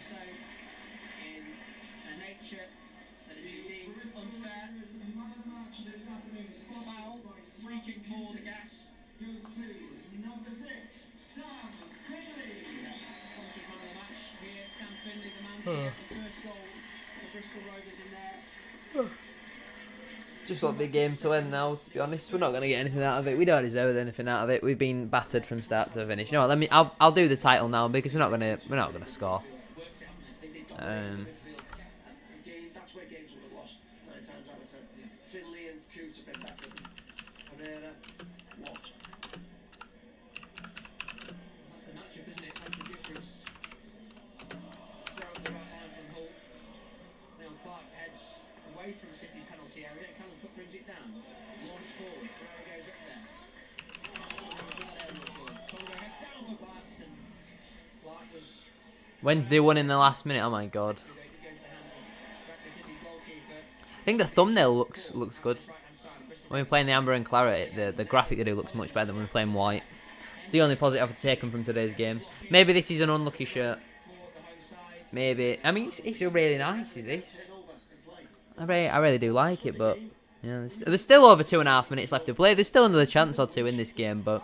Just want the game to end now, to be honest. We're not going to get anything out of it. We don't deserve anything out of it. We've been battered from start to finish. You know what, I'll do the title now because we're not going to score. That's where games would have lost 9 times out of 10. Finley and Coote have been better. Herrera, what? That's the matchup, isn't it? That's the difference. Throw up the right line from Hull. Now Clark heads away from City's penalty area. Callum Cook brings it down. Launched forward. Ferreira goes up there. Songo heads down for pass and Clark was... Wednesday won in the last minute. Oh my god. I think the thumbnail looks good. When we're playing the amber and claret, the graphic they do looks much better than when we're playing white. It's the only positive I've taken from today's game. Maybe this is an unlucky shirt. Maybe. I mean, it's really nice, is this? I really do like it, but yeah, there's still over 2.5 minutes left to play. There's still another chance or two in this game, but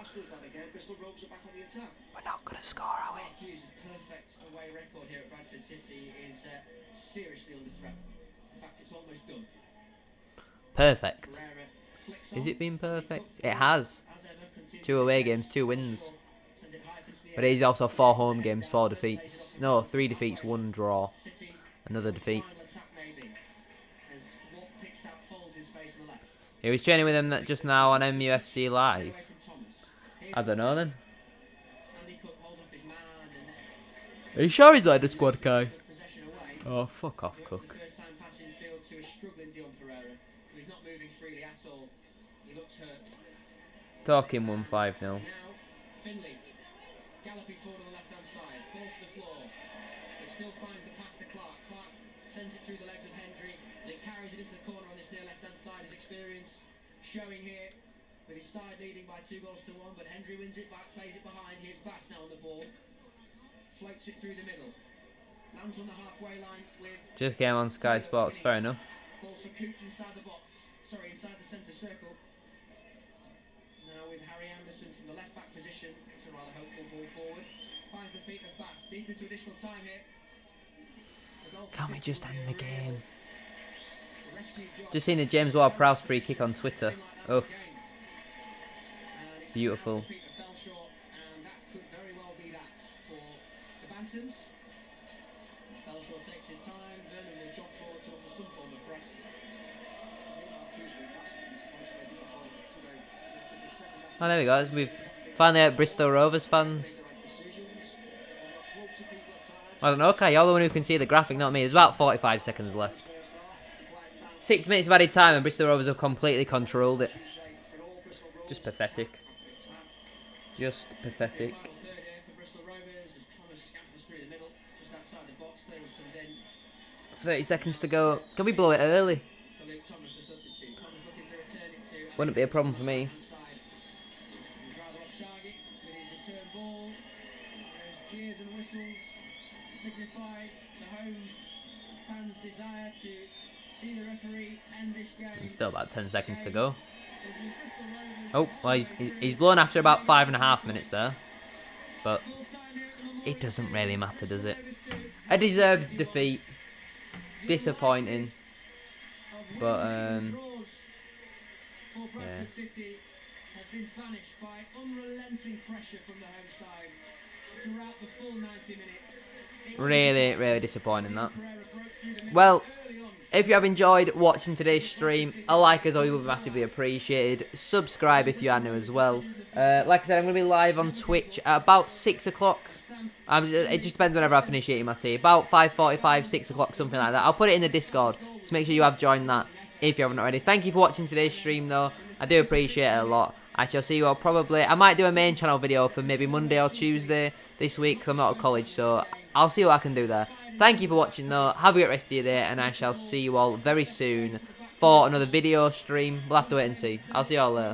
we're not going to score, are we? Perfect away record here at Bradford City is seriously under threat. In fact, it's almost done. Perfect. Is it been perfect? It has. 2 away games, 2 wins. But it is also 4 home games, 4 defeats. No, 3 defeats, 1 draw. Another defeat. He was training with him just now on MUFC Live. I don't know then. Are you sure he's like the squad guy? Oh, fuck off, Cook. Talking 1-5 now. Finley galloping forward on the left hand side, falls to the floor. It still finds the pass to Clark. Clark sends it through the legs of Hendry. It carries it into the corner on this near left hand side. His experience showing here with his side leading by 2-1, but Hendry wins it back, plays it behind. Here's Bass now on the ball. Floats it through the middle. Lands on the halfway line with... Just came on Sky Sports, fair enough. Falls for Coote inside the box. Sorry, inside the centre circle. Now with Harry Anderson from the left back position. It's a rather hopeful ball forward. Finds the feet of Bass. Deep into additional time here. Can't we just end the game? Just seen a James Ward-Prowse free kick on Twitter. Oof. Beautiful. And that could very well be that for the Bantams. Belshaw takes his time. Vernon will jump forward to offer some form of press. Oh, there we go. We've finally had Bristol Rovers fans. I don't know. Okay, you're the one who can see the graphic, not me. There's about 45 seconds left. 6 minutes of added time and Bristol Rovers have completely controlled it. Just pathetic. Just pathetic. 30 seconds to go. Can we blow it early? Wouldn't be a problem for me. Cheers and whistles signify the home fans' desire to see the referee end this game. There's still about 10 seconds to go. Oh, well, he's blown after about 5.5 minutes there. But it doesn't really matter, does it? A deserved defeat. Disappointing. But, yeah. Have been vanished by unrelenting pressure from the home side throughout the full 90 minutes. Really, really disappointing that. Well, if you have enjoyed watching today's stream, a like as always would be massively appreciated. Subscribe if you are new as well. Like I said, I'm going to be live on Twitch at about 6 o'clock It just depends whenever I finish eating my tea. About 5:45, 6 o'clock, something like that. I'll put it in the Discord, so make sure you have joined that if you haven't already. Thank you for watching today's stream, though. I do appreciate it a lot. I shall see you all probably. I might do a main channel video for maybe Monday or Tuesday this week, because I'm not at college, so I'll see what I can do there. Thank you for watching, though. Have a great rest of your day, and I shall see you all very soon for another video stream. We'll have to wait and see. I'll see you all later.